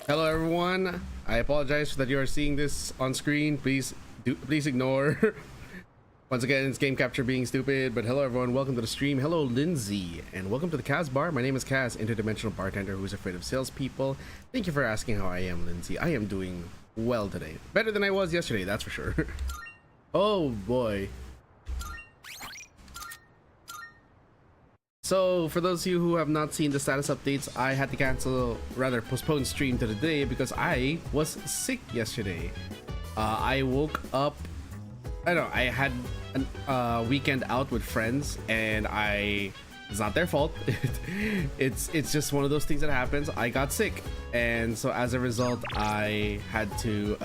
Hello everyone. I apologize that you are seeing this on screen. Please ignore. Once again, it's game capture being stupid. But hello everyone, welcome to the stream. Hello Lindsay, and welcome to the Kaz Bar. My name is Kaz, interdimensional bartender who's afraid of salespeople. Thank you for asking how I am, Lindsay. I am doing well today. Better than I was yesterday, that's for sure. Oh boy. So for those of you who have not seen the status updates, I had to postpone stream to today because I was sick yesterday. I woke up, I don't know, I had a weekend out with friends and it's not their fault. It's just one of those things that happens. I got sick, and so as a result I had to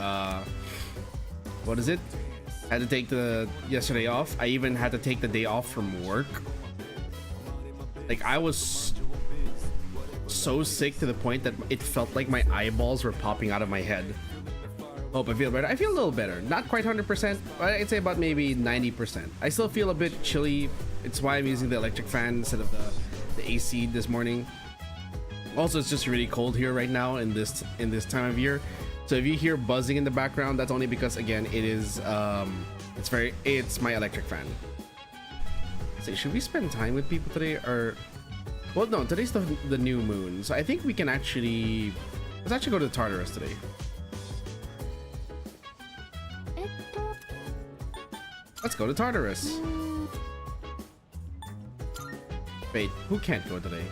had to take the yesterday off. I even had to take the day off from work. Like, I was so sick to the point that it felt like my eyeballs were popping out of my head. Hope I feel better. I feel a little better. Not quite 100%, but I'd say about maybe 90%. I still feel a bit chilly. It's why I'm using the electric fan instead of the AC this morning. Also, it's just really cold here right now in this time of year. So if you hear buzzing in the background, that's only because, again, it is it's my electric fan. Should we spend time with people today, or well, no, today's the new moon, so I think we can let's actually go to Tartarus today. Let's go to Tartarus. Wait, who can't go today?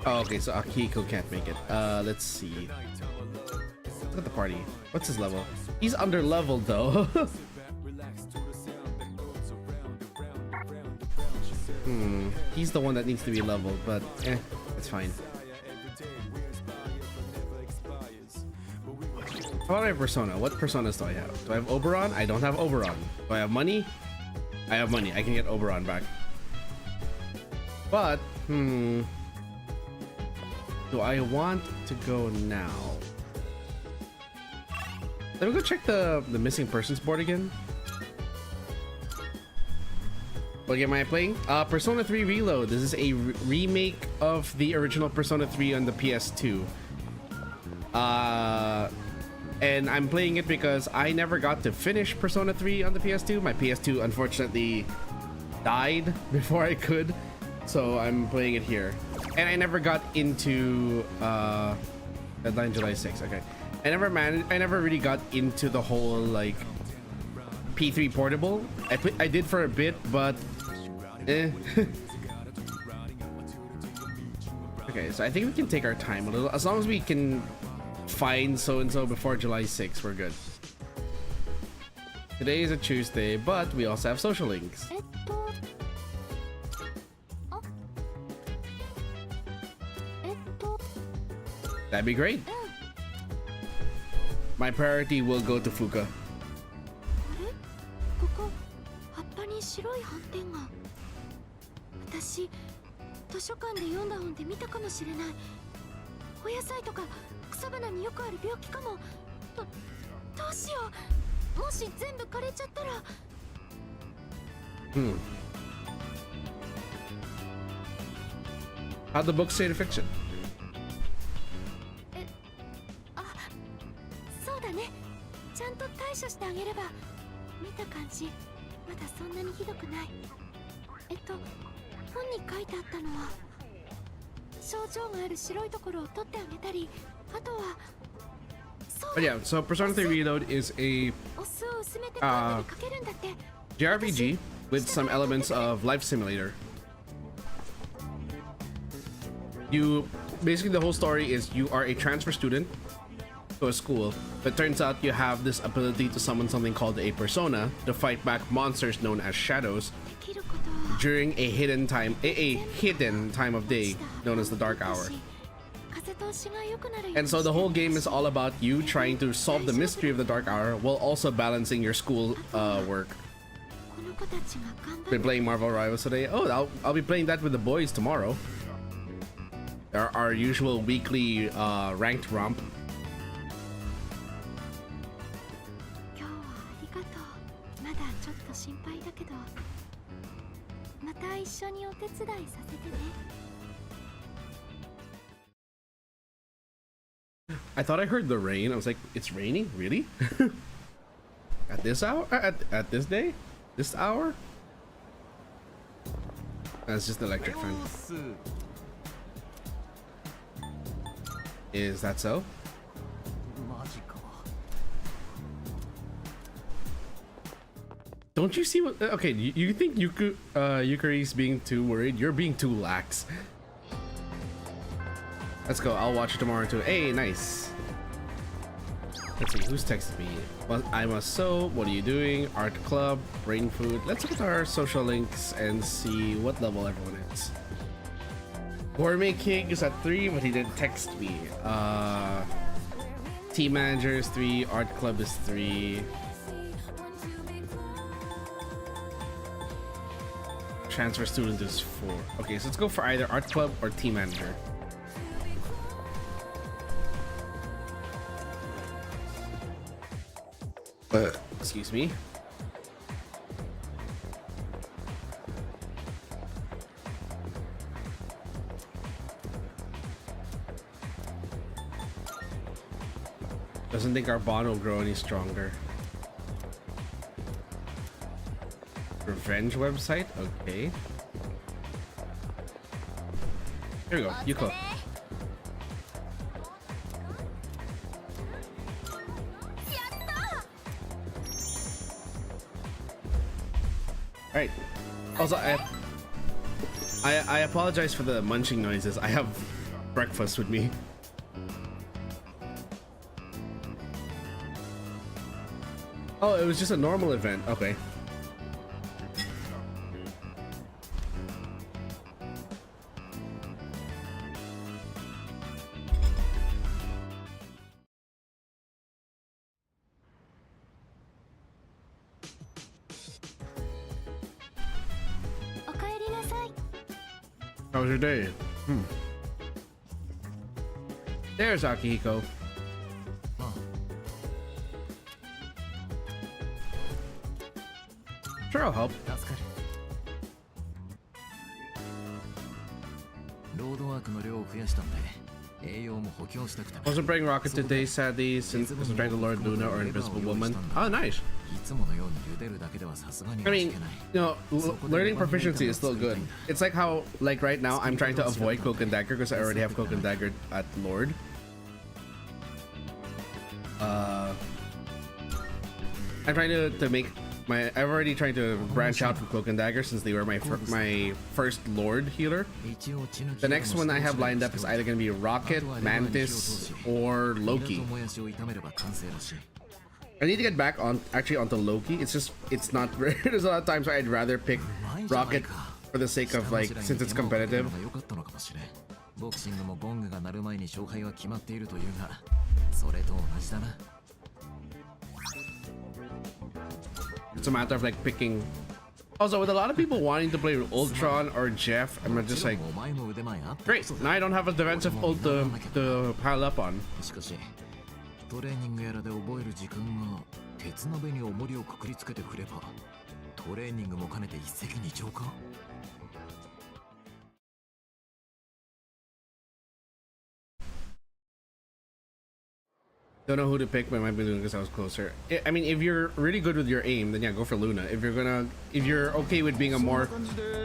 Oh, okay, so Akiko can't make it. Let's see. Look at the party. What's his level? He's under leveled though. He's the one that needs to be leveled, but it's fine. How about my persona? What personas do I have? Do I have Oberon? I don't have Oberon. Do I have money? I have money. I can get Oberon back. But, do I want to go now? Let me go check the missing persons board again. What game am I playing? Persona 3 Reload. This is a remake of the original Persona 3 on the PS2. And I'm playing it because I never got to finish Persona 3 on the PS2. My PS2 unfortunately died before I could. So I'm playing it here. And I never got into deadline July 6th. Okay, I never really got into the whole like P3 portable. I did for a bit, but Okay, so I think we can take our time a little. As long as we can find so and so before July 6th, we're good. Today is a Tuesday, but we also have social links. That'd be great. My priority will go to Fuka. How'd the book say to fiction? But yeah, so Persona 3 Reload is a JRPG with some elements of life simulator. Basically the whole story is you are a transfer student to a school, but turns out you have this ability to summon something called a persona to fight back monsters known as shadows during a hidden time of day known as the dark hour. And so the whole game is all about you trying to solve the mystery of the dark hour while also balancing your school work. Been playing Marvel Rivals today. Oh, I'll be playing that with the boys tomorrow. Our usual weekly ranked romp. I thought I heard the rain. I was like, it's raining? Really? At this hour? At this day? This hour? That's just the electric fan. Is that so? Don't you see what? Okay, you think Yukari's being too worried? You're being too lax. Let's go. I'll watch it tomorrow too. Hey, nice. Let's see who's texted me. Well, I must sew. What are you doing? Art club, brain food. Let's look at our social links and see what level everyone is. Gourmet King is at 3, but he didn't text me. Team manager is 3. Art club is 3. Transfer student is 4. Okay, so let's go for either art club or team manager. Excuse me. Doesn't think our bond will grow any stronger. Revenge website? Okay. Here we go. Yuko. Alright. Also, I apologize for the munching noises. I have breakfast with me. Oh, it was just a normal event. Okay. How was your day? There's Akihiko. Sure, I'll help. Wasn't bring Rocket today, sadly, since I'm trying to Lord Luna or Invisible Woman. Oh, nice. I mean, you know, learning proficiency is still good. It's like how, like right now, I'm trying to avoid Cloak and Dagger because I already have Cloak and Dagger at Lord. I'm trying to make my. I'm already trying to branch out from Cloak and Dagger since they were my first Lord healer. The next one I have lined up is either going to be Rocket, Mantis, or Loki. I need to get back on onto Loki. It's not there's a lot of times where I'd rather pick Rocket for the sake of like since it's competitive. It's a matter of like picking. Also, with a lot of people wanting to play Ultron or Jeff, I'm just like, great. Now I don't have a defensive ult to pile up on. Don't know who to pick, but I might be doing because I was closer. I mean, if you're really good with your aim, then yeah, go for Luna. If you're okay with being a more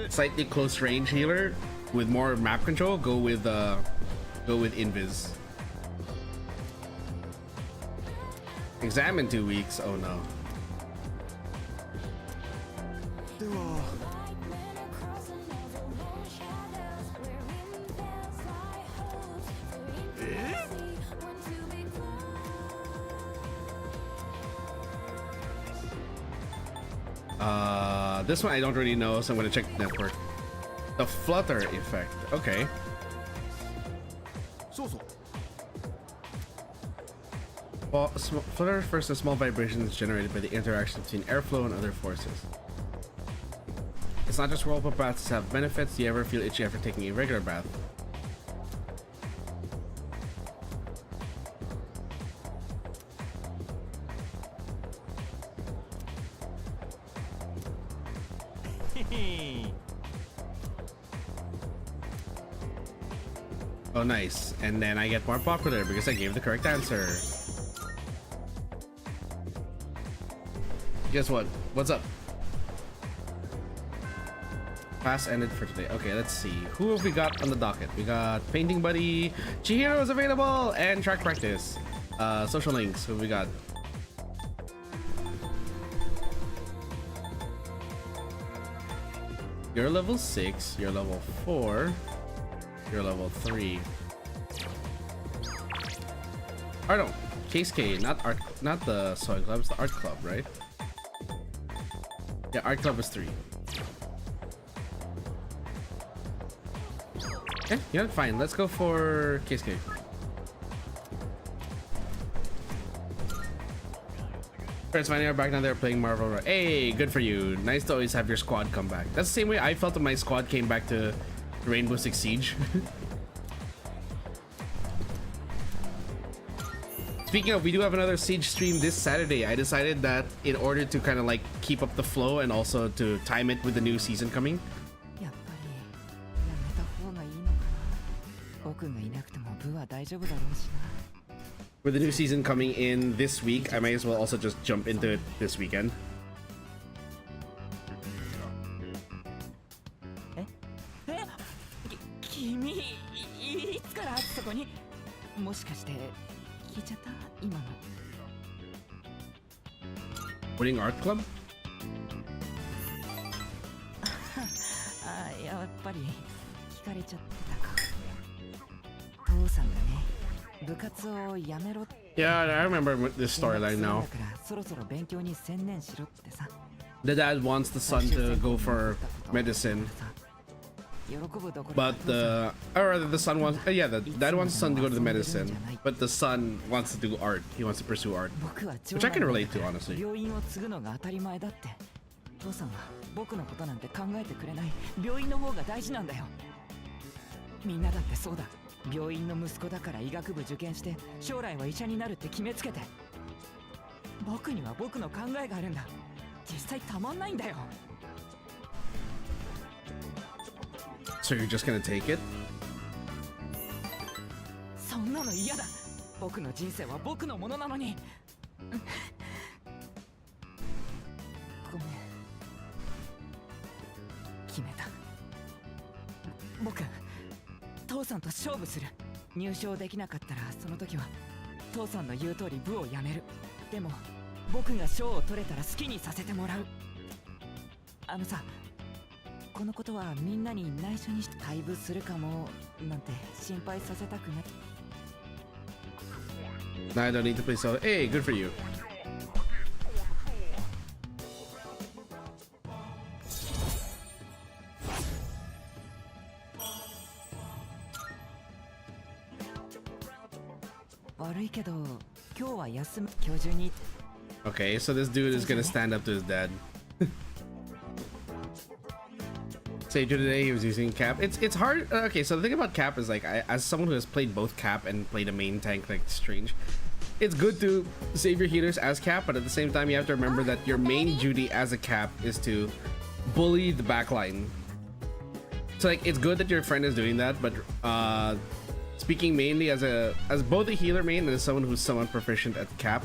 slightly close range healer with more map control, go with Invis. Exam in 2 weeks. Oh no. This one I don't really know, so I'm gonna check the network. The flutter effect. Okay. Well, flutter refers to small vibrations generated by the interaction between airflow and other forces. It's not just whirlpool baths have benefits. Do you ever feel itchy after taking a regular bath? Oh, nice. And then I get more popular because I gave the correct answer. Guess what? What's up? Class ended for today. Okay, let's see. Who have we got on the docket? We got Painting Buddy, Chihiro is available, and Track Practice. Social links. Who have we got? You're level 6, you're level 4, you're level 3. Or no, Case K, not art, not the Soy Club, it's the Art Club, right? Yeah, Art Club is 3. Okay, yeah, fine. Let's go for Case K. Friends finally are back now. They're playing Marvel. Hey, good for you. Nice to always have your squad come back. That's the same way I felt when my squad came back to Rainbow Six Siege. Speaking of, we do have another Siege stream this Saturday. I decided that in order to kind of like keep up the flow and also to time it with the new season coming. With the new season coming in this week, I might as well also just jump into it this weekend. Winning Art Club? Yeah, I remember this storyline now. The dad wants the son to go for medicine, but the son wants the dad wants the son to go to the medicine, but the son wants to do art. He wants to pursue art, which I can relate to, honestly. So you're just gonna take it? Nah, I don't need to play solo. Hey, good for you. Okay, so this dude is gonna stand up to his dad. Sage today, he was using Cap. It's hard. Okay, so the thing about Cap is like, as someone who has played both Cap and played a main tank like Strange, it's good to save your healers as Cap, but at the same time you have to remember that your main duty as a Cap is to bully the backline. So like, it's good that your friend is doing that, but speaking mainly as both a healer main and as someone who's somewhat proficient at Cap,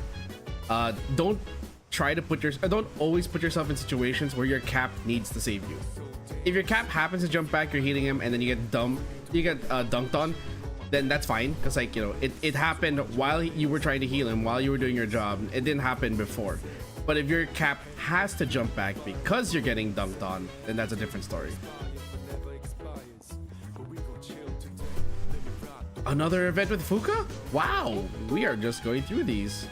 don't always put yourself in situations where your Cap needs to save you. If your Cap happens to jump back, you're healing him, and then you get dunked on, then that's fine, because like, you know, it happened while you were trying to heal him, while you were doing your job. It didn't happen before. But if your Cap has to jump back because you're getting dunked on, then that's a different story. Another event with Fuka? Wow, we are just going through these.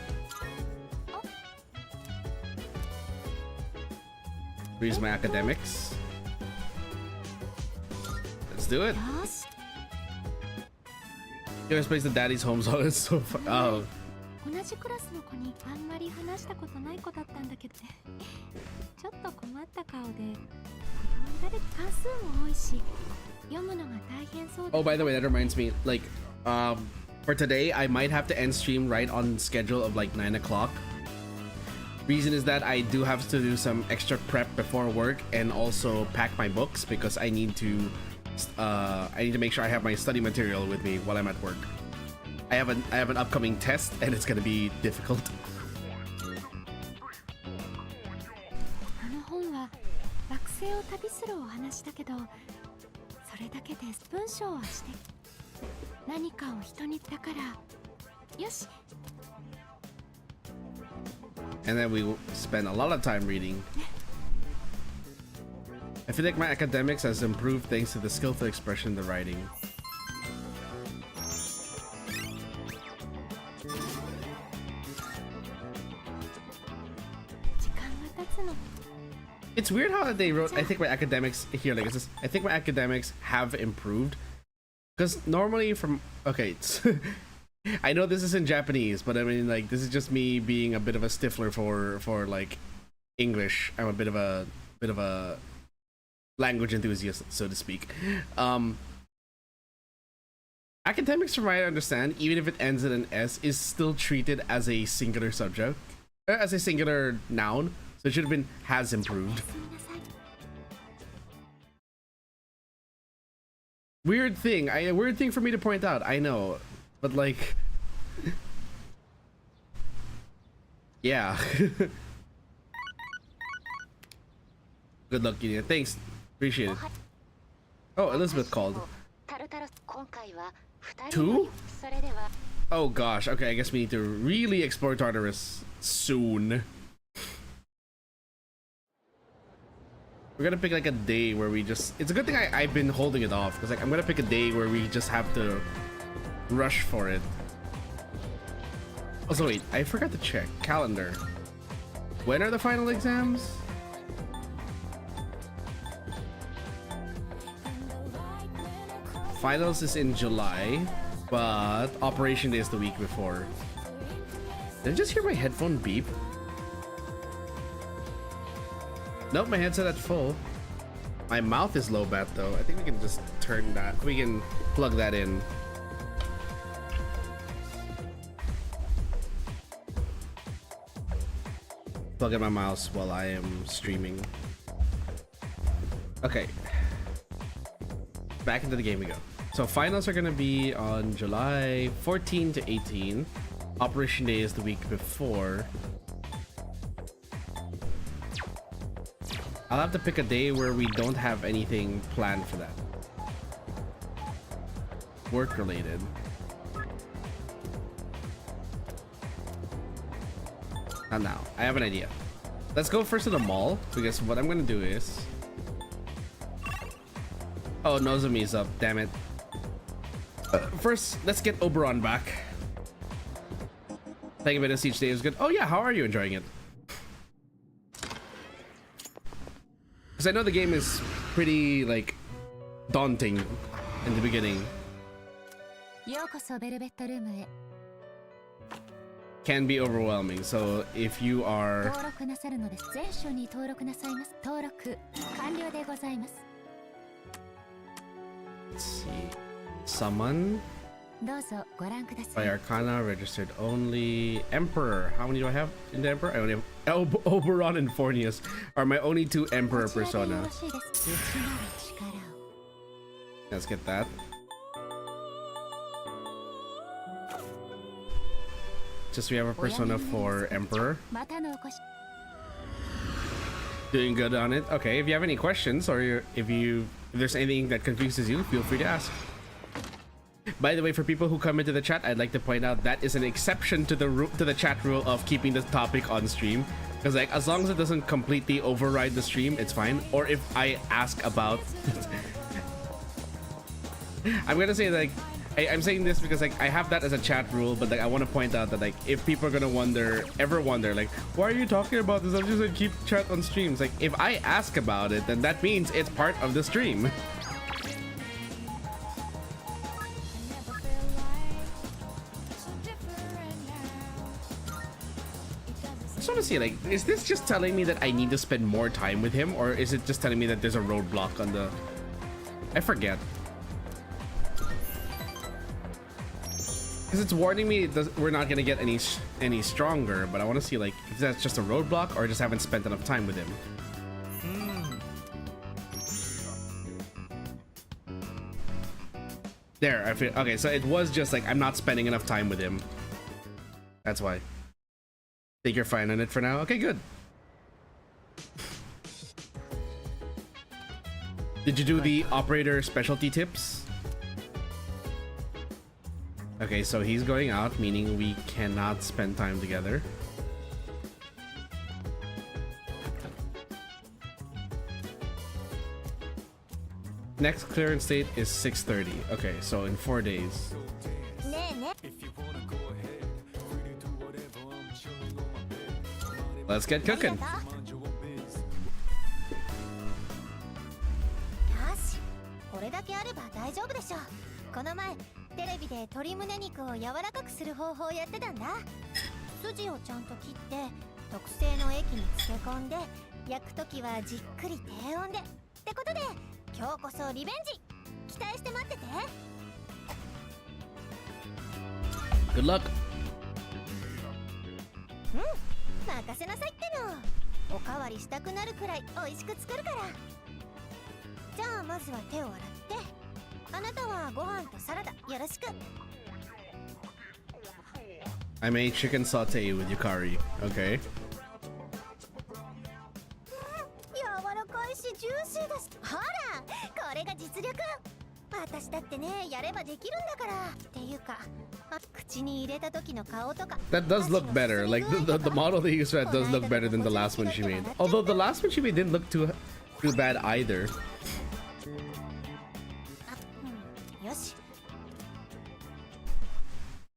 Here's my academics. Let's do it. You guys plays the daddy's home song. It's so fun. Oh. Oh, by the way, that reminds me, like, for today, I might have to end stream right on schedule of like 9 o'clock. Reason is that I do have to do some extra prep before work and also pack my books because I need to I need to make sure I have my study material with me while I'm at work. I have an upcoming test and it's gonna be difficult. あの本は惑星を旅するお話だけど、それだけで文章はして何かを人にだからよし。 And then we spend a lot of time reading. I feel like my academics has improved thanks to the skillful expression in the writing. It's weird how they wrote, I think my academics here, like it says, I think my academics have improved. Because normally from, okay, I know this is in Japanese, but I mean, like, this is just me being a bit of a stiffler for like English. I'm a bit of a language enthusiast, so to speak. Academics, from what I understand, even if it ends in an S, is still treated as a singular subject, as a singular noun. So it should have been has improved. Weird thing, a weird thing for me to point out. I know, but like, yeah. Good luck, Gideon. Thanks, appreciate it. Oh, Elizabeth called. 2? Oh gosh. Okay, I guess we need to really explore Tartarus soon. We're gonna pick like a day where we just, it's a good thing I've been holding it off, because like I'm gonna pick a day where we just have to rush for it. Also wait, I forgot to check calendar. When are the final exams? Finals is in July, but Operation Day is the week before. Did I just hear my headphone beep? Nope, my headset at full. My mouth is low bat though. I think we can just turn that. We can plug that in. Plug in my mouse while I am streaming. Okay. Back into the game we go. So finals are gonna be on July 14 to 18. Operation Day is the week before. I'll have to pick a day where we don't have anything planned for that. Work related. Not now. I have an idea. Let's go first to the mall, because what I'm gonna do is... Oh, Nozomi's up. Damn it. First, let's get Oberon back. Playing a bit of Siege Day is good. Oh yeah, how are you enjoying it? Because I know the game is pretty, like, daunting in the beginning. Can be overwhelming, so if you are... Let's see. Summon. By Arcana, registered only. Emperor. How many do I have in the Emperor? I only have Oberon and Fornius are my only 2 Emperor persona. Let's get that. Just we have a persona for Emperor. Doing good on it. Okay, if you have any questions or if there's anything that confuses you, feel free to ask. By the way, for people who come into the chat, I'd like to point out that is an exception to the chat rule of keeping the topic on stream, because like as long as it doesn't completely override the stream, it's fine. Or if I ask about I'm gonna say like I'm saying this because like I have that as a chat rule, but like I want to point out that like if people are gonna ever wonder like why are you talking about this, I'm just like keep chat on streams. Like if I ask about it, then that means it's part of the stream. I just want to see, like, is this just telling me that I need to spend more time with him, or is it just telling me that there's a roadblock on the... I forget. Because it's warning me we're not going to get any stronger, but I want to see, like, if that's just a roadblock or I just haven't spent enough time with him. There, I feel okay. So it was just like I'm not spending enough time with him. That's why. Think you're fine on it for now? Okay, good. Did you do the operator specialty tips? Okay, so he's going out, meaning we cannot spend time together. Next clearance date is 6:30. Okay, so in 4 days. Let's get cooking. これだけあれば大丈夫でしょ。この前テレビで鶏胸肉を柔らかくする方法をやってたんだ。筋をちゃんと切って特製の液に漬け込んで焼くときはじっくり低温でってことで今日こそリベンジ期待して待ってて。 Good luck. 任せなさいっての。おかわりしたくなるくらい美味しく作るから。じゃあまずは手を洗って、あなたはご飯とサラダよろしく。 I made chicken saute with Yukari. Okay. 柔らかいしジューシーだし、ほらこれが実力。私だってねやればできるんだからっていうか、口に入れた時の顔とか。 That does look better. Like the model they used for that does look better than the last one she made. Although the last one she made didn't look too bad either. よし。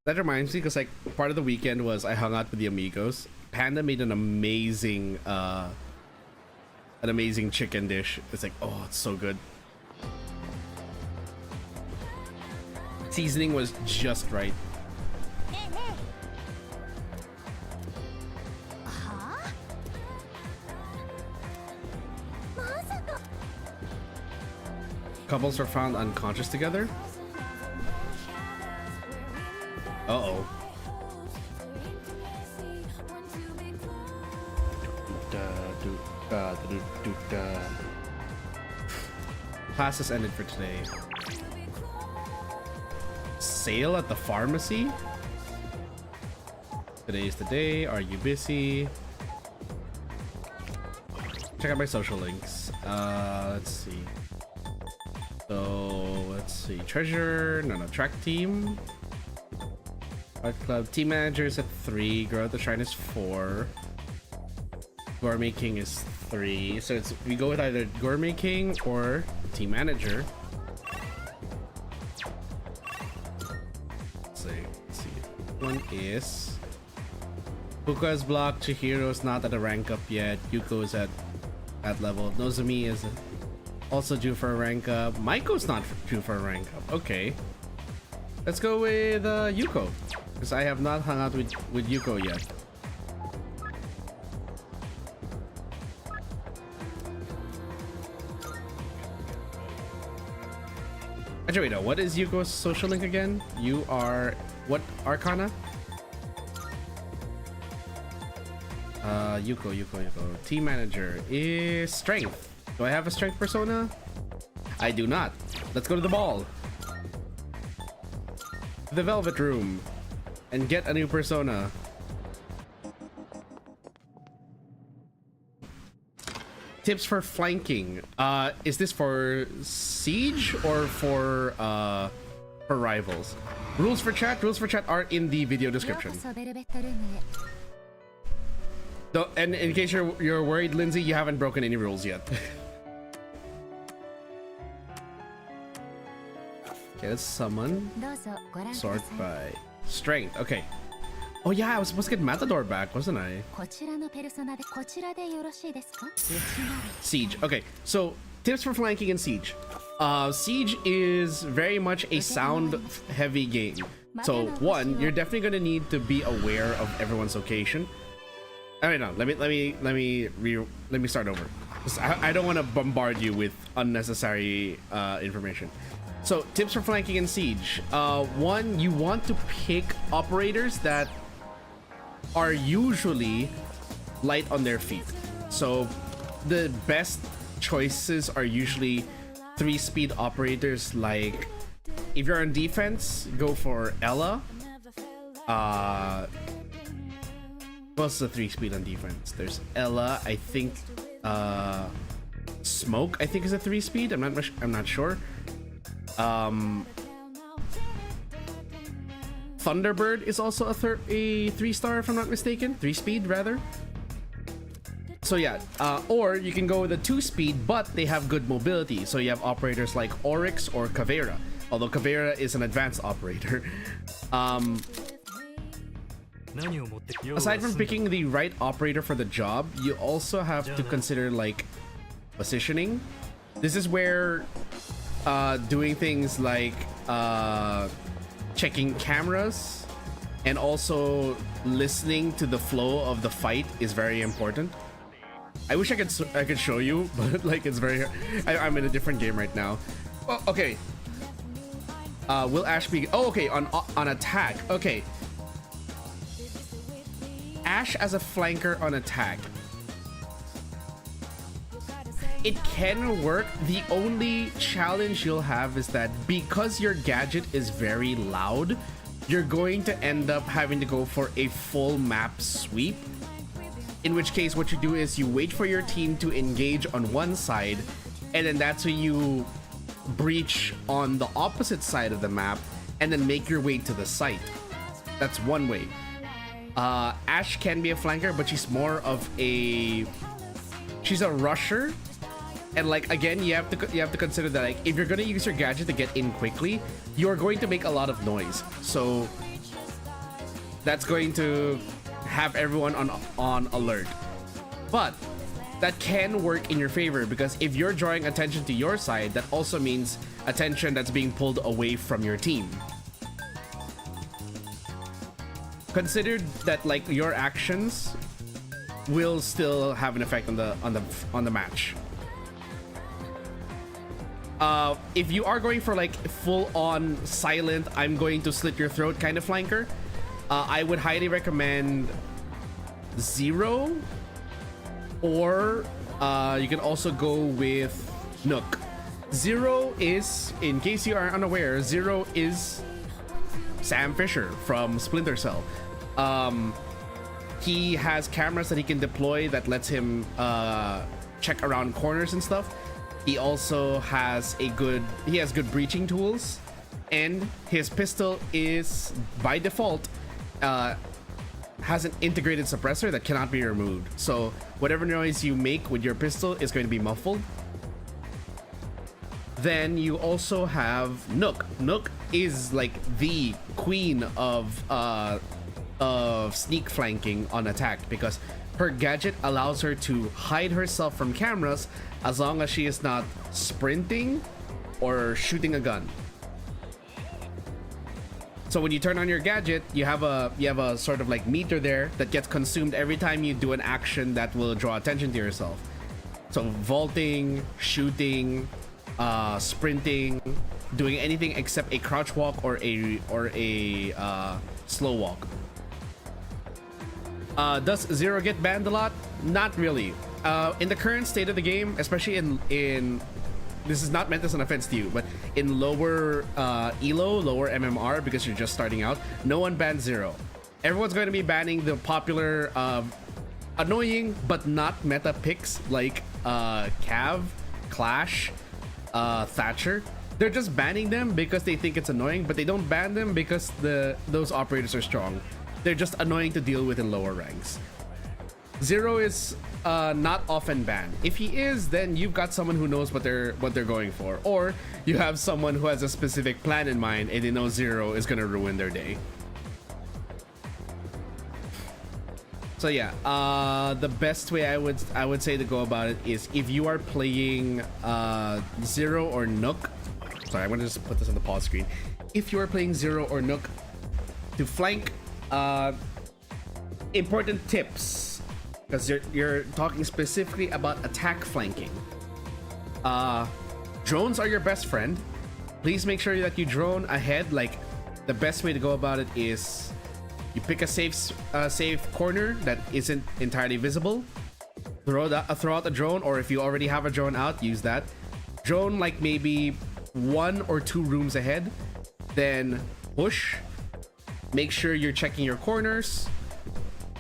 That reminds me, because like part of the weekend was I hung out with the amigos. Panda made an amazing chicken dish. It's like, oh, it's so good. Seasoning was just right. ねえねえ。はあ？まさか。 Couples were found unconscious together. Uh-oh. Class has ended for today. Sale at the pharmacy? Today's the day. Are you busy? Check out my social links. Let's see. So, let's see. Treasure. No, track team. Art club. Team manager is at 3. Grow at the shrine is 4. Gourmet king is 3. So we go with either gourmet king or team manager. Let's see. One is Puka is blocked. Chihiro is not at a rank up yet. Yuko is at that level. Nozomi is also due for a rank up. Maiko's not due for a rank up. Okay. Let's go with Yuko, because I have not hung out with Yuko yet. Actually, wait, no, what is Yuko's social link again? You are what arcana? Yuko. Team manager is strength. Do I have a strength persona? I do not. Let's go to the ball. The velvet room and get a new persona. Tips for flanking. Is this for siege or for rivals? Rules for chat are in the video description. And in case you're worried, Lindsay, you haven't broken any rules yet. Okay, let's summon. Sort by strength. Okay. Oh yeah, I was supposed to get Matador back, wasn't I? Siege. Okay, so tips for flanking and siege. Siege is very much a sound-heavy game. So one, you're definitely gonna need to be aware of everyone's location. I mean, no, let me start over. I don't want to bombard you with unnecessary information. So tips for flanking and siege. One, you want to pick operators that are usually light on their feet. So the best choices are usually 3-speed operators like if you're on defense, go for Ella. What's the 3-speed on defense? There's Ella. I think Smoke, I think, is a 3-speed. I'm not sure. Thunderbird is also a 3-star, if I'm not mistaken. 3-speed rather. So yeah, or you can go with a 2-speed, but they have good mobility. So you have operators like Oryx or Caveira, although Caveira is an advanced operator. Aside from picking the right operator for the job, you also have to consider like positioning. This is where doing things like checking cameras and also listening to the flow of the fight is very important. I wish I could show you, but like it's very. I'm in a different game right now. Oh, okay. Will Ash be? Oh, okay. On attack. Okay. Ash as a flanker on attack. It can work. The only challenge you'll have is that because your gadget is very loud, you're going to end up having to go for a full map sweep. In which case, what you do is you wait for your team to engage on one side, and then that's when you breach on the opposite side of the map, and then make your way to the site. That's one way. Ash can be a flanker, but she's more of a... She's a rusher. And like, again, you have to consider that like, if you're gonna use your gadget to get in quickly, you're going to make a lot of noise. So that's going to have everyone on alert. But that can work in your favor, because if you're drawing attention to your side, that also means attention that's being pulled away from your team. Consider that like your actions will still have an effect on the match. If you are going for like full-on silent, I'm going to slit your throat kind of flanker, I would highly recommend Zero, or you can also go with Nook. Zero is, in case you are unaware, Zero is Sam Fisher from Splinter Cell. He has cameras that he can deploy that lets him check around corners and stuff. He also has good breaching tools, and his pistol is by default has an integrated suppressor that cannot be removed. So whatever noise you make with your pistol is going to be muffled. Then you also have Nook. Nook is like the queen of sneak flanking on attack, because her gadget allows her to hide herself from cameras as long as she is not sprinting or shooting a gun. So when you turn on your gadget, you have a sort of like meter there that gets consumed every time you do an action that will draw attention to yourself. So vaulting, shooting, sprinting, doing anything except a crouch walk or a slow walk. Does Zero get banned a lot? Not really. In the current state of the game, especially in this is not meant as an offense to you, but in lower elo, lower MMR, because you're just starting out, no one bans Zero. Everyone's going to be banning the popular annoying but not meta picks like Cav, Clash, Thatcher. They're just banning them because they think it's annoying, but they don't ban them because those operators are strong. They're just annoying to deal with in lower ranks. Zero is not often banned. If he is, then you've got someone who knows what they're going for, or you have someone who has a specific plan in mind and they know Zero is gonna ruin their day. So yeah, the best way I would say to go about it is if you are playing Zero or Nook. Sorry, I'm gonna just put this on the pause screen. If you are playing Zero or Nook to flank, important tips, because you're talking specifically about attack flanking. Drones are your best friend. Please make sure that you drone ahead. Like, the best way to go about it is you pick a safe corner that isn't entirely visible. Throw out a drone, or if you already have a drone out, use that. Drone like maybe 1 or 2 rooms ahead, then push. Make sure you're checking your corners.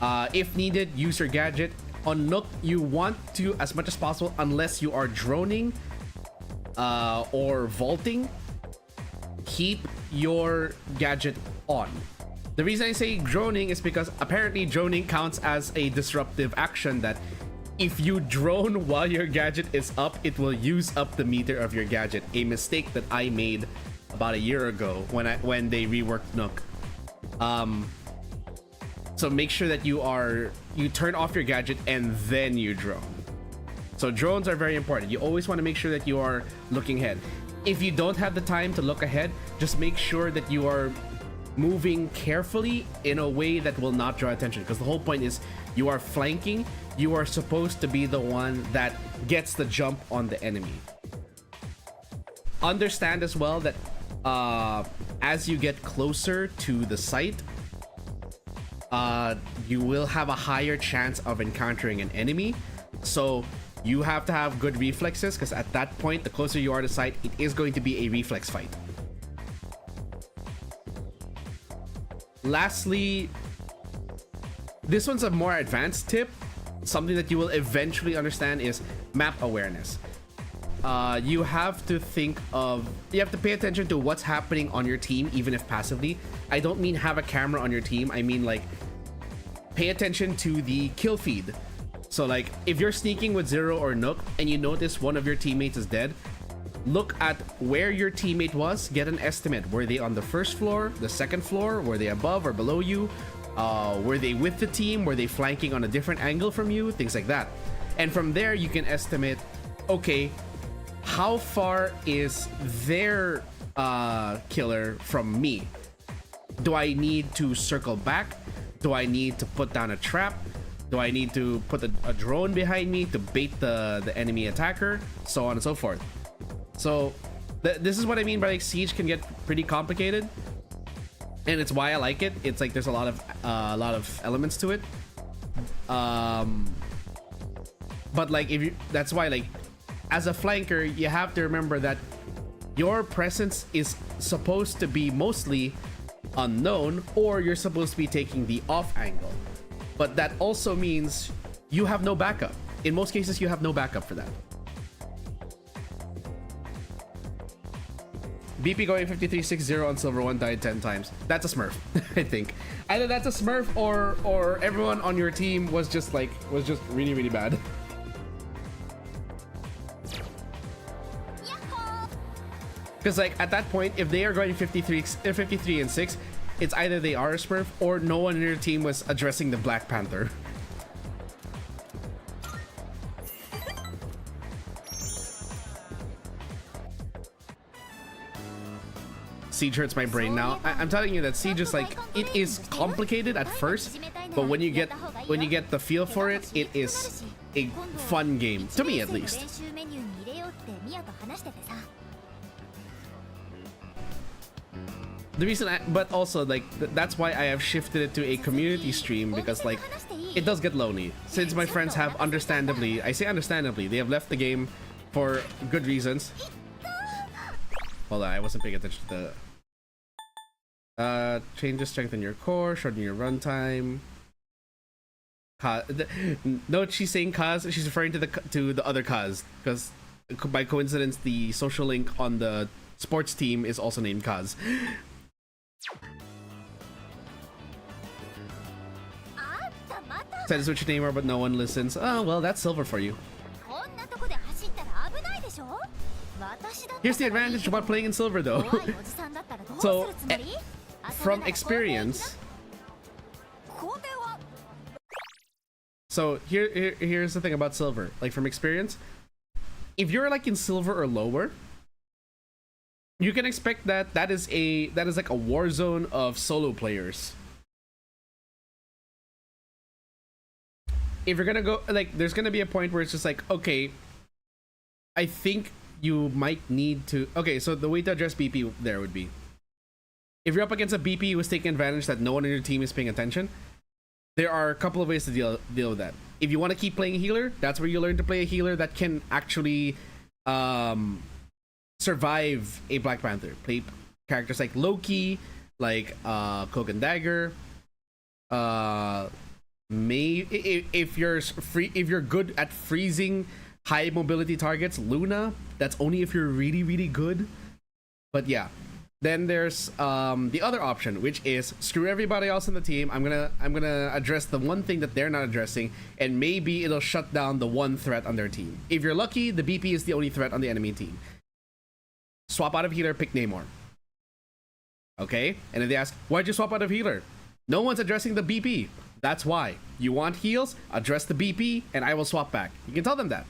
If needed, use your gadget. On Nook, you want to, as much as possible, unless you are droning or vaulting, keep your gadget on. The reason I say droning is because apparently droning counts as a disruptive action, that if you drone while your gadget is up, it will use up the meter of your gadget. A mistake that I made about a year ago when they reworked Nook. So make sure that you turn off your gadget and then you drone. So drones are very important. You always want to make sure that you are looking ahead. If you don't have the time to look ahead, just make sure that you are moving carefully in a way that will not draw attention, because the whole point is you are flanking. You are supposed to be the one that gets the jump on the enemy. Understand as well that as you get closer to the site, you will have a higher chance of encountering an enemy. So you have to have good reflexes, because at that point, the closer you are to site, it is going to be a reflex fight. Lastly, this one's a more advanced tip. Something that you will eventually understand is map awareness. You have to pay attention to what's happening on your team, even if passively. I don't mean have a camera on your team. I mean, like, pay attention to the kill feed. So like, if you're sneaking with Zero or Nook and you notice one of your teammates is dead, look at where your teammate was, get an estimate. Were they on the first floor, the second floor? Were they above or below you? Were they with the team? Were they flanking on a different angle from you? Things like that. And from there, you can estimate, okay, how far is their killer from me? Do I need to circle back? Do I need to put down a trap? Do I need to put a drone behind me to bait the enemy attacker? So on and so forth. So this is what I mean by, like, Siege can get pretty complicated, and it's why I like it. It's like there's a lot of elements to it. But like, that's why, like, as a flanker, you have to remember that your presence is supposed to be mostly unknown, or you're supposed to be taking the off angle. But that also means you have no backup. In most cases, you have no backup for that. BP going 5360 on silver 1 died 10 times. That's a smurf, I think. Either that's a smurf or everyone on your team was just really, really bad. Because like at that point, if they are going 53 and 6, it's either they are a smurf or no one in your team was addressing the Black Panther. Siege hurts my brain now. I'm telling you that Siege is like, it is complicated at first, but when you get the feel for it, it is a fun game, to me at least. The reason but also like that's why I have shifted it to a community stream, because like it does get lonely since my friends have understandably, I say understandably, they have left the game for good reasons. Hold on, I wasn't paying attention to the changes strengthen your core, shorten your runtime. Note she's saying Kaz, she's referring to the other Kaz, because by coincidence the social link on the sports team is also named Kaz. Said to switch your name, but no one listens. Oh well, that's silver for you. Here's the advantage about playing in silver though. So from experience, so here's the thing about silver. Like from experience, if you're like in silver or lower, you can expect that is like a war zone of solo players. If you're gonna go, like, there's gonna be a point where it's just like, okay, I think you might need to. Okay, so the way to address BP there would be, if you're up against a BP who's taking advantage that no one in your team is paying attention, there are a couple of ways to deal with that. If you want to keep playing a healer, that's where you learn to play a healer that can actually survive a Black Panther. characters like Loki, like Cloak and Dagger. If you're good at freezing high mobility targets, Luna. That's only if you're really, really good. But yeah. Then there's the other option, which is screw everybody else in the team. I'm gonna address the one thing that they're not addressing, and maybe it'll shut down the one threat on their team. If you're lucky, the BP is the only threat on the enemy team. Swap out of healer, pick Namor. Okay? And if they ask, why'd you swap out of healer? No one's addressing the BP. That's why. You want heals? Address the BP, and I will swap back. You can tell them that.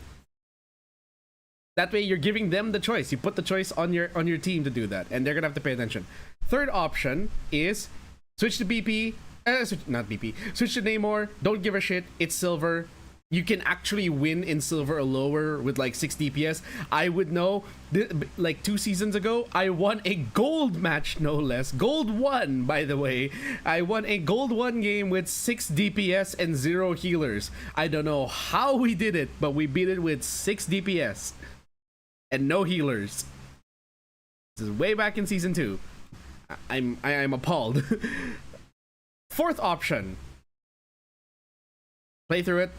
That way, you're giving them the choice. You put the choice on your team to do that, and they're gonna have to pay attention. Third option is switch to BP. Not BP. Switch to Namor. Don't give a shit. It's silver. You can actually win in silver or lower with like 6 DPS. I would know. Like 2 seasons ago, I won a gold match, no less. Gold 1, by the way. I won a gold 1 game with 6 DPS and 0 healers. I don't know how we did it, but we beat it with 6 DPS. And no healers. This is way back in season 2. I'm appalled. Fourth option. Play through it.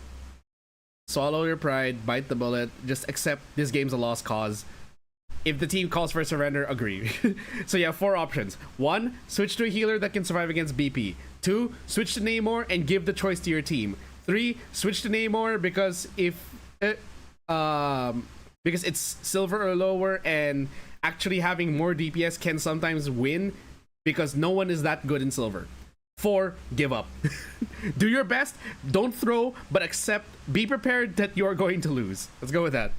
Swallow your pride. Bite the bullet. Just accept this game's a lost cause. If the team calls for surrender, agree. So yeah, 4 options. 1. Switch to a healer that can survive against BP. 2. Switch to Namor and give the choice to your team. 3. Switch to Namor because because it's silver or lower, and actually having more DPS can sometimes win because no one is that good in silver. 4. Give up. Do your best, don't throw, but accept, be prepared that you're going to lose. Let's go with that.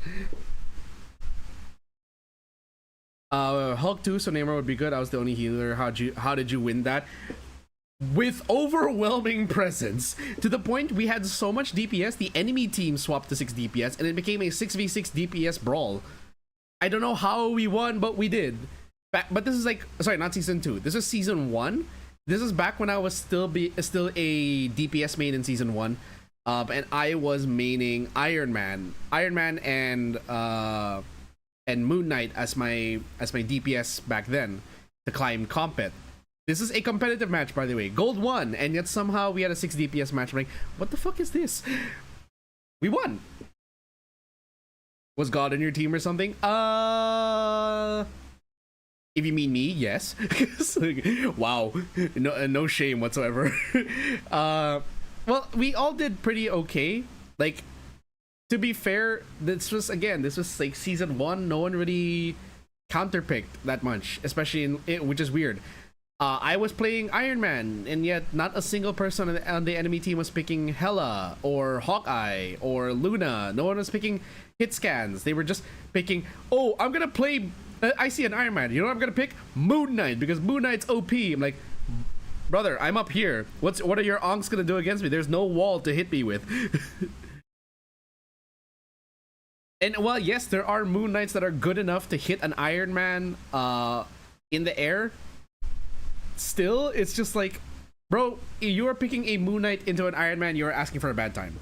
Hulk 2, so Namor would be good. I was the only healer. How did you win that? With overwhelming presence, to the point we had so much DPS, the enemy team swapped to 6 DPS, and it became a 6v6 DPS brawl. I don't know how we won, but we did. But this is like, sorry, not season 2. This is season 1. This is back when I was still a DPS main in season 1, and I was maining Iron Man and Moon Knight as my DPS back then to climb compet. This is a competitive match, by the way. Gold 1, and yet somehow we had a 6 DPS match. I'm like, what the fuck is this? We won. Was God on your team or something? If you mean me, yes. Like, wow, no shame whatsoever. Well, we all did pretty okay. Like, to be fair, this was like season 1. No one really counterpicked that much, especially in it, which is weird. I was playing Iron Man, and yet not a single person on the enemy team was picking Hela or Hawkeye or Luna. No one was picking hit scans. They were just picking, oh, I'm gonna play, I see an Iron Man. You know what I'm gonna pick? Moon Knight, because Moon Knight's OP. I'm like, brother, I'm up here. What are your onks gonna do against me? There's no wall to hit me with. And well, yes, there are Moon Knights that are good enough to hit an Iron Man in the air. Still, it's just like, bro, you are picking a Moon Knight into an Iron Man, you're asking for a bad time.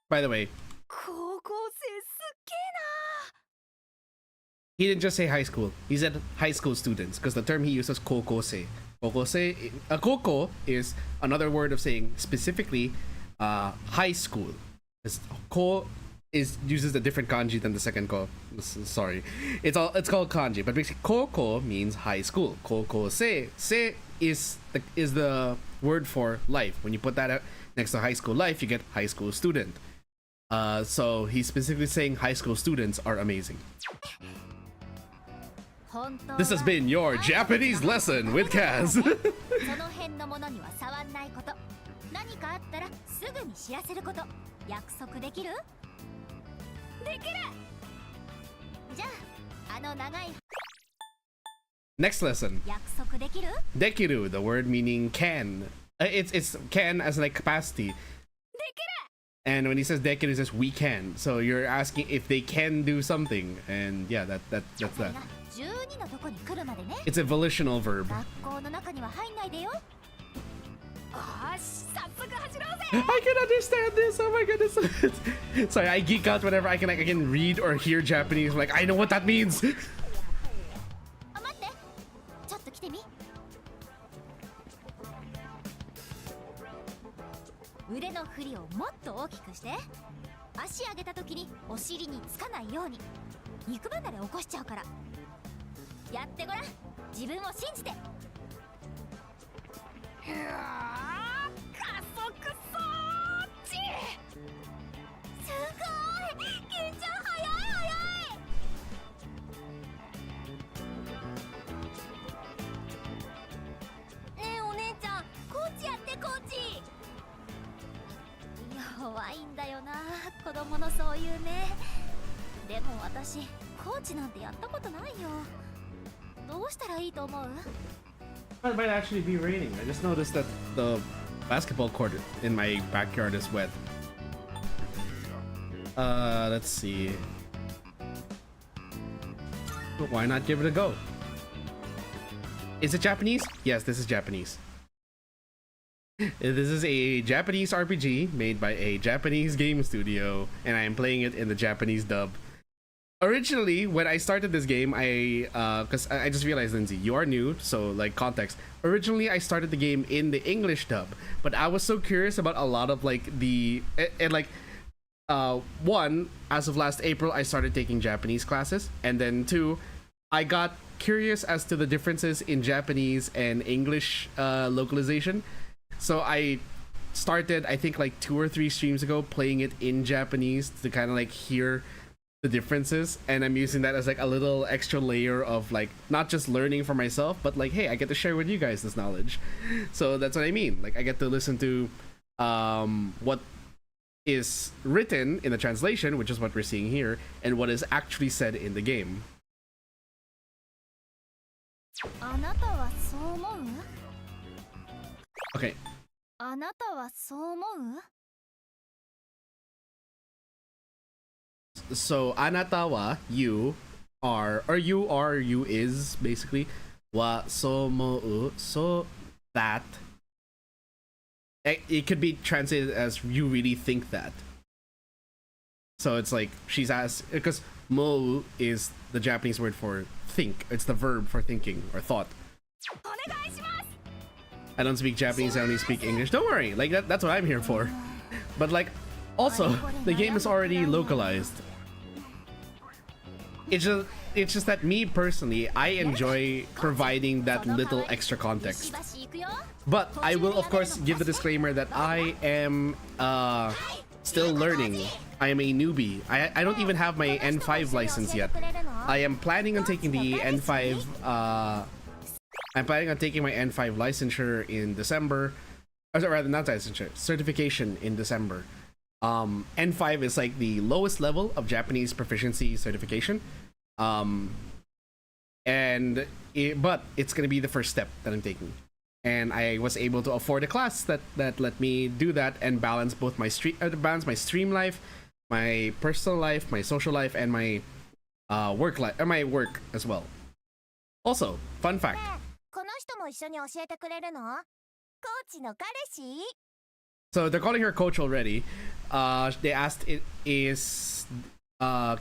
By the way, he didn't just say high school. He said high school students, because the term he uses kokose. Koko is another word of saying specifically high school. Ko uses a different kanji than the second ko. Sorry, it's called kanji, but basically koko means high school. Kokose is the word for life. When you put that next to high school life, you get high school student. So he's specifically saying high school students are amazing. This has been your Japanese lesson with Kaz. 約束できる？できる。じゃあ、あの長い Next lesson. 約束できる？ Dekiru, the word meaning can. It's can as like capacity. できる。 And when he says dekiru, he says we can. So you're asking if they can do something. And yeah, that's that. 12のとこに来るまでね。 It's a volitional verb. 学校の中には入んないでよ。よし、早速走ろうぜ。 I can understand this. Oh my goodness. Sorry, I geek out whenever I can read or hear Japanese. I'm like, I know what that means. あ、待って。ちょっと来てみ。腕の振りをもっと大きくして。足上げた時にお尻につかないように。肉離れ起こしちゃうから。やってごらん。自分を信じて。うわー、加速装置。すごい、緊張早い早い。ねえお姉ちゃん、コーチやってコーチ。弱いんだよな、子供のそういうね。でも私コーチなんてやったことないよ。どうしたらいいと思う？ It might actually be raining. I just noticed that the basketball court in my backyard is wet. Let's see. But why not give it a go? Is it Japanese? Yes, this is Japanese. This is a Japanese RPG made by a Japanese game studio, and I am playing it in the Japanese dub. Originally, when I started this game, because I just realized, Lindsay, you are new, so like context. Originally, I started the game in the English dub, but I was so curious about a lot of like one, as of last April, I started taking Japanese classes, and then two, I got curious as to the differences in Japanese and English localization. So I started, I think like 2 or 3 streams ago, playing it in Japanese to kind of like hear the differences, and I'm using that as like a little extra layer of like not just learning for myself, but like, hey, I get to share with you guys this knowledge. So that's what I mean. Like I get to listen to what is written in the translation, which is what we're seeing here, and what is actually said in the game. あなたはそう思う？ Okay. あなたはそう思う？ So anata wa, you are, or you is basically wa somou, so that. It could be translated as you really think that. So it's like she's asked, because mou is the Japanese word for think. It's the verb for thinking or thought. I don't speak Japanese, I only speak English. Don't worry, like that's what I'm here for. But like, also, the game is already localized. It's just that me personally, I enjoy providing that little extra context. But I will of course give the disclaimer that I am still learning. I am a newbie. I don't even have my N5 license yet. I am planning on taking the N5 I'm planning on taking my N5 licensure in December. Or rather, not licensure, certification in December. N5 is like the lowest level of Japanese proficiency certification. But it's gonna be the first step that I'm taking. And I was able to afford a class that let me do that and balance both my stream life, my personal life, my social life, and my work life, or my work as well. Also, fun fact. So they're calling her coach already. They asked, can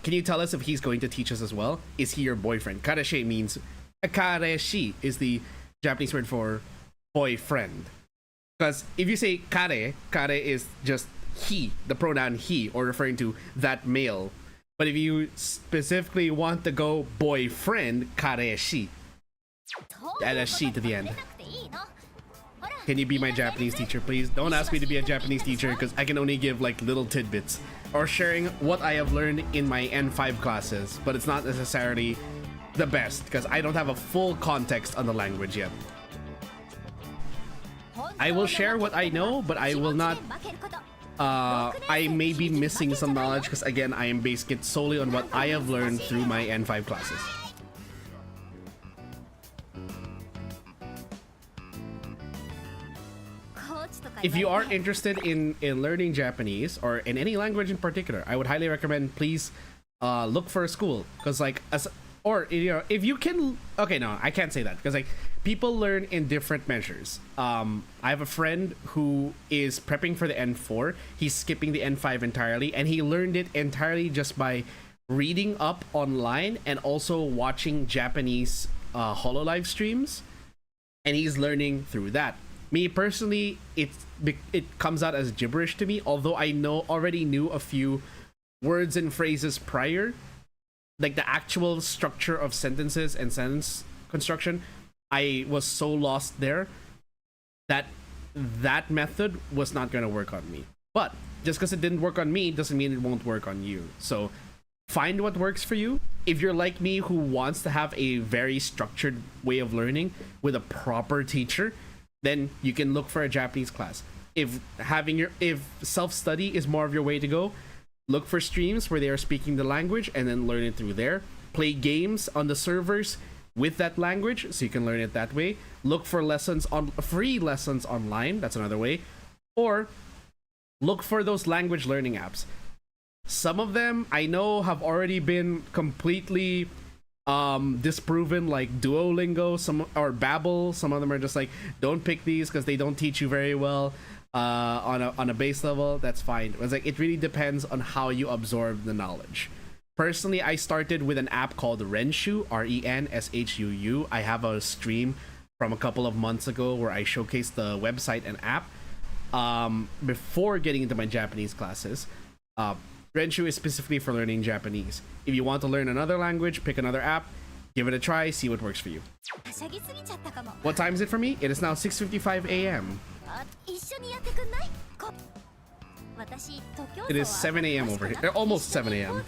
you tell us if he's going to teach us as well? Is he your boyfriend? Kareshi means, kareshi is the Japanese word for boyfriend. Because if you say kare is just he, the pronoun he, or referring to that male. But if you specifically want to go boyfriend, kareshi. Add a she to the end. Can you be my Japanese teacher, please? Don't ask me to be a Japanese teacher because I can only give like little tidbits or sharing what I have learned in my N5 classes, but it's not necessarily the best because I don't have a full context on the language yet. I will share what I know, but I will not I may be missing some knowledge because again, I am basing it solely on what I have learned through my N5 classes. If you are interested in learning Japanese or in any language in particular, I would highly recommend please look for a school, because like if you can, okay, no, I can't say that because like people learn in different measures. I have a friend who is prepping for the N4. He's skipping the N5 entirely, and he learned it entirely just by reading up online and also watching Japanese HoloLive streams, and he's learning through that. Me personally, it comes out as gibberish to me, although I already knew a few words and phrases prior, like the actual structure of sentences and sentence construction. I was so lost there that method was not going to work on me. But just because it didn't work on me doesn't mean it won't work on you. So find what works for you. If you're like me who wants to have a very structured way of learning with a proper teacher, then you can look for a Japanese class. If self-study is more of your way to go, look for streams where they are speaking the language and then learn it through there. Play games on the servers with that language so you can learn it that way. Look for free lessons online. That's another way. Or look for those language learning apps. Some of them I know have already been completely disproven, like Duolingo, or Babbel. Some of them are just like, don't pick these because they don't teach you very well on a base level. That's fine. It's like it really depends on how you absorb the knowledge. Personally, I started with an app called Renshuu, RENSHUU. I have a stream from a couple of months ago where I showcased the website and app before getting into my Japanese classes. Renshuu is specifically for learning Japanese. If you want to learn another language, pick another app, give it a try, see what works for you. What time is it for me? It is now 6:55 a.m. It is 7 a.m. over here. Almost 7 a.m.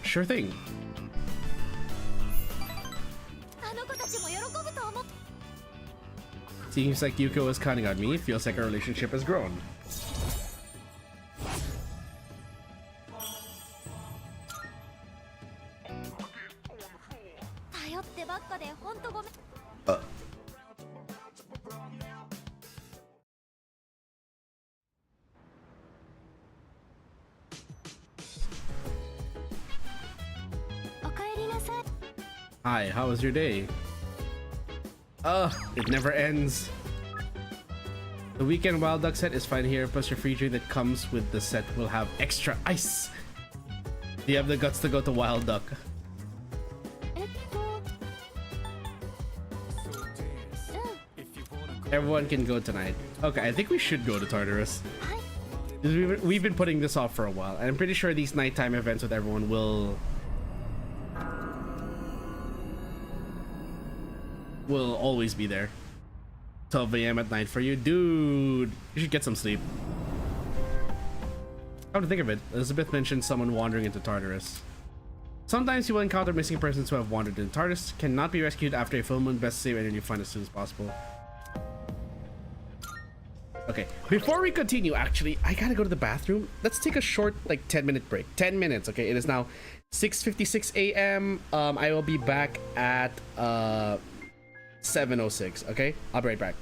Sure thing. Seems like Yuko is counting on me. Feels like our relationship has grown. Hi, how was your day? It never ends. The weekend Wild Duck set is fine here, plus your free drink that comes with the set will have extra ice. Do you have the guts to go to Wild Duck? Everyone can go tonight. Okay, I think we should go to Tartarus. We've been putting this off for a while, and I'm pretty sure these nighttime events with everyone will always be there. 12 a.m. at night for you. Dude, you should get some sleep. Come to think of it, Elizabeth mentioned someone wandering into Tartarus. Sometimes you will encounter missing persons who have wandered into Tartarus, cannot be rescued after a full moon, best save energy find as soon as possible. Okay, before we continue, actually, I gotta go to the bathroom. Let's take a short, like, 10-minute break. 10 minutes, okay? It is now 6:56 a.m. I will be back at 7:06, okay? I'll be right back.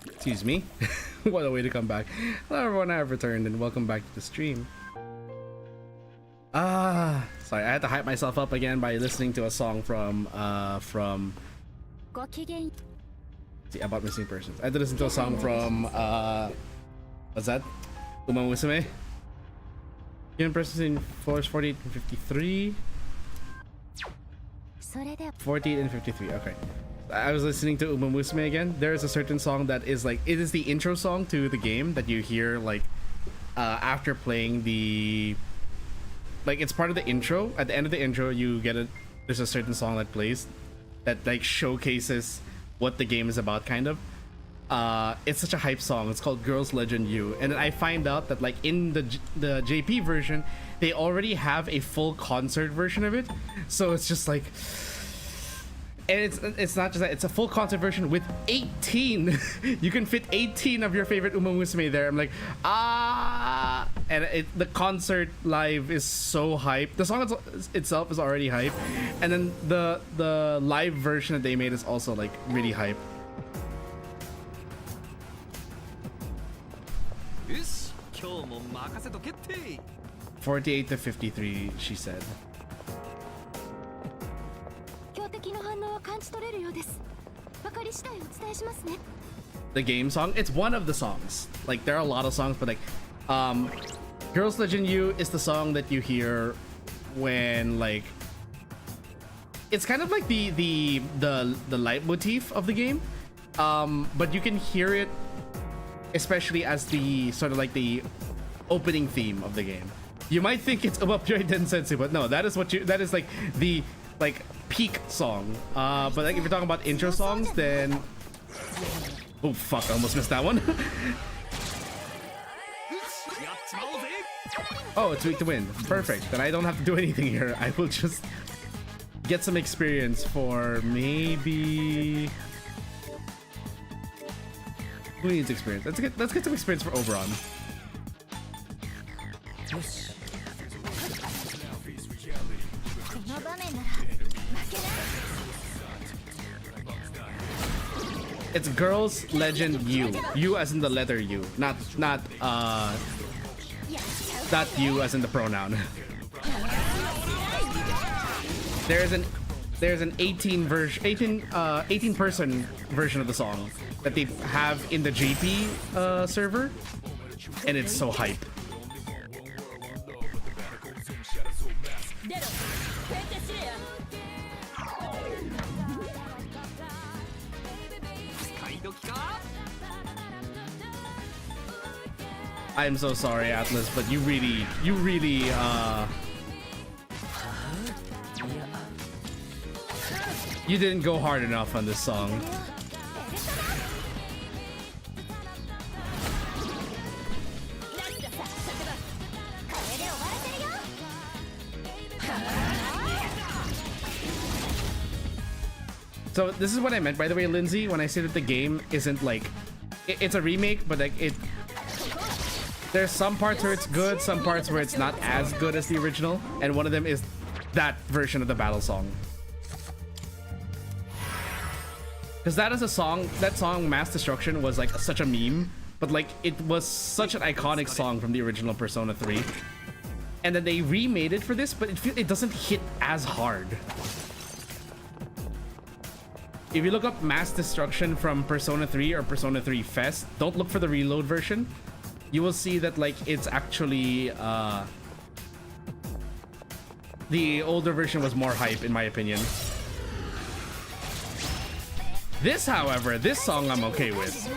Excuse me. What a way to come back. Hello everyone, I have returned and welcome back to the stream. Sorry, I had to hype myself up again by listening to a song from see, about missing persons. I had to listen to a song from what's that? Uma Musume? Human persons in floors 48 and 53. 48 and 53, okay. I was listening to Uma Musume again. There is a certain song that is like, it is the intro song to the game that you hear like after playing the, like it's part of the intro. At the end of the intro you get there's a certain song that plays that like showcases what the game is about, kind of. It's such a hype song. It's called Girls Legend U, and then I find out that like in the JP version they already have a full concert version of it, so it's just like, and it's not just that, it's a full concert version with 18 you can fit 18 of your favorite Uma Musume there. I'm like, and the concert live is so hype. The song itself is already hype, and then the live version that they made is also like really hype. 48 to 53, she said. The game song, it's one of the songs. Like there are a lot of songs, but like Girls Legend U is the song that you hear when like, it's kind of like the leitmotif of the game, but you can hear it especially as the sort of like the opening theme of the game. You might think it's Uma Pure Densetsu, but no, that is like the like peak song. But like if you're talking about intro songs, then oh fuck, I almost missed that one. Oh, it's weak to win. Perfect. Then I don't have to do anything here. I will just get some experience for maybe. Who needs experience? Let's get some experience for Oberon. It's Girls Legend U. U as in the letter U, not U as in the pronoun. There's an 18 person version of the song that they have in the JP server, and it's so hype. I'm so sorry, Atlas, but you really you didn't go hard enough on this song. So this is what I meant, by the way, Lindsay, when I say that the game isn't like, it's a remake, but like there's some parts where it's good, some parts where it's not as good as the original, and one of them is that version of the battle song. Because that is a song, that song Mass Destruction was like such a meme, but like it was such an iconic song from the original Persona 3. And then they remade it for this, but it doesn't hit as hard. If you look up Mass Destruction from Persona 3 or Persona 3 Fest, don't look for the reload version. You will see that like it's actually the older version was more hype in my opinion. This, however, this song I'm okay with.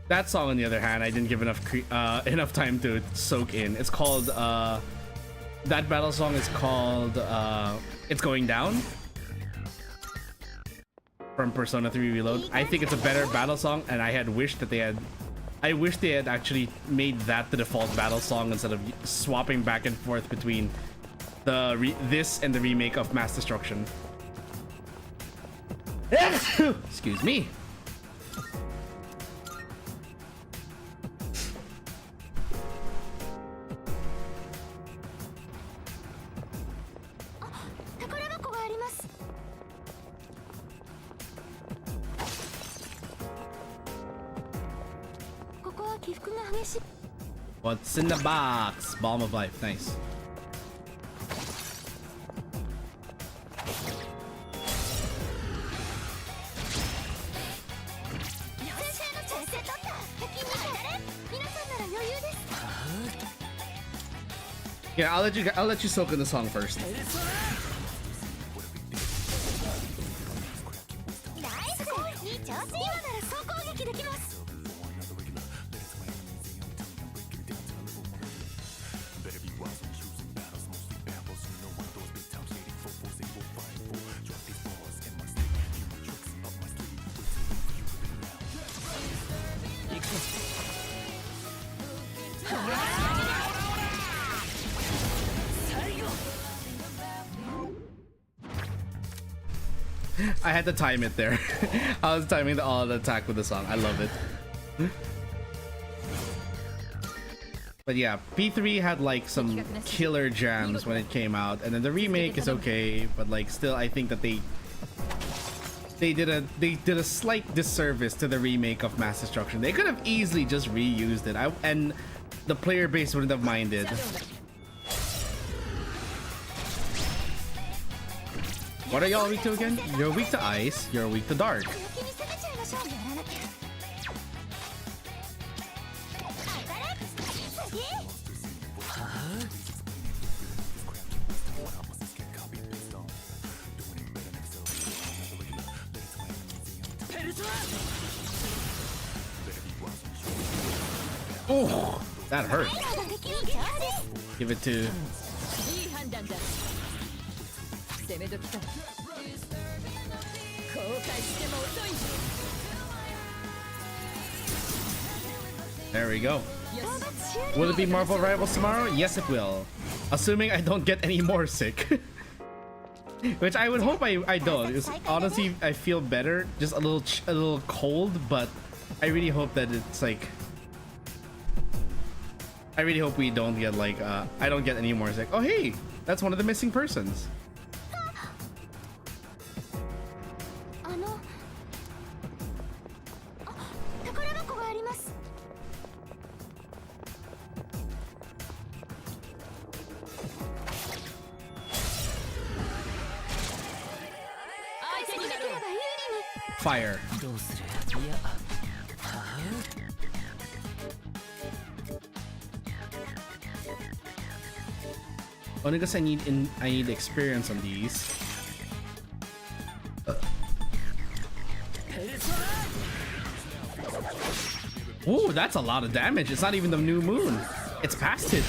That song, on the other hand, I didn't give enough time to soak in. It's called that battle song is called It's Going Down. from Persona 3 Reload. I think it's a better battle song, and I wish they had actually made that the default battle song instead of swapping back and forth between this and the remake of Mass Destruction. Excuse me. What's in the box? Balm of Life. Nice. Yeah, I'll let you soak in the song first. I had to time it there. I was timing the attack with the song. I love it. But yeah, P3 had like some killer jams when it came out, and then the remake is okay, but like still I think that they did a slight disservice to the remake of Mass Destruction. They could have easily just reused it. And the player base wouldn't have minded. What are y'all weak to again? You're weak to ice, you're weak to dark. Oh, that hurt. Give it to... There we go. Will it be Marvel Rivals tomorrow? Yes, it will. Assuming I don't get any more sick. Which I would hope I don't. Because honestly, I feel better. Just a little cold, but I really hope that it's like... I really hope we don't get like... I don't get any more sick. Oh, hey! That's one of the missing persons. Fire. Only because I need experience on these. Ooh, that's a lot of damage. It's not even the new moon. It's past it.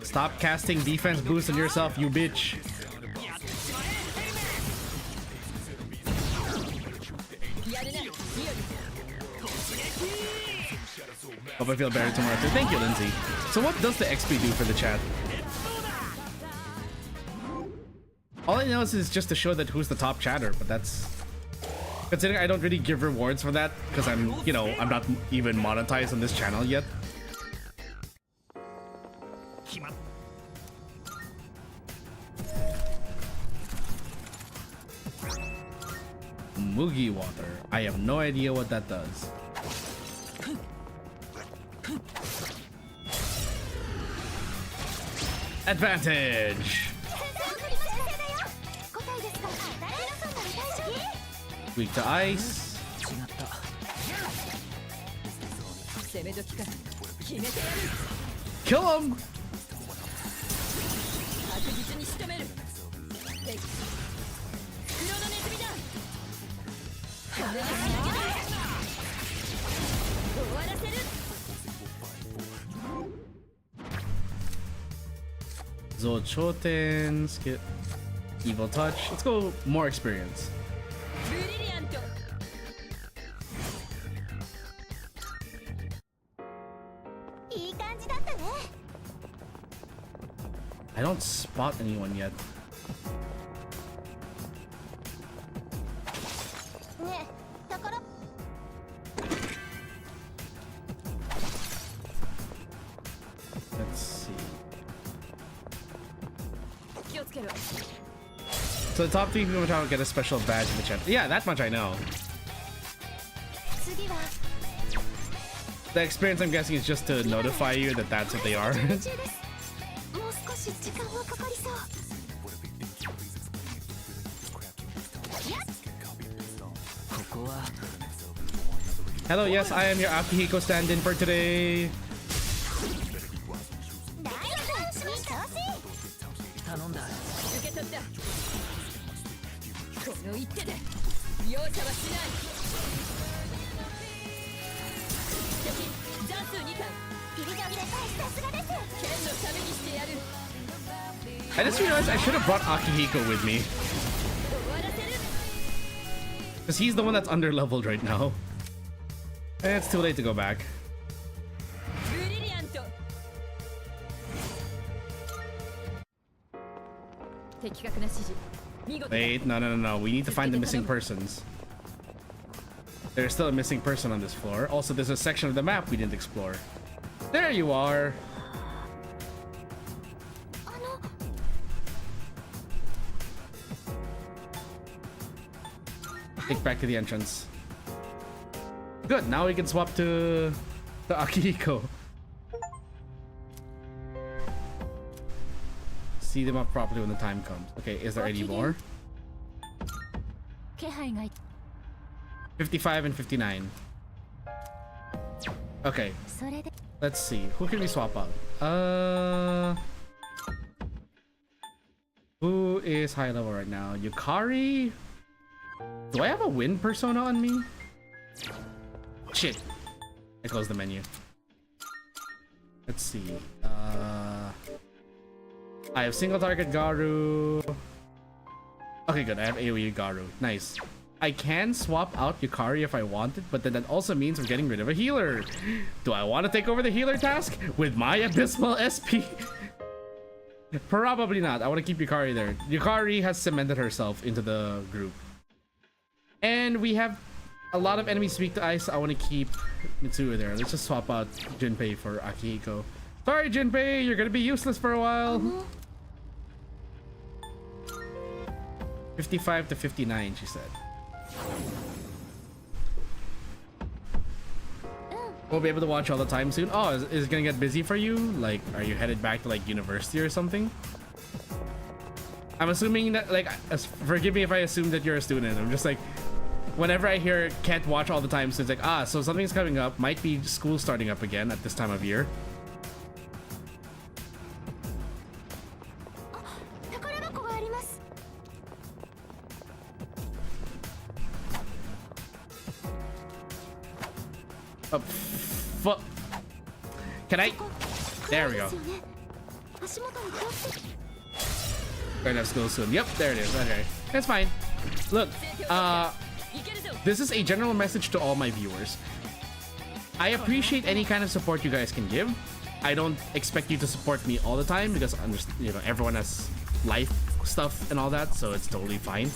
Stop casting defense boost on yourself, you bitch. Hope I feel better tomorrow too. Thank you, Lindsay. So what does the XP do for the chat? All I know is just to show that who's the top chatter, but that's... Considering I don't really give rewards for that, because I'm not even monetized on this channel yet. Mugi water. I have no idea what that does. Advantage! Weak to ice. Kill him! go Choten, skip Evil Touch. Let's go more experience. I don't spot anyone yet. Let's see. So the top 3 people will get a special badge in the chat. Yeah, that much I know. The experience, I'm guessing, is just to notify you that that's what they are. Hello, yes, I am your Akihiko stand-in for today. I just realized I should have brought Akihiko with me. Because he's the one that's under-leveled right now. And it's too late to go back. Wait, no. We need to find the missing persons. There's still a missing person on this floor. Also, there's a section of the map we didn't explore. There you are. Take back to the entrance. Good, now we can swap to Akihiko. See them up properly when the time comes. Okay, is there any more? 55 and 59. Okay. Let's see. Who can we swap out? Who is high level right now? Yukari? Do I have a wind persona on me? Shit. I closed the menu. Let's see. I have single target Garu. Okay, good. I have AoE Garu. Nice. I can swap out Yukari if I wanted, but then that also means we're getting rid of a healer. Do I want to take over the healer task with my abysmal SP? Probably not. I want to keep Yukari there. Yukari has cemented herself into the group. And we have a lot of enemies weak to ice. I want to keep Mitsuru there. Let's just swap out Junpei for Akihiko. Sorry, Junpei, you're gonna be useless for a while. 55 to 59, she said. Won't be able to watch all the time soon. Oh, is it gonna get busy for you? Like, are you headed back to like university or something? I'm assuming that, like, forgive me if I assume that you're a student. I'm just like, whenever I hear can't watch all the time, so it's like, ah, so something's coming up. Might be school starting up again at this time of year. Oh, fuck. Can I? There we go. Gonna have school soon. Yep, there it is. Okay, that's fine. Look, this is a general message to all my viewers. I appreciate any kind of support you guys can give. I don't expect you to support me all the time because, you know, everyone has life stuff and all that, so it's totally fine.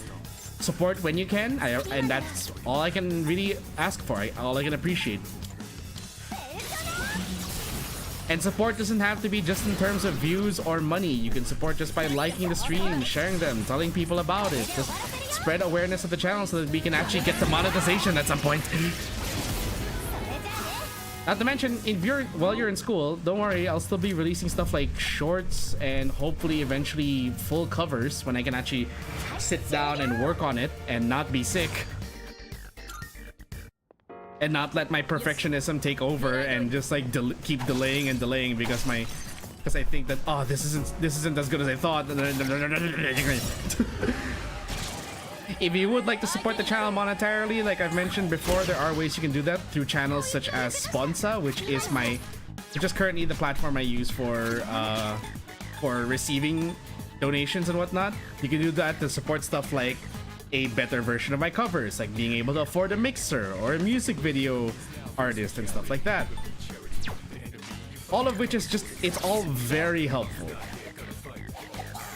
Support when you can, and that's all I can really ask for. All I can appreciate. And support doesn't have to be just in terms of views or money. You can support just by liking the stream, sharing them, telling people about it. Just spread awareness of the channel so that we can actually get to monetization at some point. Not to mention, while you're in school, don't worry, I'll still be releasing stuff like shorts and hopefully eventually full covers when I can actually sit down and work on it and not be sick. And not let my perfectionism take over and just like keep delaying and delaying because I think that, oh, this isn't as good as I thought. If you would like to support the channel monetarily, like I've mentioned before, there are ways you can do that through channels such as Sponsa, which is currently the platform I use for for receiving donations and whatnot. You can do that to support stuff like a better version of my covers, like being able to afford a mixer or a music video artist and stuff like that. All of which is just, it's all very helpful.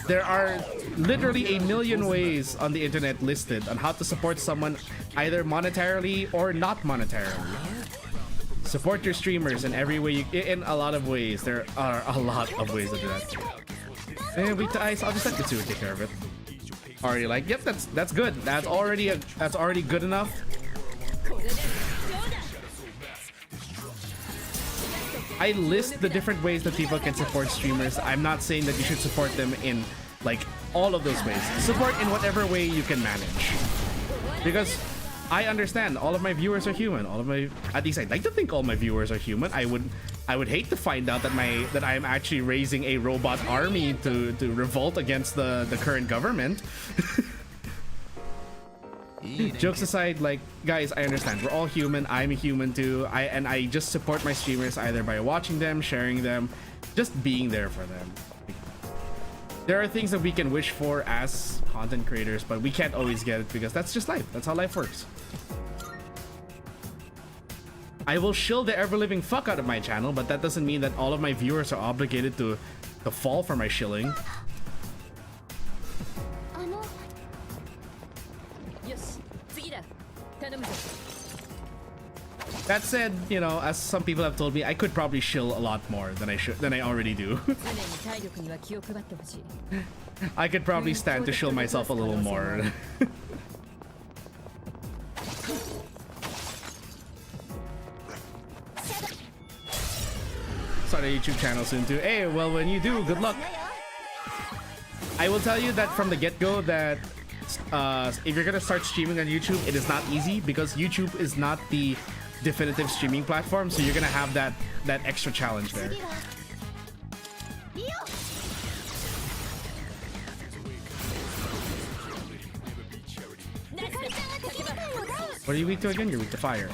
There are literally a million ways on the internet listed on how to support someone either monetarily or not monetarily. Support your streamers in every way in a lot of ways. There are a lot of ways to do that. And weak to ice, I'll just let Mitsuo take care of it. Already like, yep, that's good. That's already good enough. I list the different ways that people can support streamers. I'm not saying that you should support them in like all of those ways. Support in whatever way you can manage. Because I understand all of my viewers are human. At least I'd like to think all my viewers are human. I would hate to find out that I'm actually raising a robot army to revolt against the current government. Jokes aside, like, guys, I understand. We're all human. I'm a human too. I just support my streamers either by watching them, sharing them, just being there for them. There are things that we can wish for as content creators, but we can't always get it because that's just life. That's how life works. I will shill the ever-living fuck out of my channel, but that doesn't mean that all of my viewers are obligated to fall for my shilling. That said, you know, as some people have told me, I could probably shill a lot more than I already do. I could probably stand to shill myself a little more. Start a YouTube channel soon too. Hey, well, when you do, good luck. I will tell you that from the get-go that if you're gonna start streaming on YouTube, it is not easy because YouTube is not the definitive streaming platform, so you're gonna have that extra challenge there. What are you weak to again? You're weak to fire.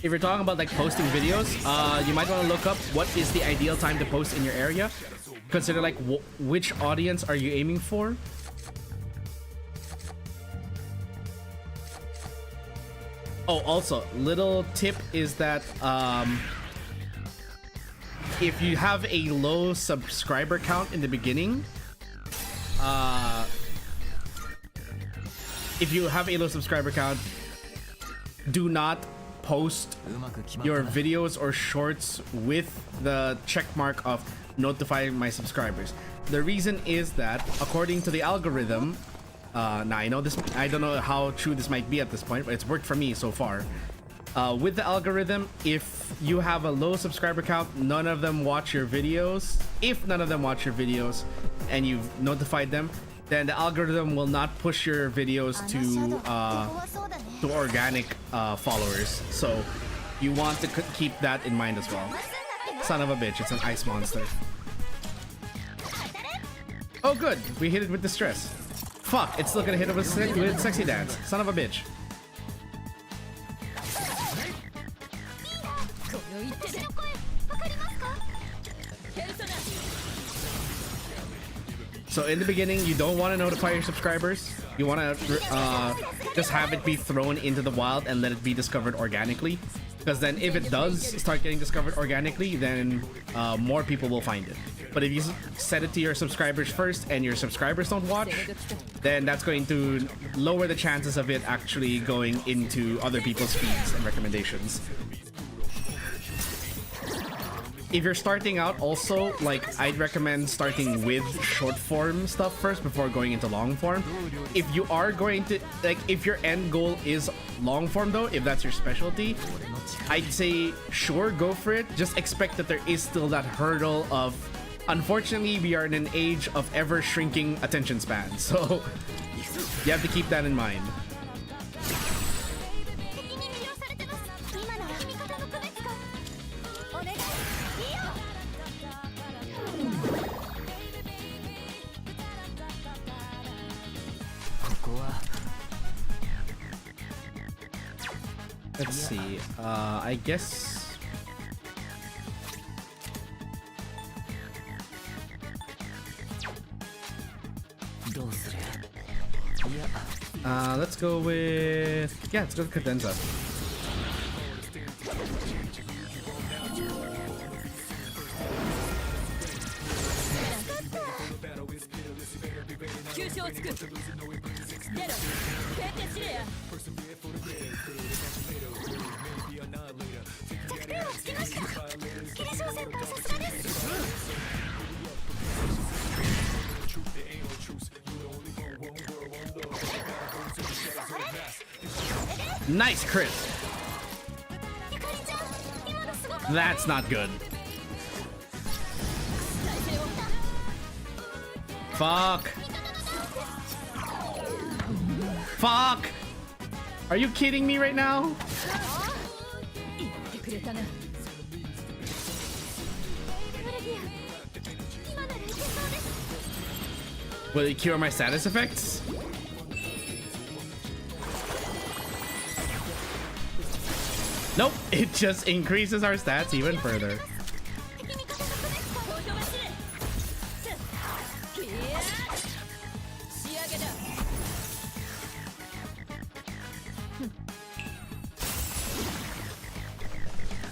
If you're talking about like posting videos, you might want to look up what is the ideal time to post in your area. Consider like which audience are you aiming for. Oh, also, little tip is that if you have a low subscriber count in the beginning, do not post your videos or shorts with the check mark of notifying my subscribers. The reason is that according to the algorithm, now I know this, I don't know how true this might be at this point, but it's worked for me so far. With the algorithm, if you have a low subscriber count, none of them watch your videos. If none of them watch your videos and you've notified them, then the algorithm will not push your videos to organic followers. So you want to keep that in mind as well. Son of a bitch, it's an ice monster. Oh good, we hit it with distress. Fuck, it's still gonna hit it with sexy dance. Son of a bitch. So in the beginning, you don't want to notify your subscribers. You want to just have it be thrown into the wild and let it be discovered organically. Because then if it does start getting discovered organically, then more people will find it. But if you set it to your subscribers first and your subscribers don't watch, then that's going to lower the chances of it actually going into other people's feeds and recommendations. If you're starting out also, like, I'd recommend starting with short form stuff first before going into long form. If you are going to, like, if your end goal is long form though, if that's your specialty, I'd say sure, go for it. Just expect that there is still that hurdle of, unfortunately, we are in an age of ever shrinking attention span. So you have to keep that in mind. Let's see. I guess. Let's go with let's go with Cadenza. Nice crit. That's not good. Fuck. Fuck. Are you kidding me right now? Will it cure my status effects? Nope, it just increases our stats even further.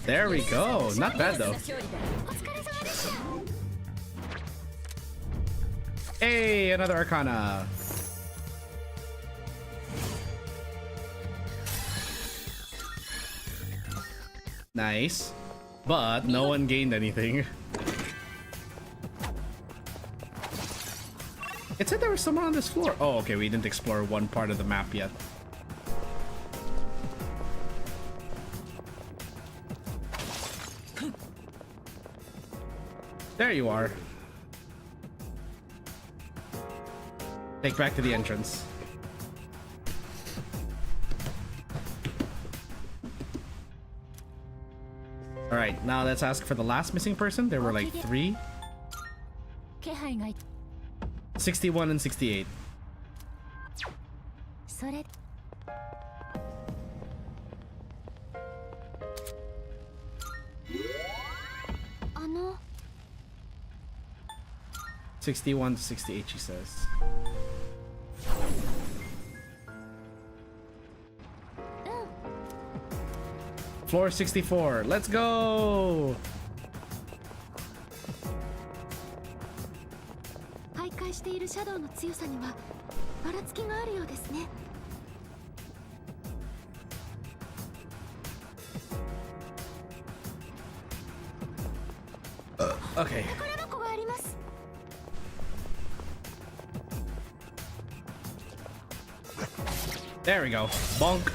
There we go. Not bad though. Hey, another Arcana. Nice. But no one gained anything. It said there was someone on this floor. Oh, okay, we didn't explore one part of the map yet. There you are. Take back to the entrance. Alright, now let's ask for the last missing person. There were like 3. 61 and 68. Ano? 61 to 68, she says. Floor 64. Let's go. 徘徊しているシャドウの強さにはばらつきがあるようですね。Okay. There we go. Bonk.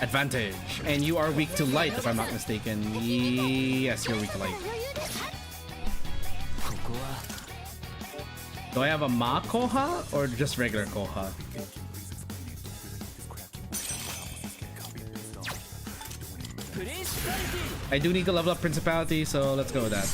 Advantage. And you are weak to light, if I'm not mistaken. Yes, you're weak to light. Do I have a Ma Koha or just regular Koha? I do need to level up Principality, so let's go with that.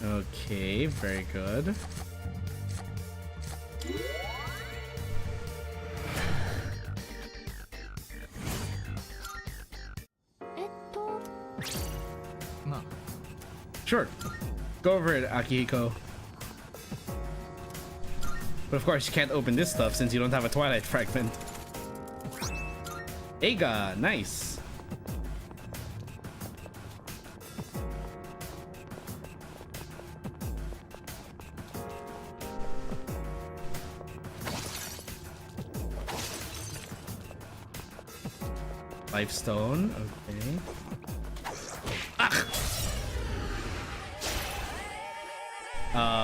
Okay, very good. Sure. Go over it, Akihiko. But of course, you can't open this stuff since you don't have a Twilight Fragment. Eiga, nice. Life Stone, okay.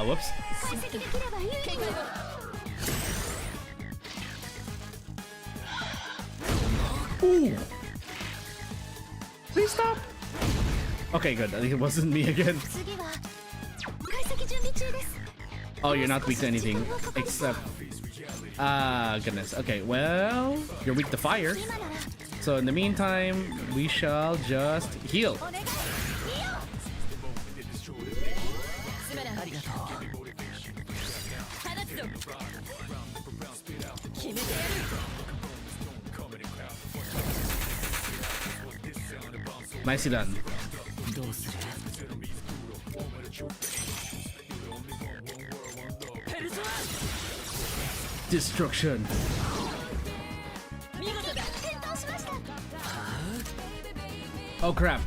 Whoops. Ooh. Please stop. Okay, good. I think it wasn't me again. Oh, you're not weak to anything except goodness. Okay, well, you're weak to fire. So in the meantime, we shall just heal. Nicely done. Destruction. Oh crap.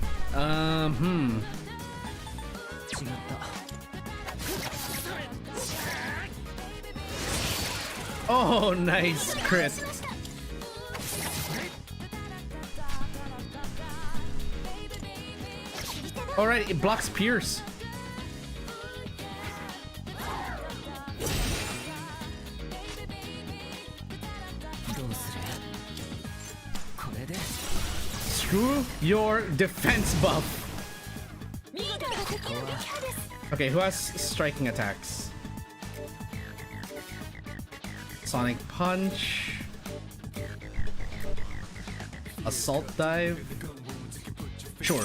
Oh, nice crit. Alright, it blocks Pierce. Screw your defense buff. Okay, who has striking attacks? Sonic Punch. Assault Dive. Sure.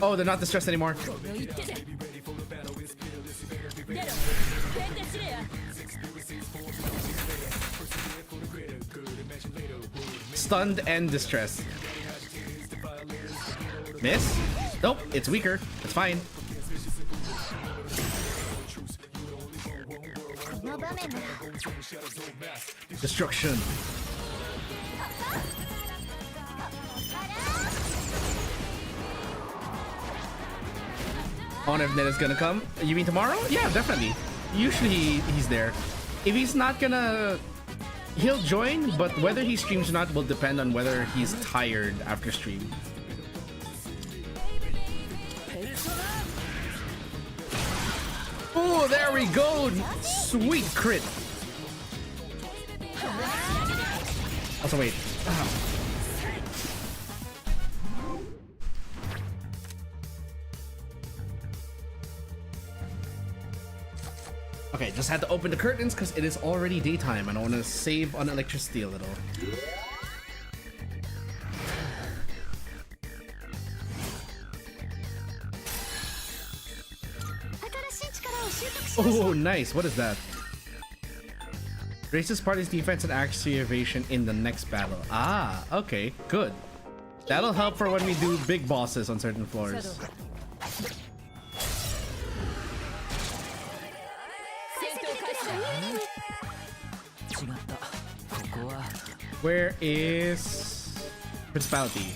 Oh, they're not distressed anymore. Stunned and distressed. Miss? Nope, it's weaker. It's fine. Destruction. I wonder if Ned is gonna come. You mean tomorrow? Yeah, definitely. Usually he's there. If he's not gonna... He'll join, but whether he streams or not will depend on whether he's tired after stream. Oh, there we go! Sweet crit! Also, wait. Okay, just had to open the curtains because it is already daytime and I want to save on electricity a little. Oh, nice. What is that? Raises party's defense and accuracy evasion in the next battle. Ah, okay, good. That'll help for when we do big bosses on certain floors. Where is Principality?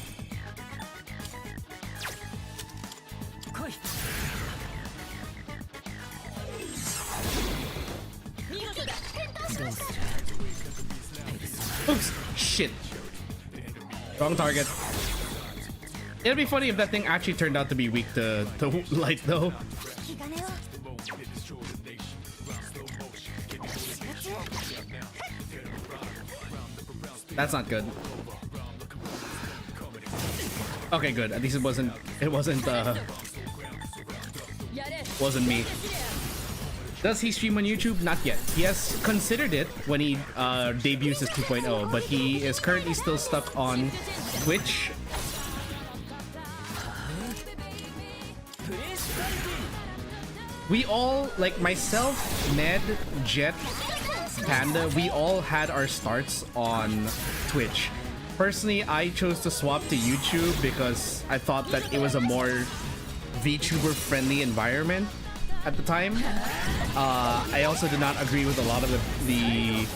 Oops! Shit! Wrong target. It'd be funny if that thing actually turned out to be weak to light though. That's not good. Okay, good. At least it wasn't me. Does he stream on YouTube? Not yet. He has considered it when he debuts his 2.0, but he is currently still stuck on Twitch. We all, like myself, Ned, Jet, Panda, we all had our starts on Twitch. Personally, I chose to swap to YouTube because I thought that it was a more VTuber friendly environment at the time. I also did not agree with a lot of the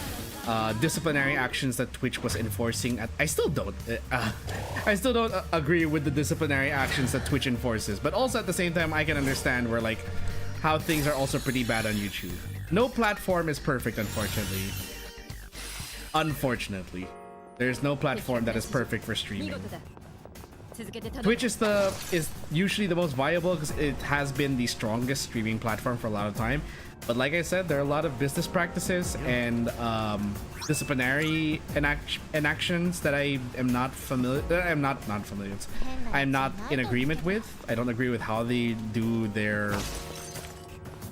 disciplinary actions that Twitch was enforcing. I still don't. I still don't agree with the disciplinary actions that Twitch enforces. But also at the same time, I can understand where like how things are also pretty bad on YouTube. No platform is perfect, unfortunately. Unfortunately, there's no platform that is perfect for streaming. Twitch is usually the most viable because it has been the strongest streaming platform for a lot of time. But like I said, there are a lot of business practices and disciplinary enactions that I am not familiar. I'm not familiar. I'm not in agreement with. I don't agree with how they do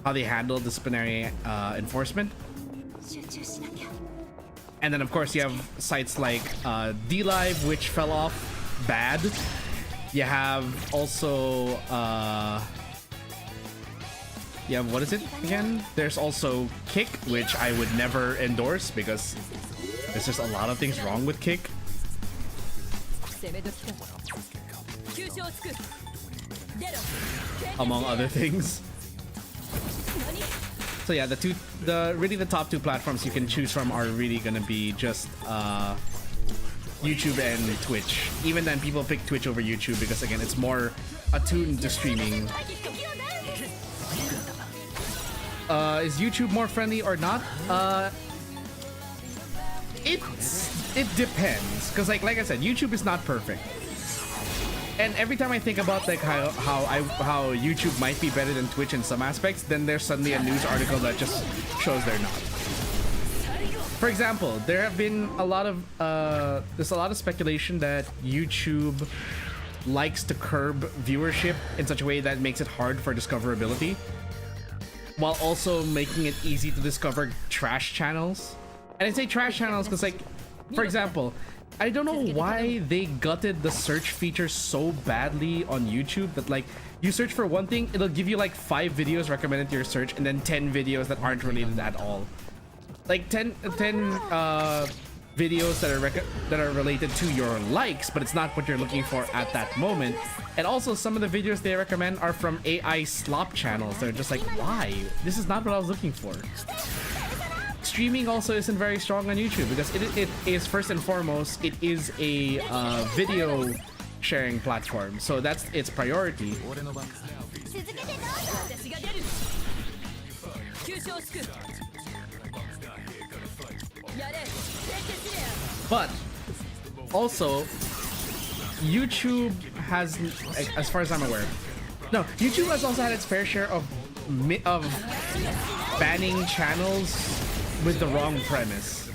how they handle disciplinary enforcement. And then of course you have sites like DLive, which fell off bad. You have also what is it again? There's also Kick, which I would never endorse because there's just a lot of things wrong with Kick, among other things. So yeah, the top two platforms you can choose from are really gonna be just YouTube and Twitch. Even then, people pick Twitch over YouTube because again, it's more attuned to streaming. Is YouTube more friendly or not? It depends, because like I said, YouTube is not perfect. And every time I think about like how YouTube might be better than Twitch in some aspects, then there's suddenly a news article that just shows they're not. For example, there have been a lot of there's a lot of speculation that YouTube likes to curb viewership in such a way that makes it hard for discoverability, while also making it easy to discover trash channels. And I say trash channels because, like, for example, I don't know why they gutted the search feature so badly on YouTube that, like, you search for one thing, it'll give you like 5 videos recommended to your search and then 10 videos that aren't related at all. Like 10 videos that are related to your likes, but it's not what you're looking for at that moment. And also some of the videos they recommend are from AI slop channels. They're just like, why? This is not what I was looking for. Streaming also isn't very strong on YouTube because it is, first and foremost, it is a video sharing platform, so that's its priority. But also, YouTube has, as far as I'm aware, no, YouTube has also had its fair share of banning channels with the wrong premise.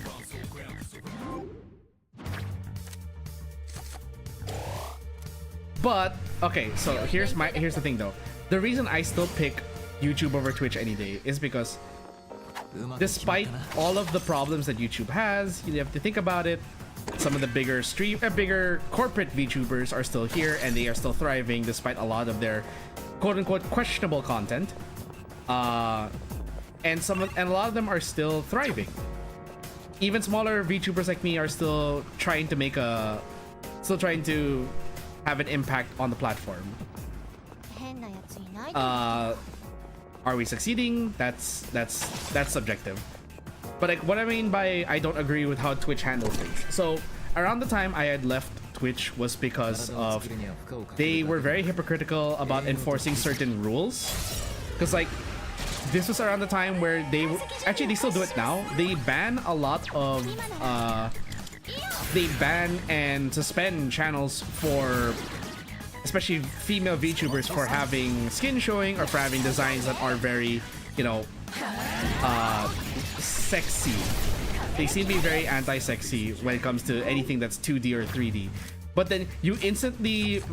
But okay, so here's the thing though. The reason I still pick YouTube over Twitch any day is because despite all of the problems that YouTube has, you have to think about it. Some of the bigger corporate VTubers are still here and they are still thriving despite a lot of their quote-unquote questionable content. And a lot of them are still thriving. Even smaller VTubers like me are still trying to have an impact on the platform. Are we succeeding? That's subjective. But like, what I mean by I don't agree with how Twitch handles things. So around the time I had left Twitch was because of they were very hypocritical about enforcing certain rules. Because like, this was around the time where they still do it now. They ban a lot of they ban and suspend channels for especially female VTubers for having skin showing or for having designs that are very, you know, sexy. They seem to be very anti-sexy when it comes to anything that's 2D or 3D. But then you instantly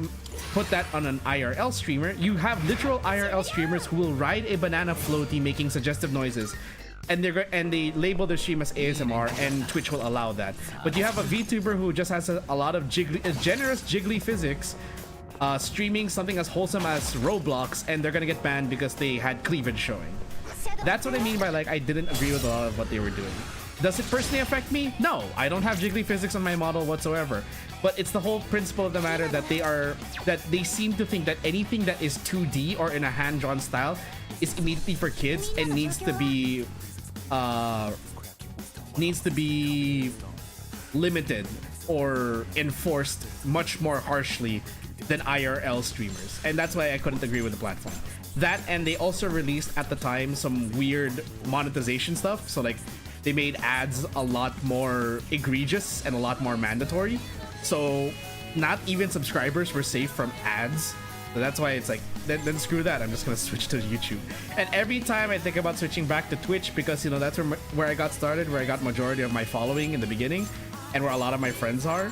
put that on an IRL streamer. You have literal IRL streamers who will ride a banana floaty making suggestive noises, and they label their stream as ASMR, and Twitch will allow that. But you have a VTuber who just has a lot of generous jiggly physics, streaming something as wholesome as Roblox, and they're gonna get banned because they had cleavage showing. That's what I mean by like I didn't agree with a lot of what they were doing. Does it personally affect me? No, I don't have jiggly physics on my model whatsoever. But it's the whole principle of the matter that they seem to think that anything that is 2D or in a hand-drawn style is immediately for kids and needs to be limited or enforced much more harshly than IRL streamers. And that's why I couldn't agree with the platform. That, and they also released at the time some weird monetization stuff. So like, they made ads a lot more egregious and a lot more mandatory. So not even subscribers were safe from ads. So that's why it's like, then screw that. I'm just gonna switch to YouTube. And every time I think about switching back to Twitch, because you know that's where I got started, where I got majority of my following in the beginning, and where a lot of my friends are.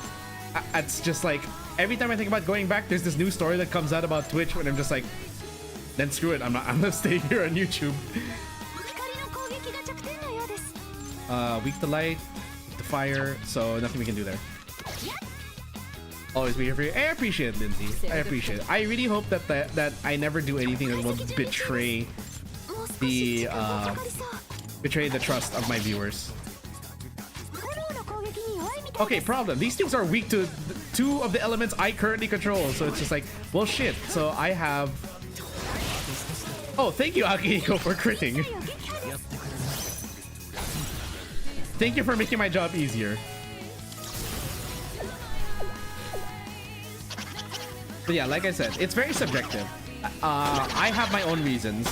It's just like every time I think about going back, there's this new story that comes out about Twitch, and I'm just like, then screw it. I'm gonna stay here on YouTube. Weak to light, weak to fire, so nothing we can do there. Always be here for you. I appreciate it, Lindsay. I appreciate it. I really hope that I never do anything that will betray the trust of my viewers. Okay, problem. These things are weak to two of the elements I currently control, so it's just like, well, shit. So I have. Oh, thank you, Akihiko, for critting. Thank you for making my job easier. But yeah, like I said, it's very subjective. I have my own reasons.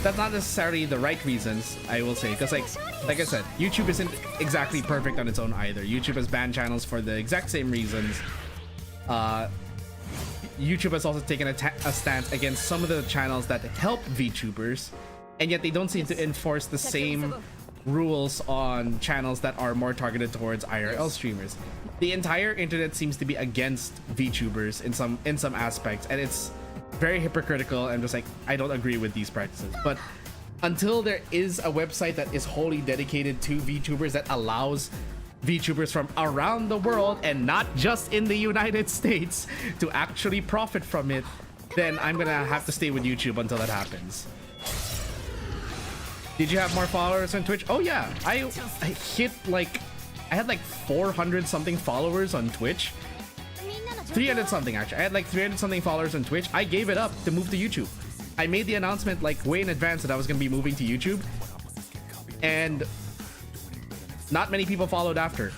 That's not necessarily the right reasons, I will say, because like I said, YouTube isn't exactly perfect on its own either. YouTube has banned channels for the exact same reasons. YouTube has also taken a stance against some of the channels that help VTubers, and yet they don't seem to enforce the same rules on channels that are more targeted towards IRL streamers. The entire internet seems to be against VTubers in some aspects, and it's very hypocritical. And just like, I don't agree with these practices. But until there is a website that is wholly dedicated to VTubers, that allows VTubers from around the world and not just in the United States to actually profit from it, then I'm gonna have to stay with YouTube until that happens. Did you have more followers on Twitch? Oh yeah, I hit like, I had like 400 something followers on Twitch. 300 something actually. I had like 300 something followers on Twitch. I gave it up to move to YouTube. I made the announcement like way in advance that I was gonna be moving to YouTube, and not many people followed after.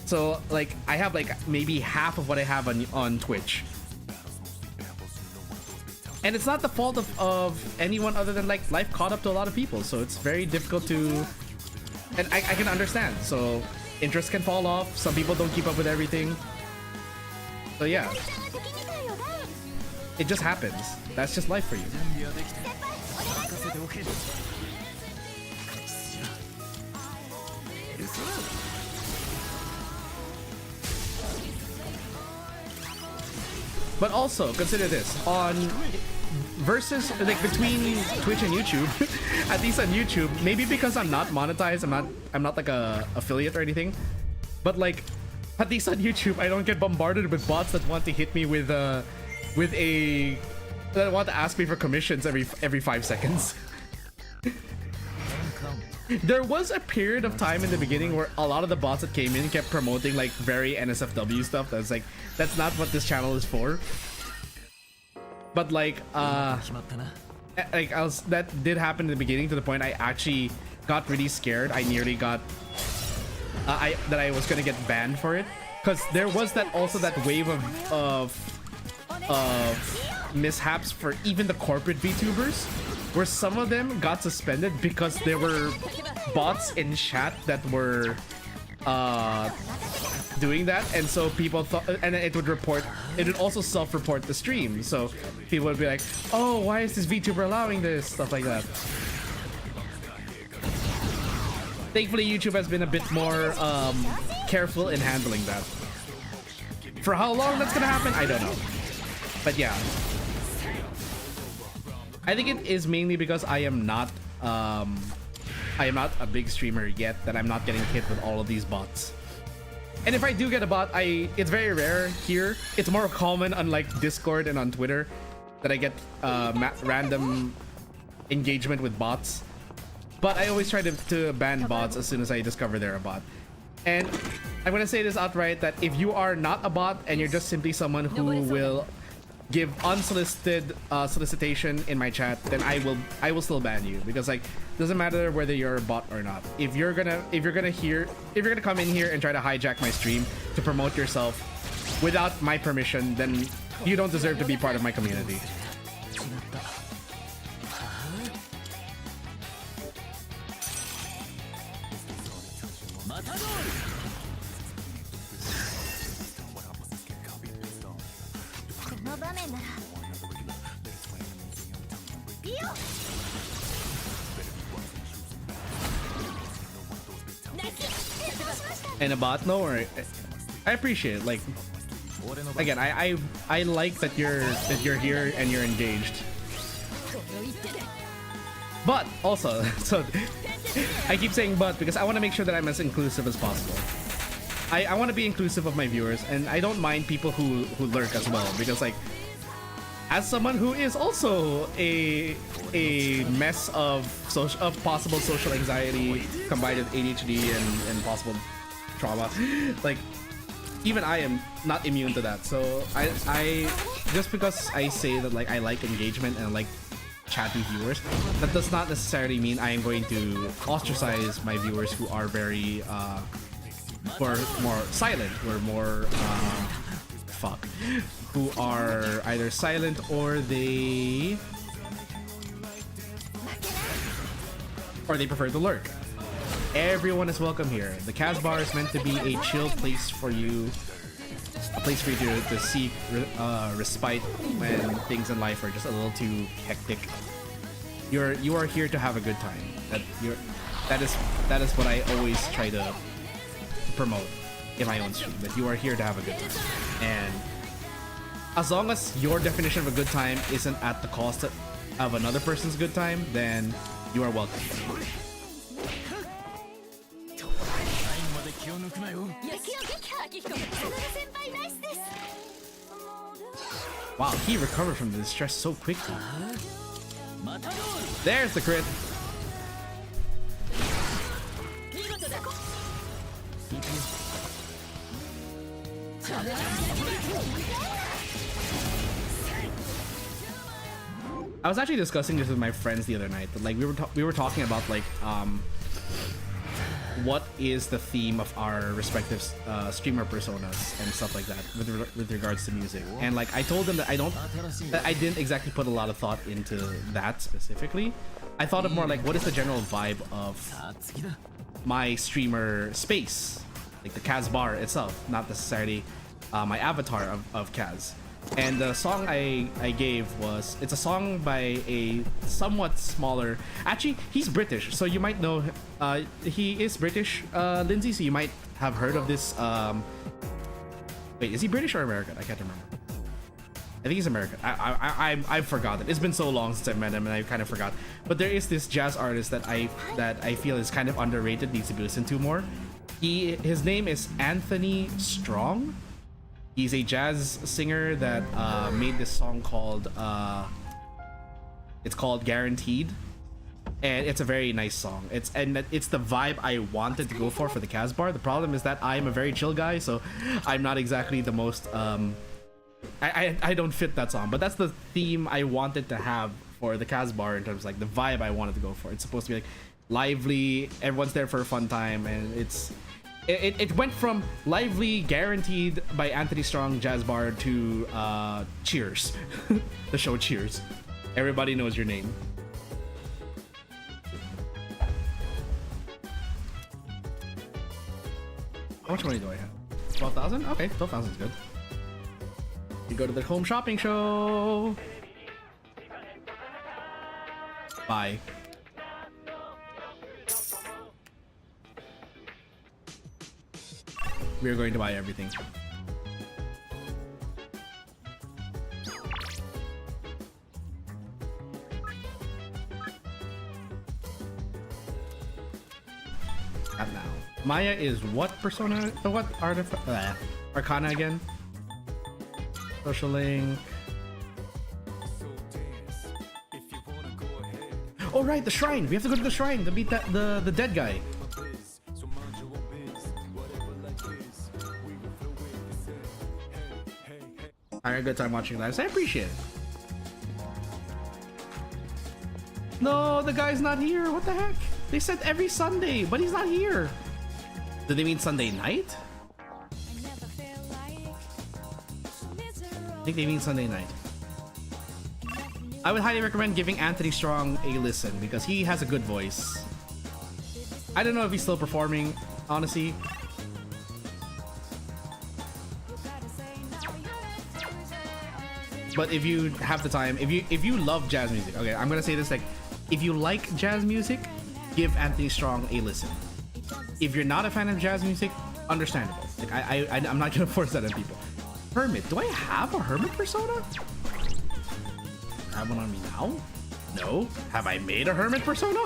So like, I have like maybe half of what I have on Twitch. And it's not the fault of anyone other than like life caught up to a lot of people. So it's very difficult to, and I can understand. So interest can fall off. Some people don't keep up with everything. So yeah, it just happens. That's just life for you. But also consider this, on versus like between Twitch and YouTube, at least on YouTube, maybe because I'm not monetized, I'm not like a affiliate or anything, but like at least on YouTube I don't get bombarded with bots that want to hit me with that want to ask me for commissions every 5 seconds. There was a period of time in the beginning where a lot of the bots that came in kept promoting like very NSFW stuff. That's like, that's not what this channel is for. But like that did happen in the beginning, to the point I actually got really scared. I nearly got that I was gonna get banned for it, because there was that wave of mishaps for even the corporate VTubers, where some of them got suspended because there were bots in chat that were doing that, and so people thought, and it would also self-report the stream, so people would be like, oh, why is this VTuber allowing this, stuff like that. Thankfully YouTube has been a bit more careful in handling that. For how long that's gonna happen, I don't know, but yeah, I think it is mainly because I am not a big streamer yet, that I'm not getting hit with all of these bots. And if I do get a bot, it's very rare here. It's more common on like Discord and on Twitter that I get random engagement with bots. But I always try to ban bots as soon as I discover they're a bot. And I'm gonna say this outright, that if you are not a bot and you're just simply someone who will give unsolicited solicitation in my chat, then I will still ban you, because like, doesn't matter whether you're a bot or not. If you're gonna come in here and try to hijack my stream to promote yourself without my permission, then you don't deserve to be part of my community. And a bot? No worry. I appreciate it. Like, again, I like that you're here and you're engaged. But also, so I keep saying but because I want to make sure that I'm as inclusive as possible. I want to be inclusive of my viewers, and I don't mind people who lurk as well, because like, as someone who is also a mess of possible social anxiety combined with ADHD and possible trauma, like even I am not immune to that. So I just because I say that like I like engagement and like chatty viewers, that does not necessarily mean I am going to ostracize my viewers who are very who are more silent, who are more who are either silent or they prefer to lurk. Everyone is welcome here. The Casbar is meant to be a chill place for you, a place for you to seek respite when things in life are just a little too hectic. You are here to have a good time. That is what I always try to promote in my own stream, that you are here to have a good time. And as long as your definition of a good time isn't at the cost of another person's good time, then you are welcome. Wow, he recovered from the distress so quickly. There's the crit. I was actually discussing this with my friends the other night. That, like, we were talking about like what is the theme of our respective streamer personas and stuff like that with regards to music. And like I told them that I didn't exactly put a lot of thought into that specifically. I thought of more like what is the general vibe of my streamer space, like the Kaz bar itself, not necessarily my avatar of Kaz. And the song I gave was, it's a song by a somewhat smaller, actually he's British, so you might know, he is British, Lindsay, so you might have heard of this, wait, is he British or American? I can't remember. I think he's American. I've forgotten. It's been so long since I met him and I kind of forgot. But there is this jazz artist that I feel is kind of underrated, needs to be listened to more. His name is Anthony Strong. He's a jazz singer that made this song called it's called Guaranteed, and it's a very nice song. It's the vibe I wanted to go for the Kaz bar. The problem is that I'm a very chill guy, so I'm not exactly the most I don't fit that song, but that's the theme I wanted to have for the Kaz bar in terms of like the vibe I wanted to go for. It's supposed to be like lively, everyone's there for a fun time, and it went from lively Guaranteed by Anthony Strong jazz bar to Cheers. The show Cheers. Everybody knows your name. How much money do I have? 12,000? Okay, 12,000 is good. You go to the home shopping show. Bye. We are going to buy everything. Not now. Maya is what persona? What artifact? Arcana again? Social link. Oh right, the shrine. We have to go to the shrine to beat the dead guy. I had a good time watching lives. I appreciate it. No, the guy's not here. What the heck? They said every Sunday, but he's not here. Do they mean Sunday night? I think they mean Sunday night. I would highly recommend giving Anthony Strong a listen because he has a good voice. I don't know if he's still performing, honestly. but if you have the time, if you love jazz music, okay, I'm gonna say this, like, if you like jazz music, give Anthony Strong a listen. If you're not a fan of jazz music, understandable. Like, I'm not gonna force that on people. Hermit, do I have a hermit persona? Have one on me now? No. Have I made a hermit persona?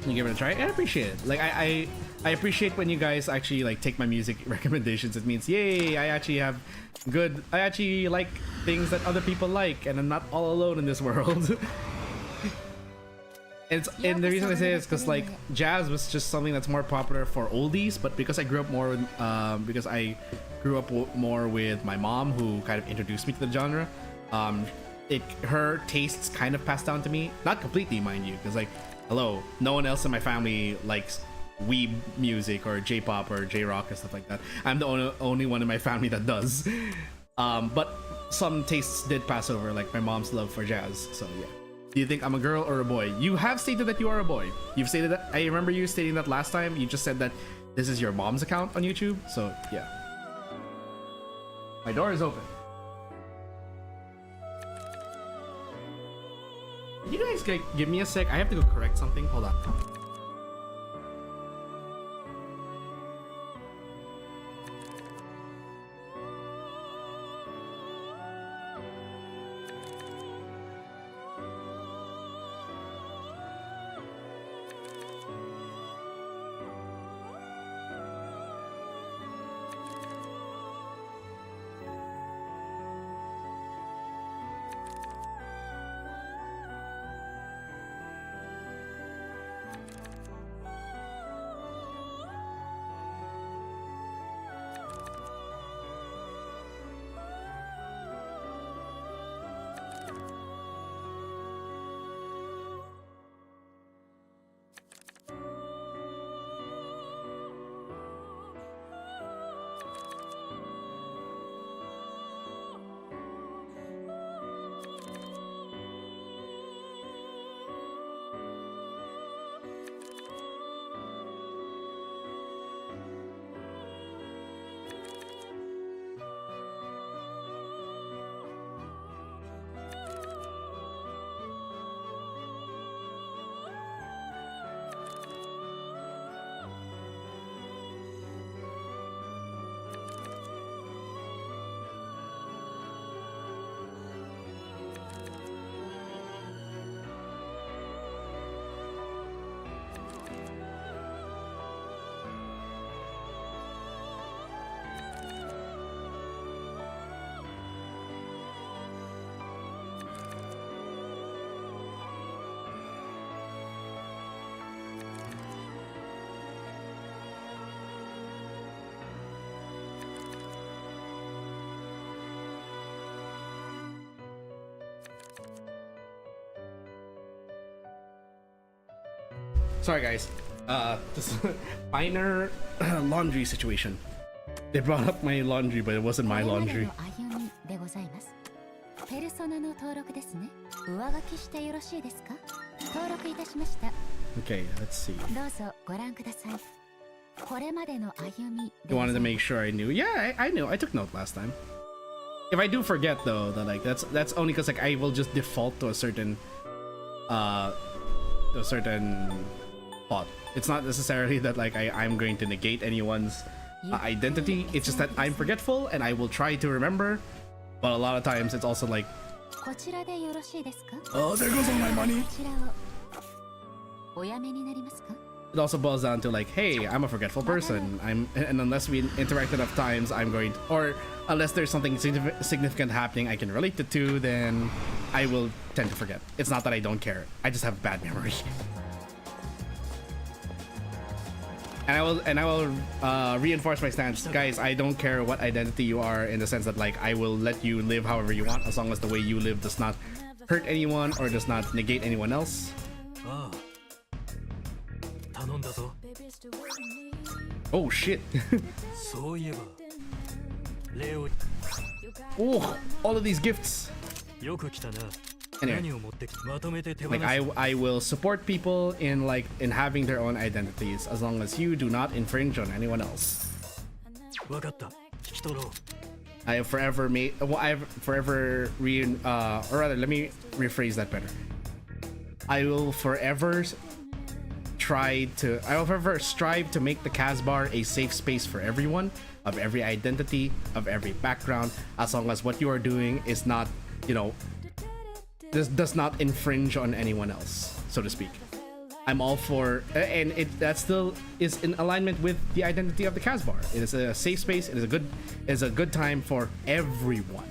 You give it a try. I appreciate it. Like, I appreciate when you guys actually like take my music recommendations. It means, yay, I actually like things that other people like, and I'm not all alone in this world. And the reason I say it is because like jazz was just something that's more popular for oldies, but because I grew up more with, more with my mom, who kind of introduced me to the genre, her tastes kind of passed down to me. Not completely, mind you, because like, hello, no one else in my family likes weeb music or J-pop or J-rock and stuff like that. I'm the only one in my family that does. But some tastes did pass over, like my mom's love for jazz. So yeah. Do you think I'm a girl or a boy? You have stated that you are a boy. You've stated that. I remember you stating that last time. You just said that this is your mom's account on YouTube. So yeah. My door is open. Can you guys give me a sec? I have to go correct something. Hold on. Sorry guys, this minor laundry situation. They brought up my laundry, but it wasn't my laundry. Okay, let's see. You wanted to make sure I knew. Yeah, I knew. I took note last time. If I do forget though, that like that's only because like I will just default to a certain thought. It's not necessarily that like I'm going to negate anyone's identity. It's just that I'm forgetful and I will try to remember, but a lot of times it's also like, oh, there goes all my money. It also boils down to like, hey, I'm a forgetful person. And unless we interact enough times, I'm going to, or unless there's something significant happening I can relate it to, then I will tend to forget. It's not that I don't care. I just have bad memory. And I will reinforce my stance, guys. I don't care what identity you are, in the sense that like I will let you live however you want, as long as the way you live does not hurt anyone or does not negate anyone else. Oh shit. Oh, all of these gifts. Anyway, like I will support people in having their own identities, as long as you do not infringe on anyone else. I forever made. Well, I've forever or rather, let me rephrase that better. I will forever strive to make the Casbar a safe space for everyone, of every identity, of every background, as long as what you are doing is not, this does not infringe on anyone else, so to speak. I'm all for, and that still is in alignment with the identity of the Casbar. It is a safe space. It is a good time for everyone.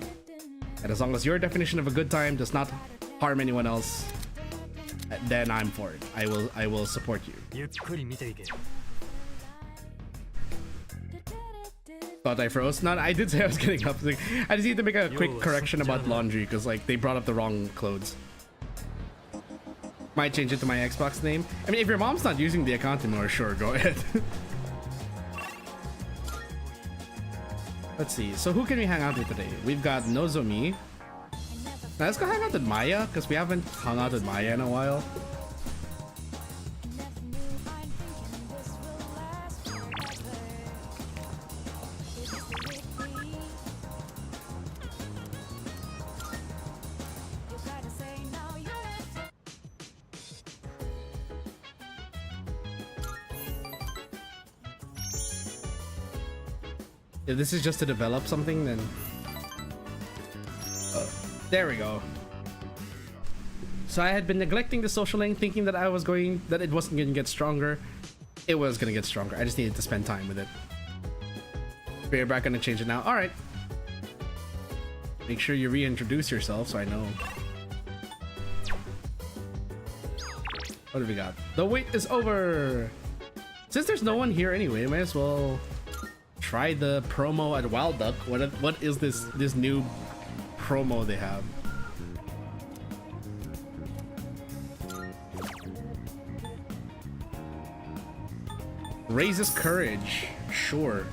And as long as your definition of a good time does not harm anyone else, then I'm for it. I will support you. Thought I froze? No, I did say I was getting up. I just need to make a quick correction about laundry because they brought up the wrong clothes. Might change it to my Xbox name. I mean, if your mom's not using the account anymore, sure, go ahead. Let's see. So who can we hang out with today? We've got Nozomi. Now let's go hang out with Maya, because we haven't hung out with Maya in a while. If this is just to develop something, then there we go. So I had been neglecting the social link, thinking that it wasn't going to get stronger. It was going to get stronger. I just needed to spend time with it. We're back going to change it now. All right. Make sure you reintroduce yourself so I know. What do we got? The wait is over. Since there's no one here anyway, might as well try the promo at Wild Duck. What is this new promo they have? Raises courage. Sure.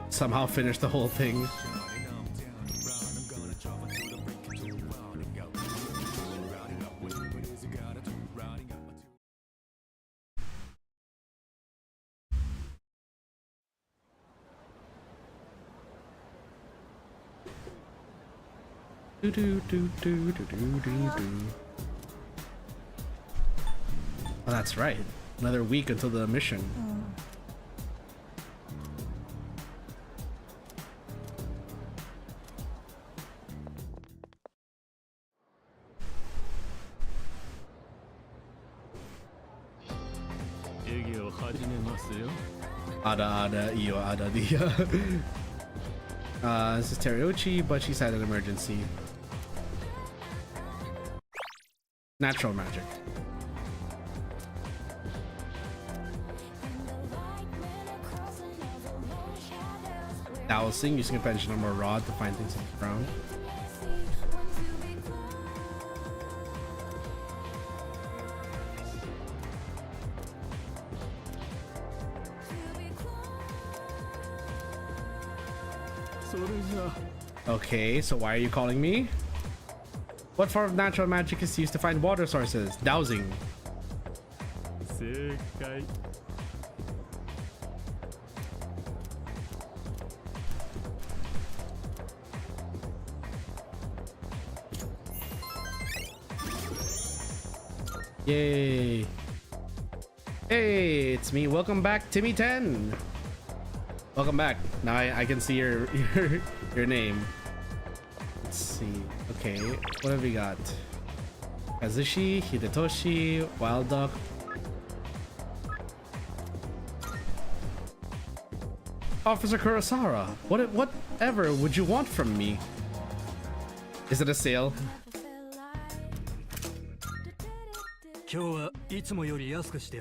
Somehow finish the whole thing. Oh, that's right. Another week until the mission. Ada iyo ada dia. This is Teriuchi, but she's had an emergency. Natural magic. Dowsing, using a pendulum or rod to find things on the ground. Okay, so why are you calling me? What form of natural magic is used to find water sources? Dowsing. Yay. Hey, it's me. Welcome back, Timmy10. Welcome back. Now I can see your name. Let's see. Okay, what have we got? Kazushi, Hidetoshi, Wild Duck. Officer Kurosawa, whatever would you want from me? Is it a sale?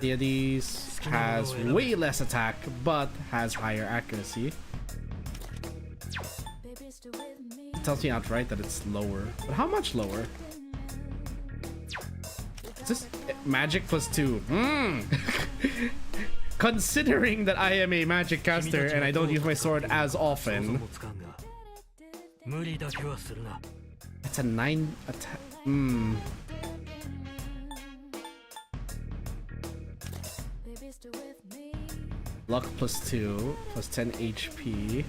Deities has way less attack, but has higher accuracy. It tells me outright that it's lower. But how much lower? Is this magic plus 2? Considering that I am a magic caster and I don't use my sword as often. It's a 9 attack. Luck +2, plus 10 HP.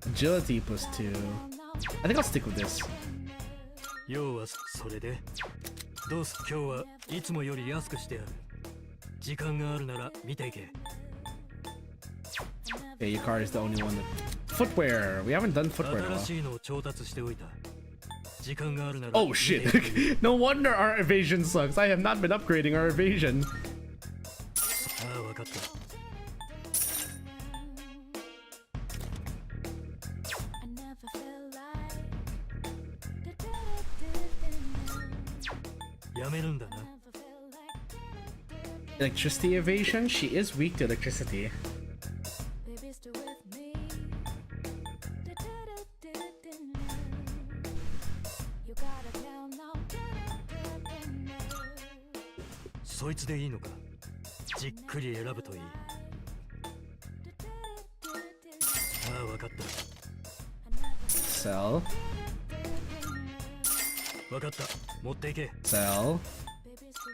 Agility +2. I think I'll stick with this. 要はそれでどうす今日はいつもより安くしてやる時間があるなら見ていけ Okay, Yukari is the only one that... Footwear! We haven't done footwear in a 新しいのを調達しておいた時間があるなら while. Oh shit! No wonder our evasion sucks. I have not been upgrading our evasion. ああ分かったやめるんだな Electricity evasion? She is weak to electricity. Baby, still with me. You gotta tell no. そいつでいいのかじっくり選ぶといいああ分かった Sell. 分かった持っていけ Sell.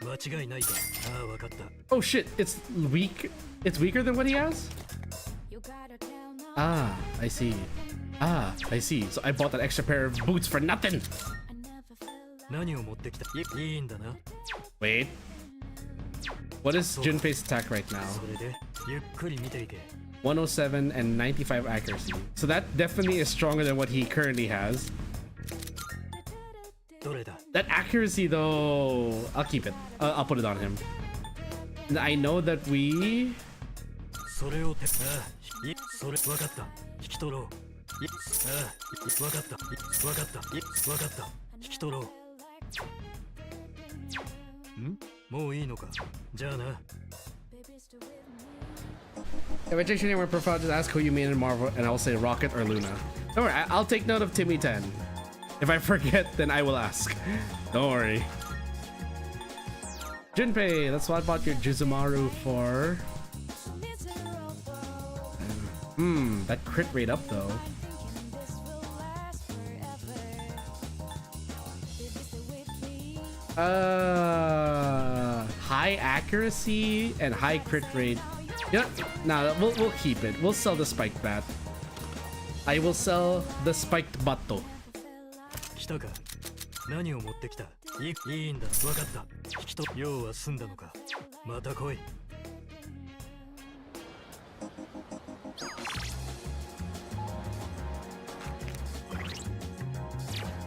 間違いないかああ分かった Oh shit! It's weak. It's weaker than what he has? You gotta tell no. Ah, I see. Ah, I see. So I bought that extra pair of boots for nothing. I never felt like 何を持ってきたいいんだな Wait. What is Junpei's attack right now? それでゆっくり見ていけ107 and 95 accuracy. So that definitely is stronger than what he currently has. どれだ That accuracy though, I'll keep it. I'll put it on him. And I know that we... それをてああいそれ分かった引き取ろういああ分かった分かった分かった引き取ろうんもういいのかじゃあな baby, still with me. If I change your name or profile, just ask who you mean in Marvel and I'll say Rocket or Luna. Don't worry, I'll take note of Timmy 10. If I forget, then I will ask. Don't worry. Junpei, that's what I bought your Jizumaru for. That crit rate up though. High accuracy and high crit rate. Yeah, nah, we'll keep it. We'll sell the spiked bat. I will sell the spiked bato. 来たか何を持ってきたいいんだ分かった引き取用は済んだのかまた来い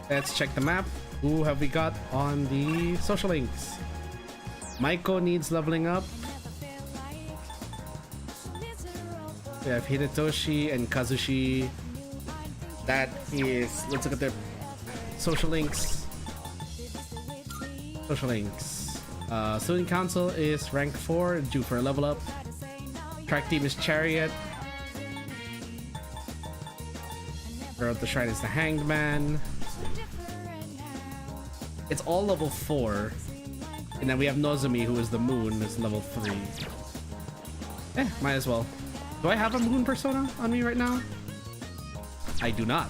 Let's check the map. Who have we got on the social links? Maiko needs leveling up. We have Hidetoshi and Kazushi. That is... Let's look at their social links. Social links. Student Council is rank 4, due for a level up. Track team is Chariot. Girl at the Shrine is the Hanged Man. It's all level 4. And then we have Nozomi, who is the Moon, is level 3. Might as well. Do I have a Moon persona on me right now? I do not.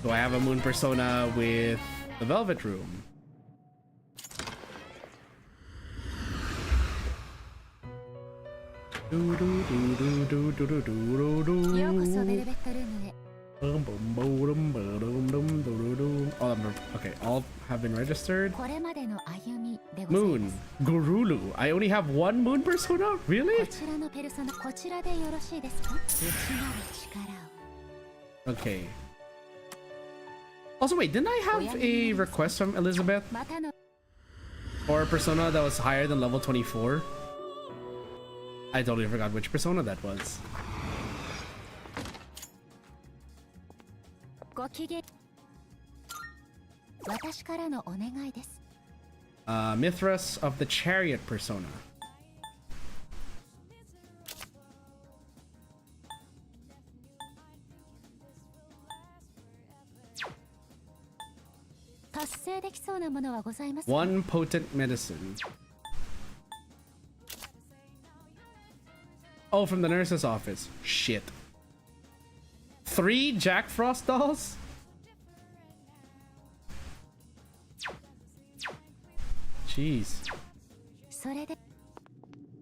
Do I have a Moon persona with the Velvet Room? Okay, all have been registered. これまでの歩みでございます。 Moon. Gurulu. I only have one Moon persona? こ Really? ちらのペルソナ、こちらでよろしいですか？内なる力を。 Okay. Also, wait, didn't I have a request from Elizabeth またの for a persona that was higher than level 24? I totally forgot which persona that was. ご機嫌。私からのお願いです。Mithras of the Chariot persona. One potent medicine. Oh, from the nurse's office. Shit. 3 Jack Frost dolls? Jeez.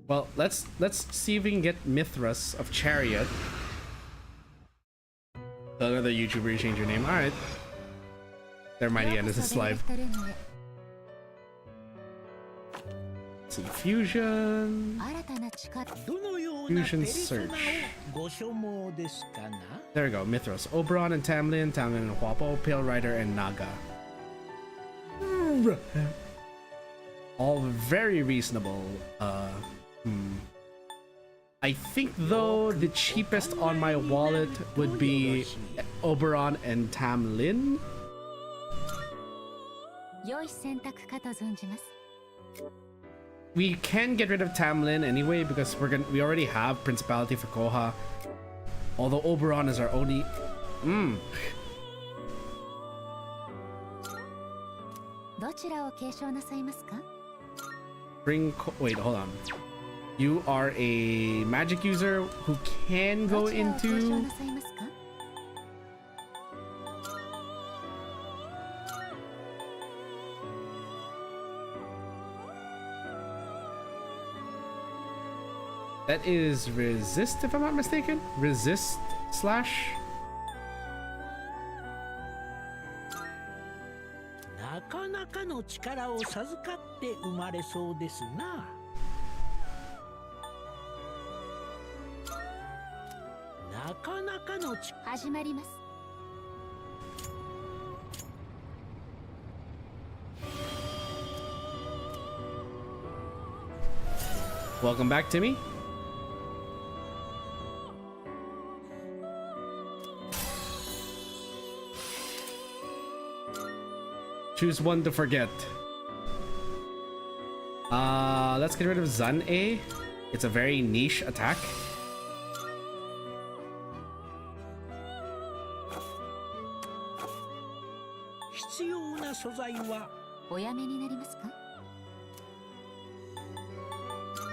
Well, let's see if we can get Mithras of Chariot. Another YouTuber, you change your name. All right. They're mighty end. This is live. Let's see, fusion. Fusion search. There we go. Mithras, Oberon, and Tamlin, and Huapo, Pale Rider, and Naga. All very reasonable. I think though the cheapest on my wallet would be Oberon and Tamlin. We can get rid of Tamlin anyway because we already have Principality for Koha. Although Oberon is our only. Wait, hold on. You are a magic user who can go into. That is resist, if I'm not mistaken. Resist slash. Welcome back, Timmy. Choose one to forget. Let's get rid of Zan-E. It's a very niche attack.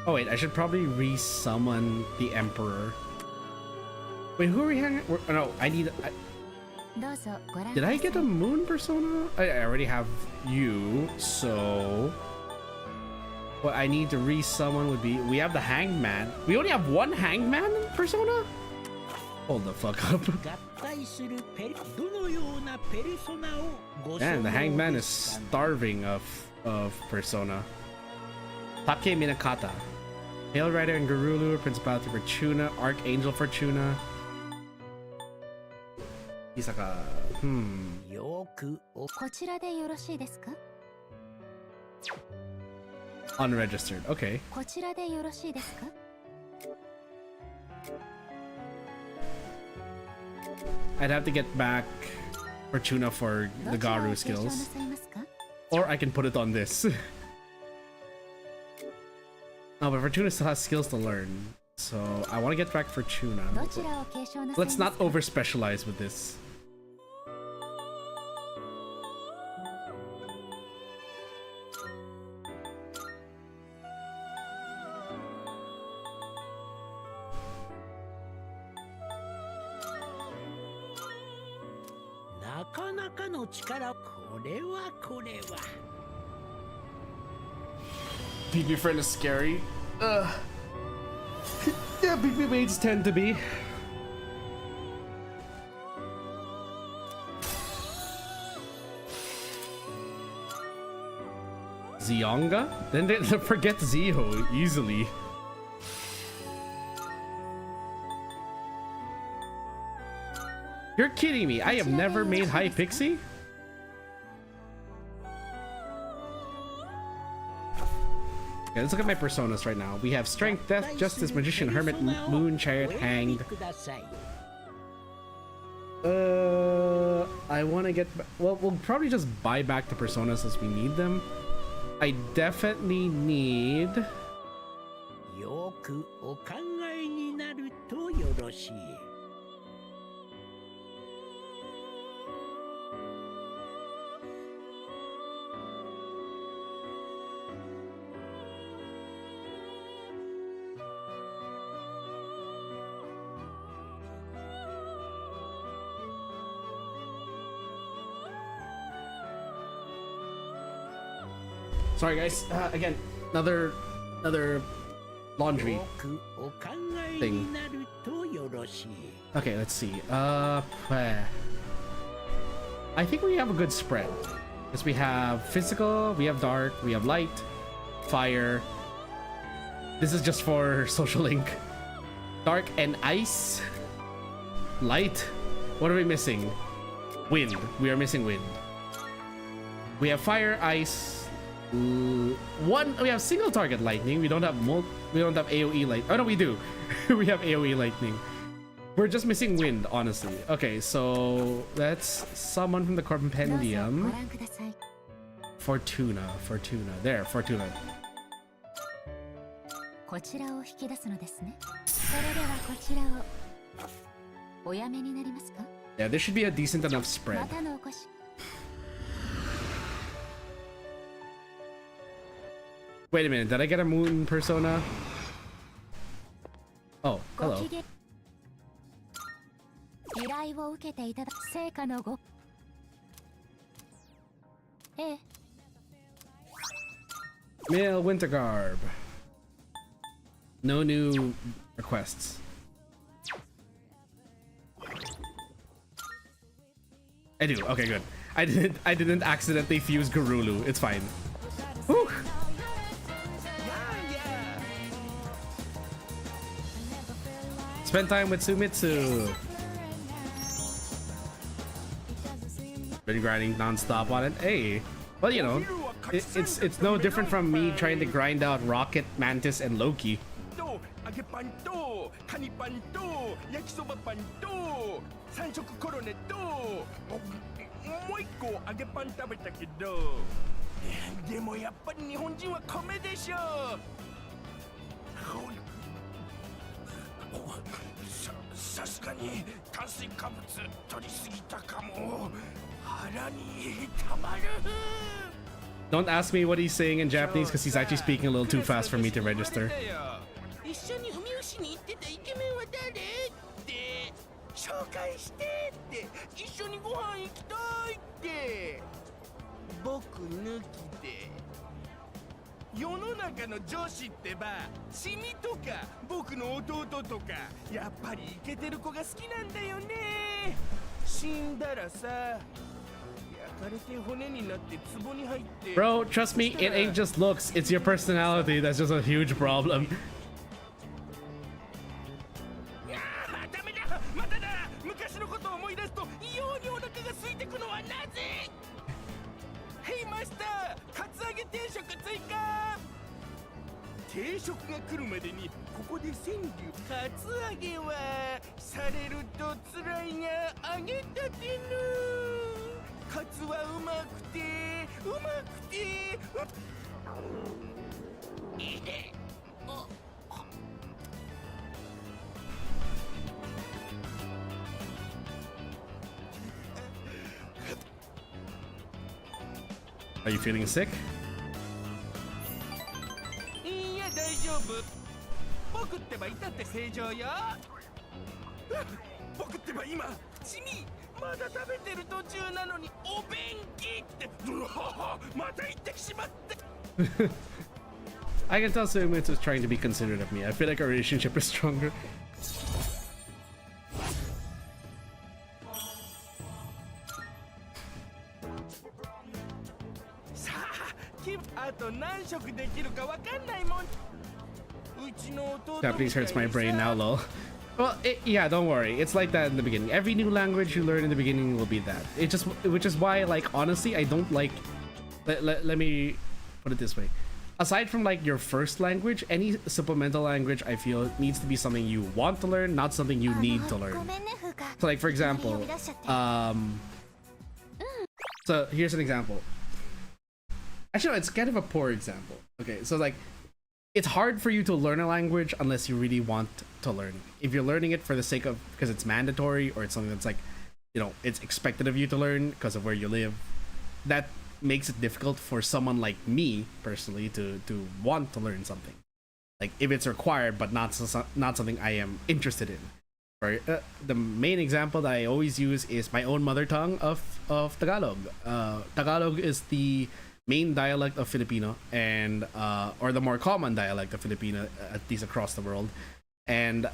Oh wait, I should probably re-summon the Emperor. Wait, who are we hanging? No, I need. Did I get a moon persona? I already have you, so what I need to re-summon would be. We have the Hangman. We only have one Hangman persona? Hold the fuck up. Man, the Hangman is starving of persona. Take Minakata. Hail Rider and Garulu, Principality Fortuna, Archangel Fortuna. Isaka. Unregistered. Okay. I'd have to get back Fortuna for the Garu skills. Or I can put it on this. No, but Fortuna still has skills to learn. So I want to get back Fortuna. Let's not over specialize with this. PP friend is scary. Yeah, PP maids tend to be. Zionga? Then they forget Zio easily. You're kidding me. I have never made High Pixie? Okay, let's look at my personas right now. We have Strength, Death, Justice, Magician, Hermit, Moon, Chariot, Hanged. I want to get... Well, we'll probably just buy back the personas as we need them. I definitely need... Sorry guys, again, another laundry thing. Okay, let's see. I think we have a good spread. Because we have physical, we have dark, we have light, fire. This is just for social link. Dark and ice. Light. What are we missing? Wind. We are missing wind. We have fire, ice. We have single target lightning. We don't have AoE light. Oh no, we do. We have AoE lightning. We're just missing wind, honestly. Okay, so let's summon from the compendium. Fortuna. There, Fortuna. Yeah, there should be a decent enough spread. Wait a minute, did I get a moon persona? Oh, hello. Male winter garb. No new requests. I do. Okay, good. I didn't accidentally fuse Garulu. It's fine. Whew. Spend time with Sumitsu. Been grinding non-stop on it. Hey, well, you know, it's no different from me trying to grind out Rocket, Mantis, and Loki. Don't ask me what he's saying in Japanese because he's actually speaking a little too fast for me to register. Bro, trust me, it ain't just looks, it's your personality that's just a huge problem. Are you feeling sick? I can tell Sumitsu is trying to be considerate of me. I feel like our relationship is stronger. Japanese hurts my brain now, lol. Well, yeah, don't worry. It's like that in the beginning. Every new language you learn in the beginning will be that. Which is why, like, honestly, I don't like. Let me put it this way. Aside from like your first language, any supplemental language I feel needs to be something you want to learn, not something you need to learn. So, like, for example, so here's an example. Actually, no, it's kind of a poor example. Okay, so like, it's hard for you to learn a language unless you really want to learn it. If you're learning it for the sake of, because it's mandatory, or it's something that's like, you know, it's expected of you to learn because of where you live, that makes it difficult for someone like me personally to want to learn something. Like, if it's required but not something I am interested in. Or the main example that I always use is my own mother tongue of Tagalog. Tagalog is the main dialect of Filipino, and or the more common dialect of Filipino, at least across the world. And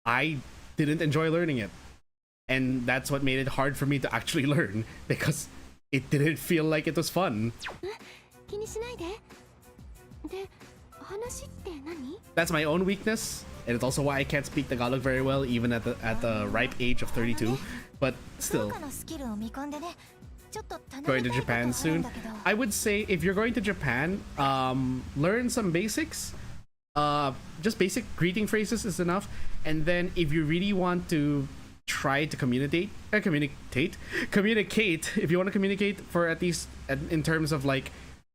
I didn't enjoy learning it, and that's what made it hard for me to actually learn, because it didn't feel like it was fun. 気にしないで。で、話って何？ That's my own weakness, and it's also why I can't speak Tagalog very well, even at the ripe age of 32. But still, 他のスキルを見込んでね。ちょっと頼み going た to いことあるん Japan だ soon. けど。 I would say if you're going to Japan, learn some basics. Just basic greeting phrases is enough. And then if you really want to try to communicate, if you want to communicate for at least in terms of like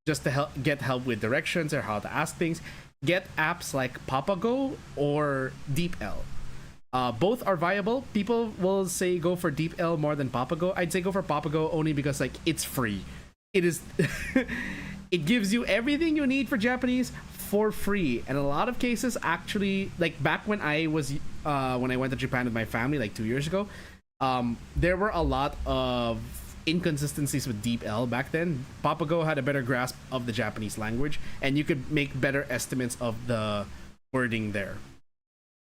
just to get help with directions or how to ask things, get apps like Papago or DeepL. Both are viable. People will say go for DeepL more than Papago. I'd say go for Papago only because like it's free. It is it gives you everything you need for Japanese for free. And in a lot of cases, actually, like back when I was when I went to Japan with my family like 2 years ago, there were a lot of inconsistencies with DeepL back then. Papago had a better grasp of the Japanese language, and you could make better estimates of the wording there.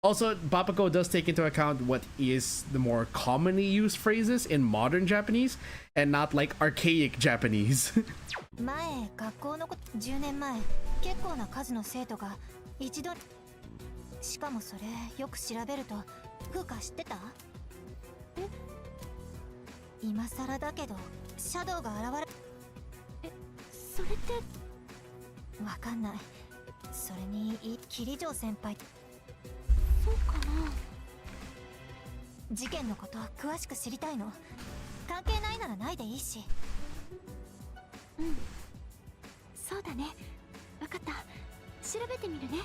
Also, Papago does take into account what is the more commonly used phrases in modern Japanese, and not like archaic Japanese. 前、学校のこと10年前、結構な数の生徒が一度。しかもそれよく調べると、風花知ってた？え？今更だけど、シャドウが現れ。それって。わかんない。それに、桐城先輩。そうかな。事件のことは詳しく知りたいの。関係ないならないでいいし。うん。そうだね。わかった。調べてみるね。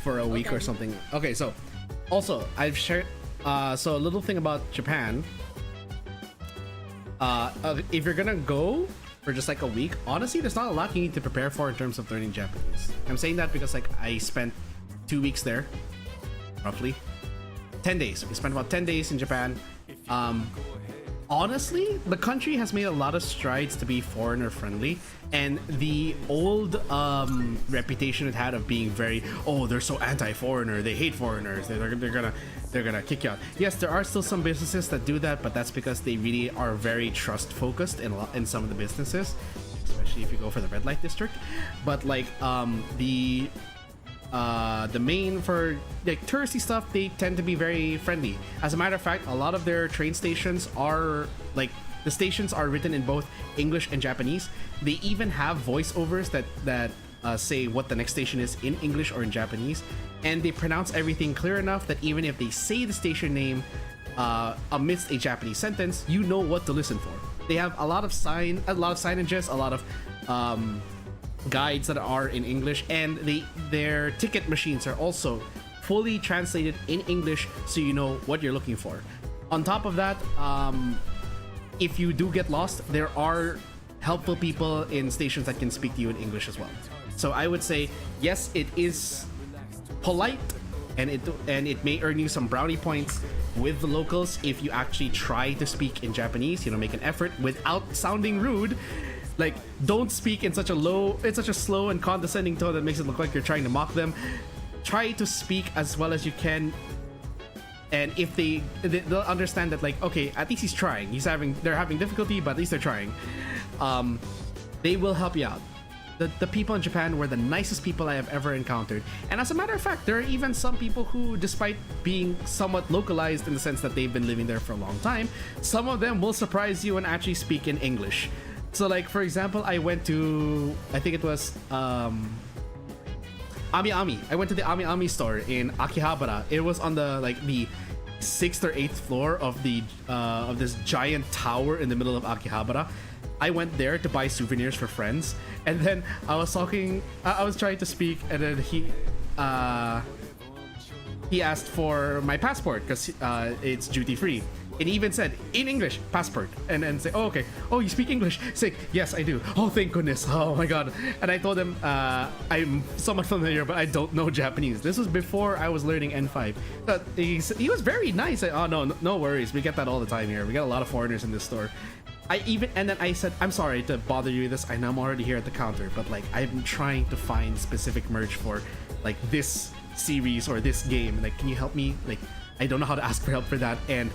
For a week or something. Okay, so also I've shared so a little thing about Japan. If you're gonna go for just like a week, honestly there's not a lot you need to prepare for in terms of learning Japanese. I'm saying that because like I spent 2 weeks there, roughly 10 days. We spent about 10 days in Japan. Honestly, the country has made a lot of strides to be foreigner friendly, and the old reputation it had of being very, oh, they're so anti-foreigner, they hate foreigners, they're gonna kick you out. Yes, there are still some businesses that do that, but that's because they really are very trust focused in some of the businesses, especially if you go for the red light district. But like the main for like touristy stuff, they tend to be very friendly. As a matter of fact, a lot of their train stations are like, the stations are written in both English and Japanese. They even have voiceovers that say what the next station is in English or in Japanese, and they pronounce everything clear enough that even if they say the station name amidst a Japanese sentence, you know what to listen for. They have a lot of signages, a lot of guides that are in English, and their ticket machines are also fully translated in English, so you know what you're looking for. On top of that, if you do get lost, there are helpful people in stations that can speak to you in English as well. So I would say yes, it is polite, and it may earn you some brownie points with the locals if you actually try to speak in Japanese, you know, make an effort without sounding rude. Like, don't speak in such a slow and condescending tone that makes it look like you're trying to mock them. Try to speak as well as you can, and if they'll understand that, like, okay, at least he's trying. They're having difficulty, but at least they're trying. They will help you out. The people in Japan were the nicest people I have ever encountered. And as a matter of fact, there are even some people who, despite being somewhat localized in the sense that they've been living there for a long time, some of them will surprise you and actually speak in English. So like, for example, I went to, I think it was Ami Ami. I went to the Ami Ami store in Akihabara. It was on the 6th or 8th floor of this giant tower in the middle of Akihabara. I went there to buy souvenirs for friends, and then I was trying to speak, and then he asked for my passport because it's duty free. It even said in English, passport, and then say, oh, okay, oh, you speak English, say, yes, I do. Oh, thank goodness. Oh my god. And I told him I'm somewhat familiar, but I don't know Japanese. This was before I was learning N5. But he was very nice. Oh no worries, we get that all the time here. We got a lot of foreigners in this store. And then I said, I'm sorry to bother you with this. I know I'm already here at the counter, but like I'm trying to find specific merch for like this series or this game. Like, can you help me? Like, I don't know how to ask for help for that. And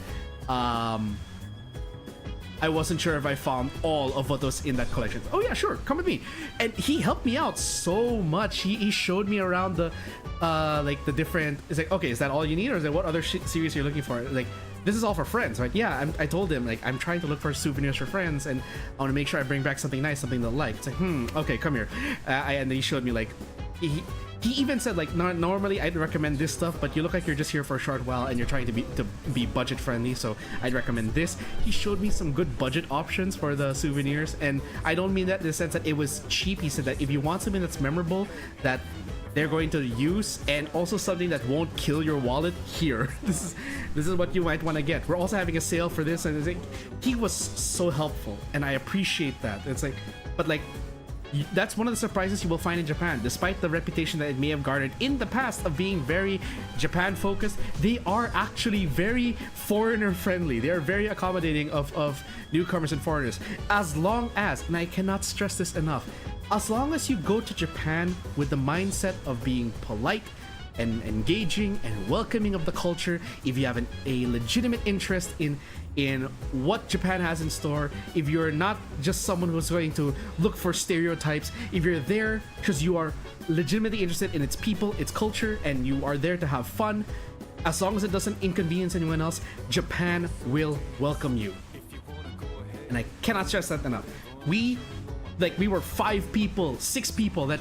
I wasn't sure if I found all of what was in that collection. Oh yeah, sure, come with me. And he helped me out so much. He showed me around the like the different. It's like, okay, is that all you need, or is there what other series you're looking for? Like, this is all for friends, right? Yeah, I told him, like, I'm trying to look for souvenirs for friends, and I want to make sure I bring back something nice, something they'll like. It's like, okay, come here. And he showed me, like, he even said, like, normally I'd recommend this stuff, but you look like you're just here for a short while and you're trying to be budget friendly, so I'd recommend this. He showed me some good budget options for the souvenirs, and I don't mean that in the sense that it was cheap. He said that if you want something that's memorable, that they're going to use, and also something that won't kill your wallet, here. This is what you might want to get. We're also having a sale for this, and it's like, he was so helpful, and I appreciate that. It's like, but like, that's one of the surprises you will find in Japan. Despite the reputation that it may have garnered in the past of being very Japan focused, they are actually very foreigner friendly. They are very accommodating of newcomers and foreigners, as long as, and I cannot stress this enough, as long as you go to Japan with the mindset of being polite and engaging and welcoming of the culture. If you have a legitimate interest in what Japan has in store, if you're not just someone who's going to look for stereotypes, if you're there because you are legitimately interested in its people, its culture, and you are there to have fun, as long as it doesn't inconvenience anyone else, Japan will welcome you. And I cannot stress that enough. We were 5 people, 6 people that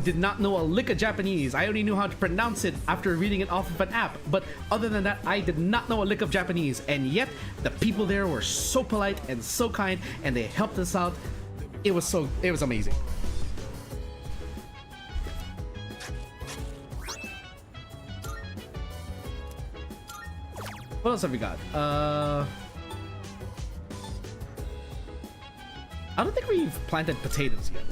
did not know a lick of Japanese. I only knew how to pronounce it after reading it off of an app. But other than that, I did not know a lick of Japanese. And yet, the people there were so polite and so kind, and they helped us out. It was amazing. What else have we got? I don't think we've planted potatoes yet.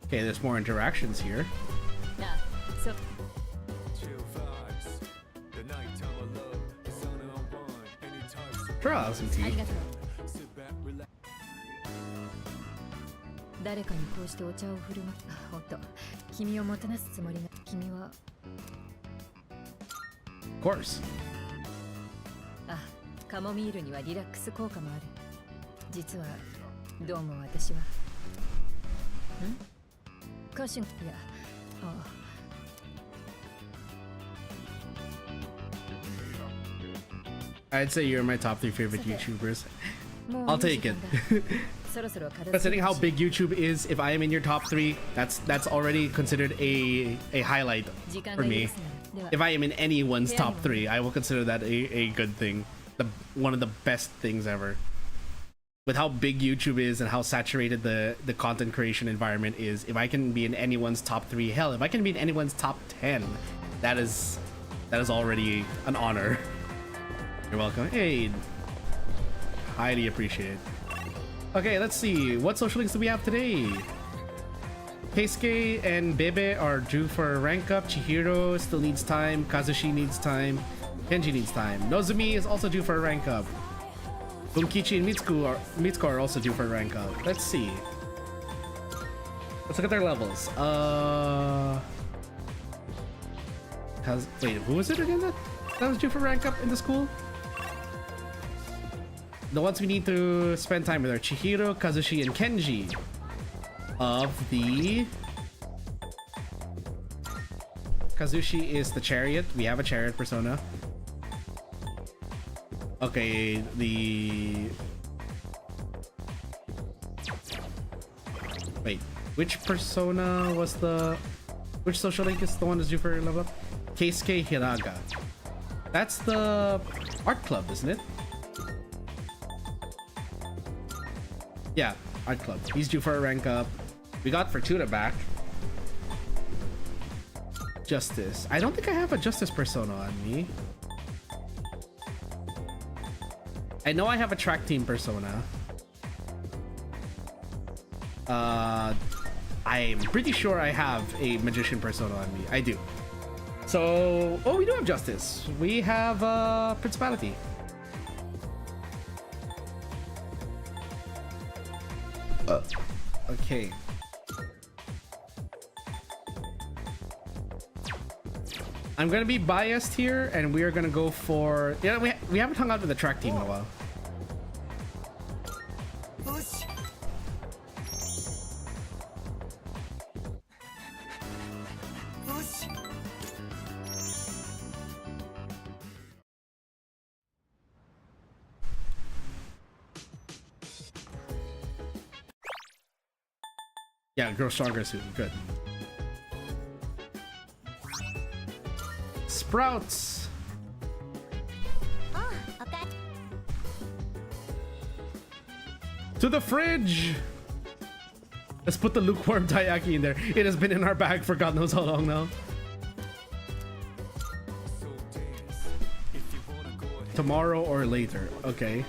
Okay, there's more interactions here. Sure, I'll have some tea. 誰かにこうしてお茶を振る舞った。おっと、君をもてなすつもりが。君は。Of course. あ、カモミールにはリラックス効果もある。実はどうも私は。歌手いや、あ。I'd say you're my top 3 favorite YouTubers. I'll take it. Considering how big YouTube is, if I am in your top 3, that's already considered a highlight for me. If I am in anyone's top 3, I will consider that a good thing. One of the best things ever. With how big YouTube is and how saturated the content creation environment is, if I can be in anyone's top 3, hell, if I can be in anyone's top 10, that is already an honor. You're welcome. Hey, highly appreciated. Okay, let's see. What social links do we have today? Keisuke and Bebe are due for a rank up. Chihiro still needs time. Kazushi needs time. Kenji needs time. Nozumi is also due for a rank up. Bunkichi and Mitsuko are also due for a rank up. Let's see. Let's look at their levels. Wait, who was it again that was due for rank up in the school? The ones we need to spend time with are Chihiro, Kazushi, and Kenji of the... Kazushi is the chariot. We have a chariot persona. Okay, the... Wait. Which persona was the... Which social link is the one that's due for level up? Keisuke Hiraga. That's the art club, isn't it? Yeah, art club. He's due for a rank up. We got Fortuna back. Justice. I don't think I have a Justice persona on me. I know I have a track team persona. I'm pretty sure I have a magician persona on me. I do. So, oh, we do have Justice. We have Principality. Okay. I'm gonna be biased here, and we are gonna go for... Yeah, we haven't hung out with the track team in a while. Yeah, grow stronger soon. Good. Sprouts. Oh, okay. To the fridge. Let's put the lukewarm taiyaki in there. It has been in our bag for God knows how long now. Tomorrow or later. Okay.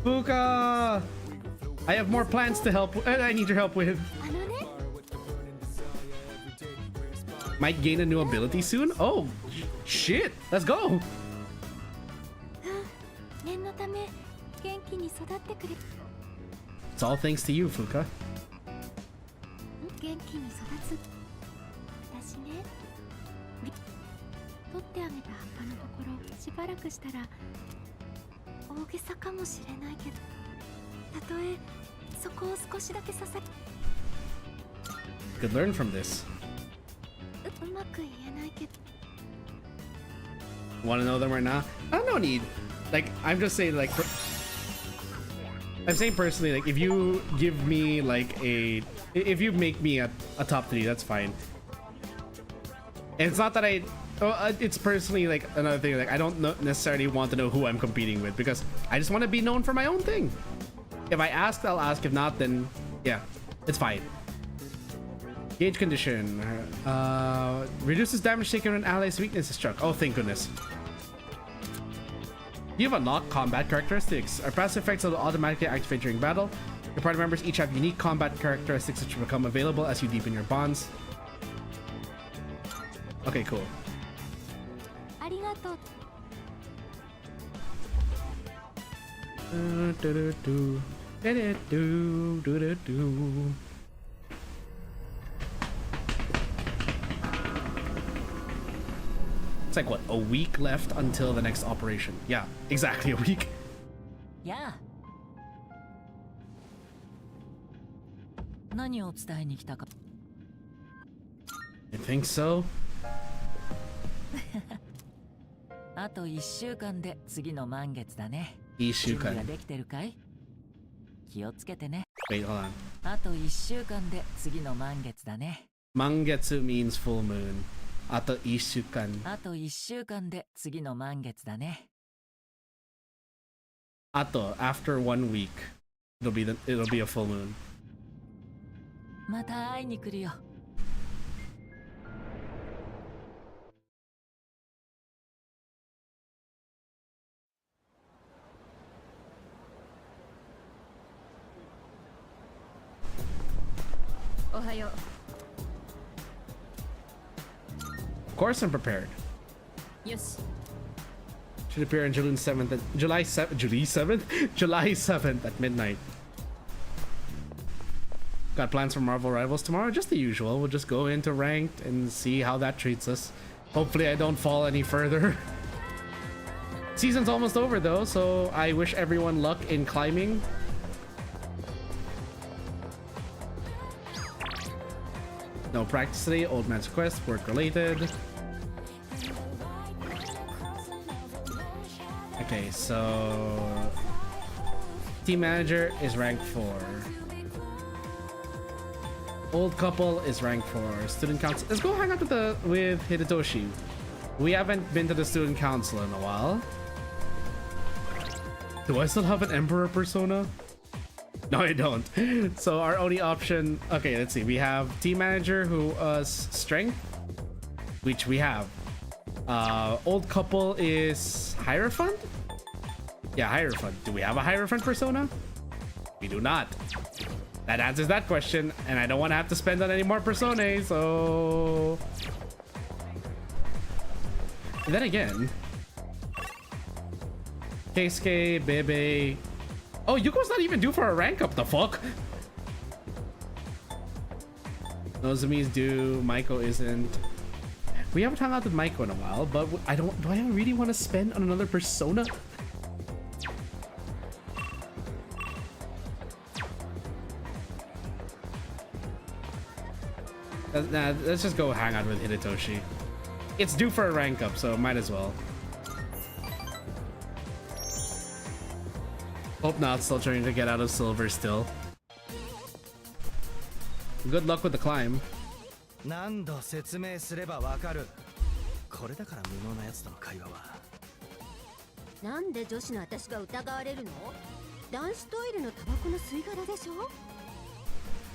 Fuka! I have more plans to help. I need your help with. Might gain a new ability soon. Oh, shit! Let's go. It's all thanks to you, Fuka. Could learn from this. Want to know them right now? No need. Like, I'm just saying, like, I'm saying personally, like, if you give me like if you make me a top 3, that's fine. And it's not that it's personally like another thing. Like, I don't necessarily want to know who I'm competing with, because I just want to be known for my own thing. If I ask, I'll ask. If not, then yeah, it's fine. Gauge condition. Reduces damage taken when allies' weakness is struck. Oh, thank goodness. You have unlocked combat characteristics. Our passive effects will automatically activate during battle. Your party members each have unique combat characteristics which will become available as you deepen your bonds. Okay, cool. It's like, what, a week left until the next operation? Yeah, exactly a week. Yeah. I think so. あと1週間で次の満月だね。1週間。準備はできてるかい？気をつけてね。Wait, hold on. あと1週間で次の満月だね。Mangetsu means full moon. あと1週間。あと1週間で次の満月だね。あと after 1 week, it'll be a full moon. また会いに来るよ。おはよう。Of course I'm prepared. よし。 Should appear on July 7th at midnight. Got plans for Marvel Rivals tomorrow? Just the usual. We'll just go into ranked and see how that treats us. Hopefully I don't fall any further. Season's almost over though, so I wish everyone luck in climbing. No practice today, old man's request, work related. Okay, so Team manager is rank 4. Old couple is rank 4. Student council. Let's go hang out with Hidetoshi. We haven't been to the student council in a while. Do I still have an emperor persona? No, I don't. So our only option. Okay, let's see. We have team manager who strength, which we have. Old couple is Hierophant? Yeah, Hierophant. Do we have a Hierophant persona? We do not. That answers that question, and I don't want to have to spend on any more personae, so... And then again... Keisuke, Bebe... Oh, Yuko's not even due for a rank up, the fuck? Nozomi's due, Maiko isn't. We haven't hung out with Maiko in a while, but do I really want to spend on another persona? Nah, let's just go hang out with Hidetoshi. It's due for a rank up, so might as well. Hope not, still trying to get out of silver still. Good luck with the climb. 何度説明すればわかる。これだから無能なやつとの会話は。なんで女子の私が疑われるの？男子トイレのタバコの吸い殻でしょ？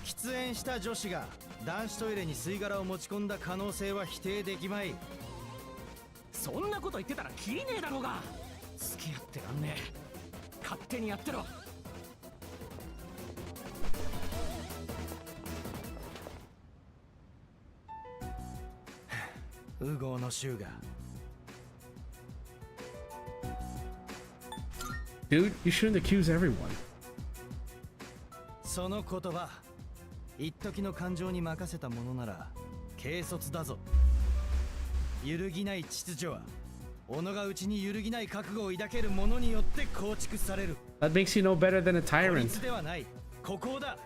喫煙した女子が男子トイレに吸い殻を持ち込んだ可能性は否定できまい。そんなこと言ってたらキリねえだろうが。付き合ってらんねえ。勝手にやってろ。ウゴの衆が。Dude, you shouldn't accuse everyone. その言葉、一時の感情に任せたものなら軽率だぞ。揺るぎない秩序は己が内に揺るぎない覚悟を抱ける者によって構築される。That makes you no better than a 孤 tyrant. 立ではない、孤高だ。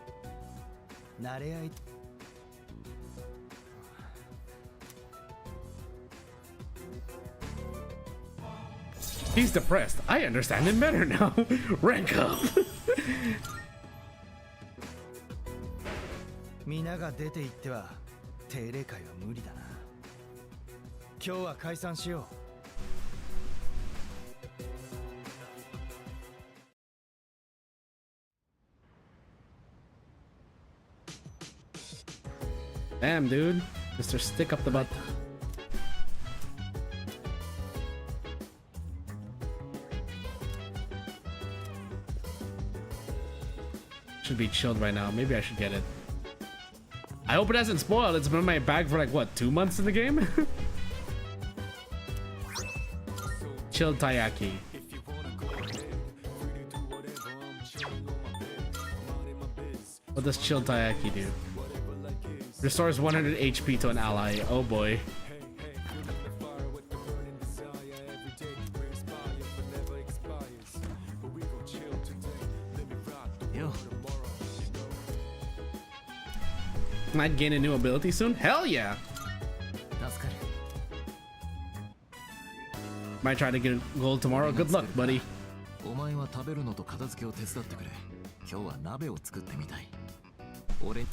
慣れ合い。He's depressed. I understand him better now. Rank up. 皆が出て行っては定例会は無理だな。今日は解散しよう。 Damn, dude. Mr. Stick up the butt. Should be chilled right now. Maybe I should get it. I hope it hasn't spoiled. It's been in my bag for like, what, 2 months in the game? Chilled Taiyaki. What does chilled Taiyaki do? Restores 100 HP to an ally. Oh boy. Might gain a new ability soon? Hell yeah! Might try to get gold tomorrow. Good luck, buddy. お前は食べるのと片付けを手伝ってくれ。今日は鍋を作ってみたい。俺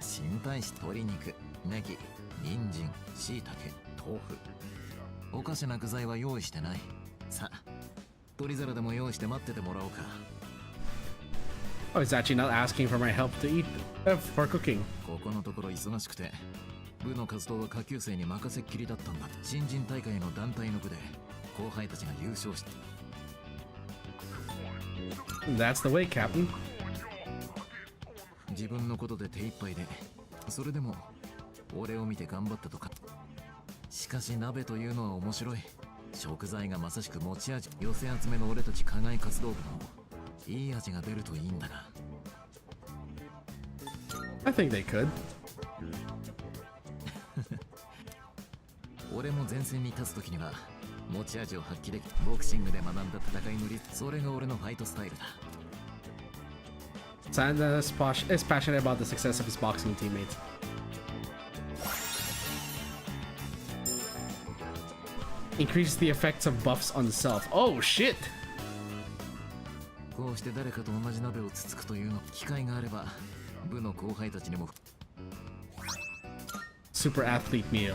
心配し鶏肉、ネギ、人参、椎茸、豆腐。おかしな具材は用意してない。さあ、鶏皿でも用意して待っててもらおうか。Oh, he's actually not asking for my help to eat for cooking. ここのところ忙しくて、部の活動は下級生に任せっきりだったんだ。新人大会の団体の部で後輩たちが優勝して。That's the way, Captain. 自分のことで手一杯で、それでも俺を見て頑張ったとか。しかし鍋というのは面白い。食材がまさしく持ち味。寄せ集めの俺たち課外活動部のいい味が出るといいんだが。I think they could. 俺も前線に立つ時には持ち味を発揮でき、ボクシングで学んだ戦いのそれが俺のファイトスタイルだ。Sanda is passionate about the success of his boxing teammates. Increase the effects of buffs on self. Oh shit! こうして誰かと同じ鍋をつつくというの機会があれば部の後輩たちにも Super athlete meal.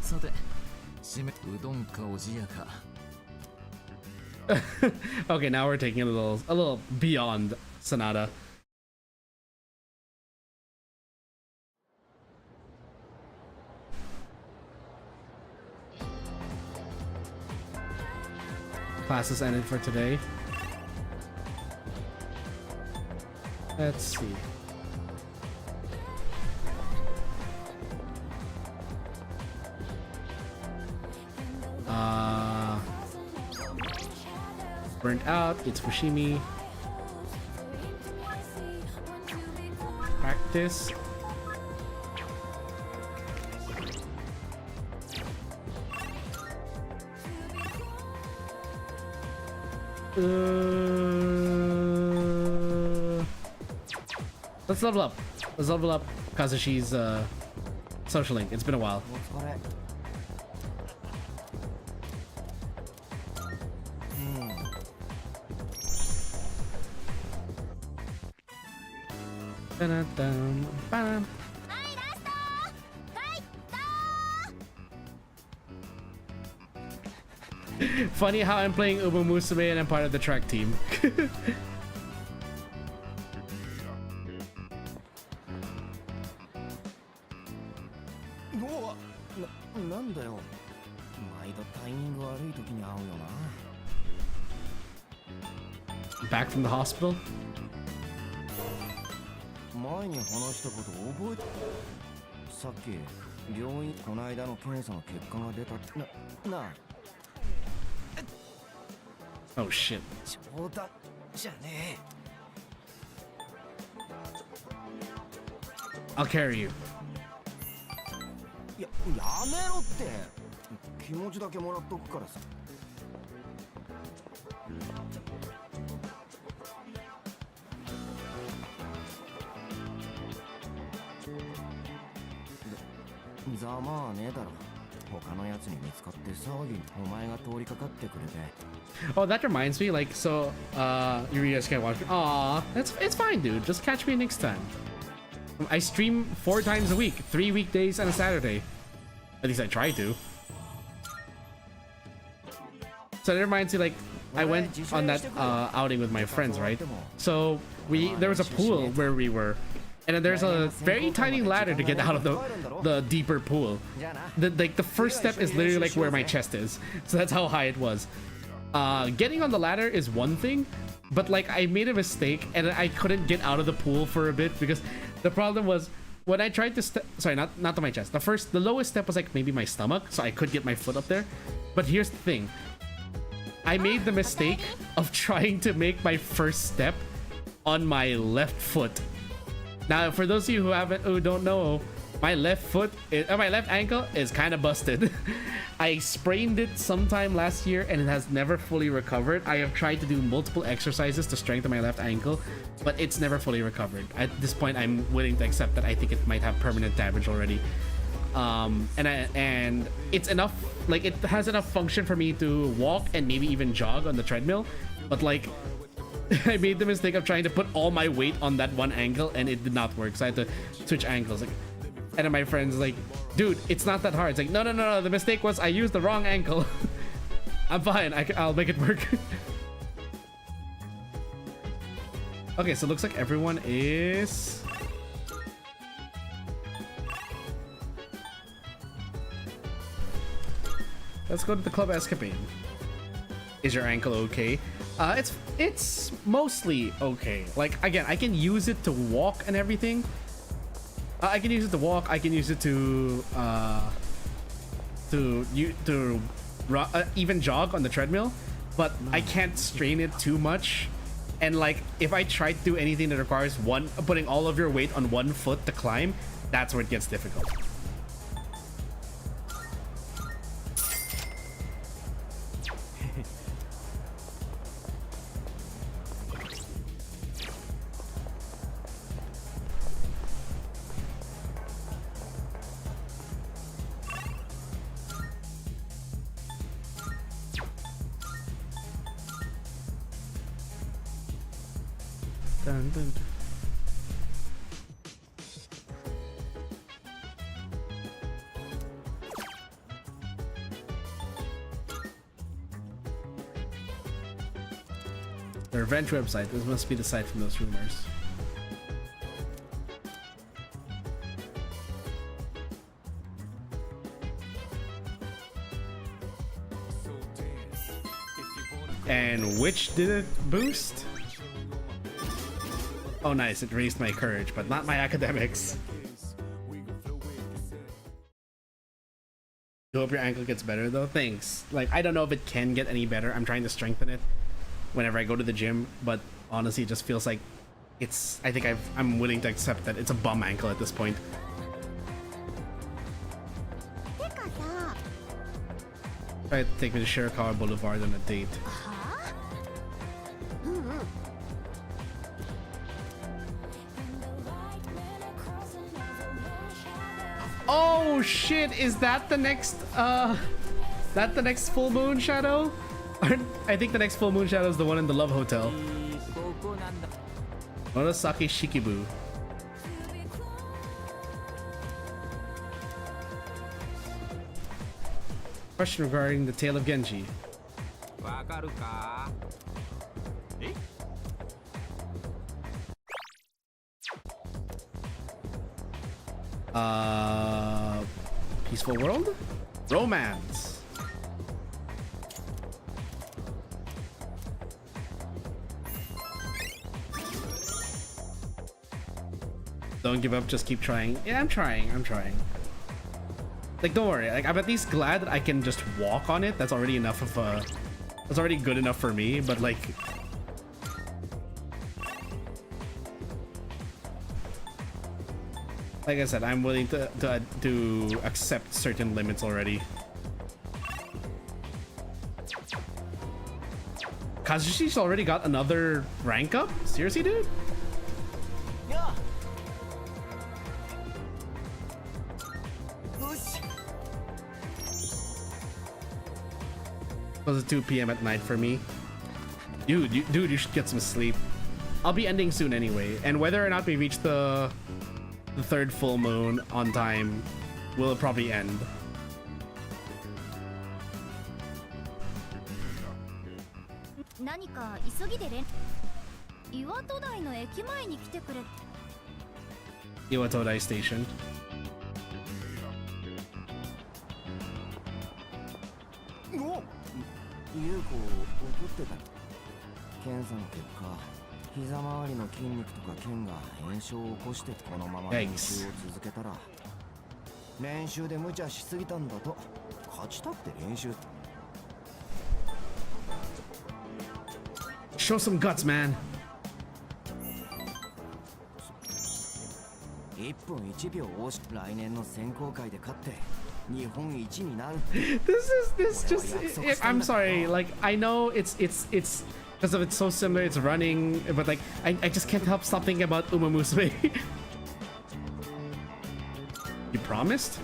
さて締めうどんかおじやか Okay, now we're taking a little beyond Sonata. Classes ended for today. Let's see. Burnt out, it's Fushimi. Practice. Let's level up. Let's level up Kazushi's social link. It's been a while. Dun-dun-dun, bam. Funny how I'm playing Ubu Musume and I'm part of the track team. なんだよ毎度タイミング悪い時に会うよな Back from the hospital? 前に話したこと覚えてさっき病院この間の検査の結果が出たってなあ Oh shit. 冗談じゃね I'll carry you. えやめろって気持ちだけもらっとくからさざまあねえだろ他のやつに見つかって騒ぎにお前が通りかかってくれて Oh, that reminds me, like, so, you guys can't watch me. Aw, it's fine, dude. Just catch me next time. I stream 4 times a week, 3 weekdays and a Saturday. At least I try to. So that reminds me, like, I went on that outing with my friends, right? So there was a pool where we were, and then there's a very tiny ladder to get out of the deeper pool. The first step is literally like where my chest is, so that's how high it was. Getting on the ladder is one thing, but like I made a mistake and I couldn't get out of the pool for a bit because the problem was when I tried to sorry, not to my chest. The lowest step was like maybe my stomach, so I could get my foot up there. But here's the thing. I made the mistake of trying to make my first step on my left foot. Now, for those of you who don't know, my left ankle is kind of busted. I sprained it sometime last year and it has never fully recovered. I have tried to do multiple exercises to strengthen my left ankle, but it's never fully recovered. At this point, I'm willing to accept that I think it might have permanent damage already. And it's enough, like it has enough function for me to walk and maybe even jog on the treadmill, but like I made the mistake of trying to put all my weight on that one ankle and it did not work, so I had to switch ankles. Like, and then my friend's like, dude, it's not that hard. It's like, no, the mistake was I used the wrong ankle. I'm fine, I'll make it work. Okay, so it looks like everyone is... Let's go to the club escapade. Is your ankle okay? It's mostly okay. Like, again, I can use it to walk and everything. I can use it to walk. I can use it to even jog on the treadmill, but I can't strain it too much. And like, if I try to do anything that requires putting all of your weight on one foot to climb, that's where it gets difficult. Dun, dun, dun. The revenge website. This must be the site from those rumors. And which did it boost? Oh nice, it raised my courage, but not my academics. I hope your ankle gets better though. Thanks. Like, I don't know if it can get any better. I'm trying to strengthen it whenever I go to the gym, but honestly it just feels like it's, I think I'm willing to accept that it's a bum ankle at this point. Try to take me to Shirakawa Boulevard on a date. Oh shit, is that the next full moon shadow? I think the next full moon shadow is the one in the Love Hotel. Murasaki Shikibu. Question regarding the Tale of Genji. Peaceful world? Romance. Don't give up, just keep trying. Yeah, I'm trying. Like, don't worry. Like, I'm at least glad that I can just walk on it. That's already enough of a... That's already good enough for me, but like... Like I said, I'm willing to accept certain limits already. Kazushi's already got another rank up? Seriously, dude? Yeah. It was 2 p.m. at night for me. Dude, you should get some sleep. I'll be ending soon anyway, and whether or not we reach the third full moon on time will probably end. Iwatodai Station. Yikes. Show some guts, man. This just, I'm sorry, like, I know it's because of it's so similar, it's running, but like I just can't help stop thinking about Uma Musume. You promised?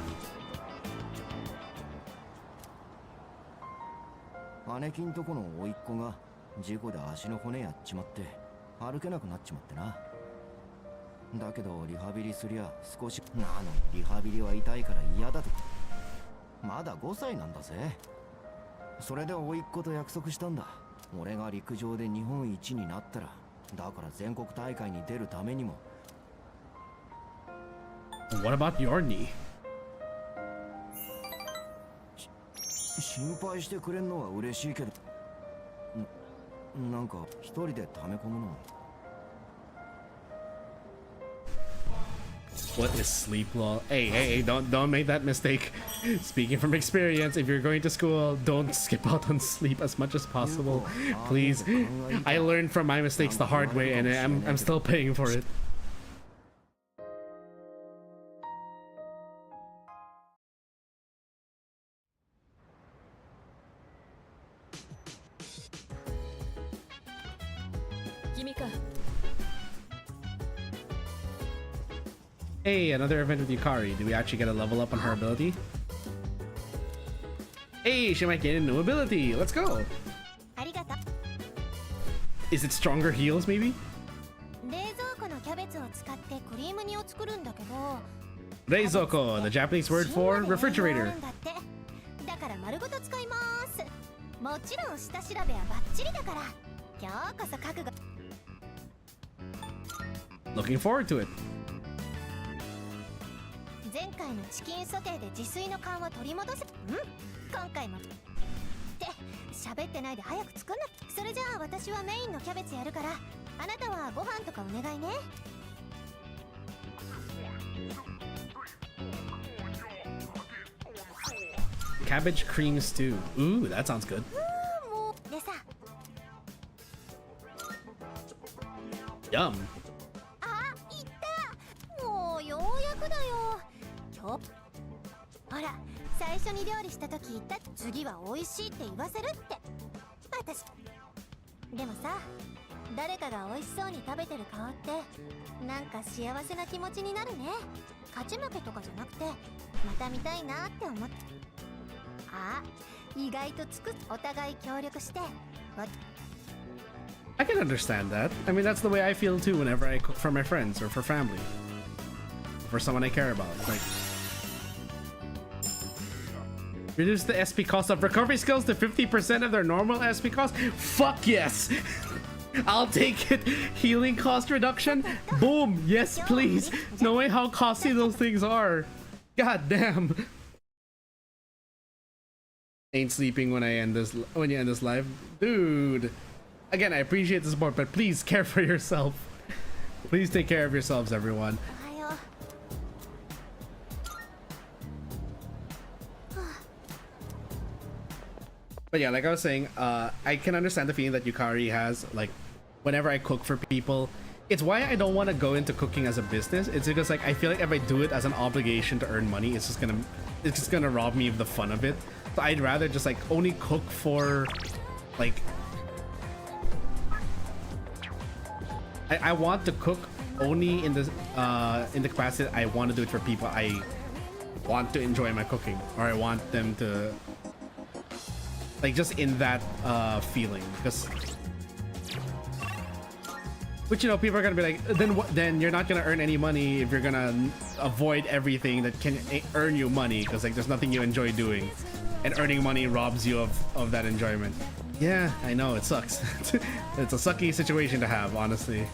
姉貴んとこの甥っ子が事故で足の骨やっちまって歩けなくなっちまってな。だけどリハビリすりゃ少しリハビリは痛いから嫌だと。まだ5歳なんだぜ。それで甥っ子と約束したんだ。俺が陸上で日本一になったら、だから全国大会に出るためにも。What about your knee? 心配してくれんのは嬉しいけど、なんか一人で溜め込むの。What is sleep law? Hey, don't make that mistake. Speaking from experience, if you're going to school, don't skip out on sleep as much as possible. Please. I learned from my mistakes the hard way, and I'm still paying for it. Hey, another event with Yukari. Do we actually get a level up on her ability? Hey, she might gain a new ability. Let's go. Is it stronger heals, maybe? でキャベツを使ってクリーム煮を作るんだけど、 Reizoko, the Japanese word for refrigerator. だから丸ごと使います。もちろん下調べはバッチリだから、今日こそ覚悟。 Looking forward to it. 前回のチキンソテーで自炊の勘を取り戻せ。今回もって喋ってないで早く作んな。それじゃあ私はメインのキャベツやるから、あなたはご飯とかお願いね。 Cabbage cream stew. Ooh, that sounds good. もうでさ、 Yum. あ、いった。もうようやくだよ。今日ほら、最初に料理した時言った、次は美味しいって言わせるって。私でもさ、誰かが美味しそうに食べてる顔ってなんか幸せな気持ちになるね。勝ち負けとかじゃなくて、また見たいなって思って。あ、意外とお互い協力して。 I can understand that. I mean, that's the way I feel too whenever I cook for my friends or for family. For someone I care about. Like, reduce the SP cost of recovery skills to 50% of their normal SP cost? Fuck yes! I'll take it. Healing cost reduction? Boom! Yes, please! Knowing how costly those things are. God damn. Ain't sleeping when you end this live. Dude. Again, I appreciate the support, but please care for yourself. Please take care of yourselves, everyone. おはよう。 But yeah, like I was saying, I can understand the feeling that Yukari has, like, whenever I cook for people. It's why I don't want to go into cooking as a business. It's because, like, I feel like if I do it as an obligation to earn money, it's just gonna rob me of the fun of it. So I'd rather just, like, only cook for, like, I want to cook only in the capacity that I want to do it for people I want to enjoy my cooking, or I want them to, like, just in that feeling. Because, which, you know, people are gonna be like, then you're not gonna earn any money if you're gonna avoid everything that can earn you money, because, like, there's nothing you enjoy doing, and earning money robs you of that enjoyment. Yeah, I know, it sucks. It's a sucky situation to have, honestly.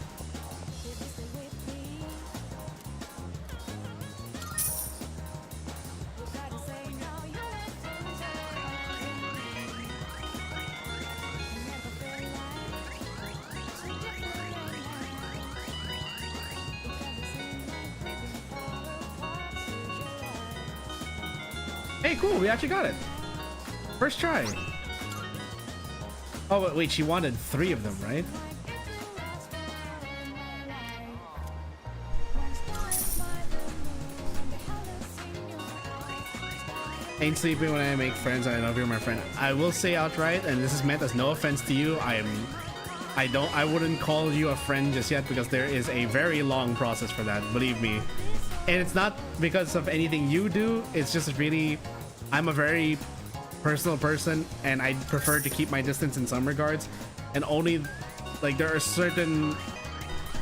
Hey, cool, we actually got it. First try. Oh, wait, she wanted 3 of them, right? Ain't sleeping when I make friends. I love you, my friend. I will say outright, and this is meant as no offense to you, I wouldn't call you a friend just yet, because there is a very long process for that, believe me. And it's not because of anything you do, it's just really, I'm a very personal person, and I prefer to keep my distance in some regards, and only, like, there are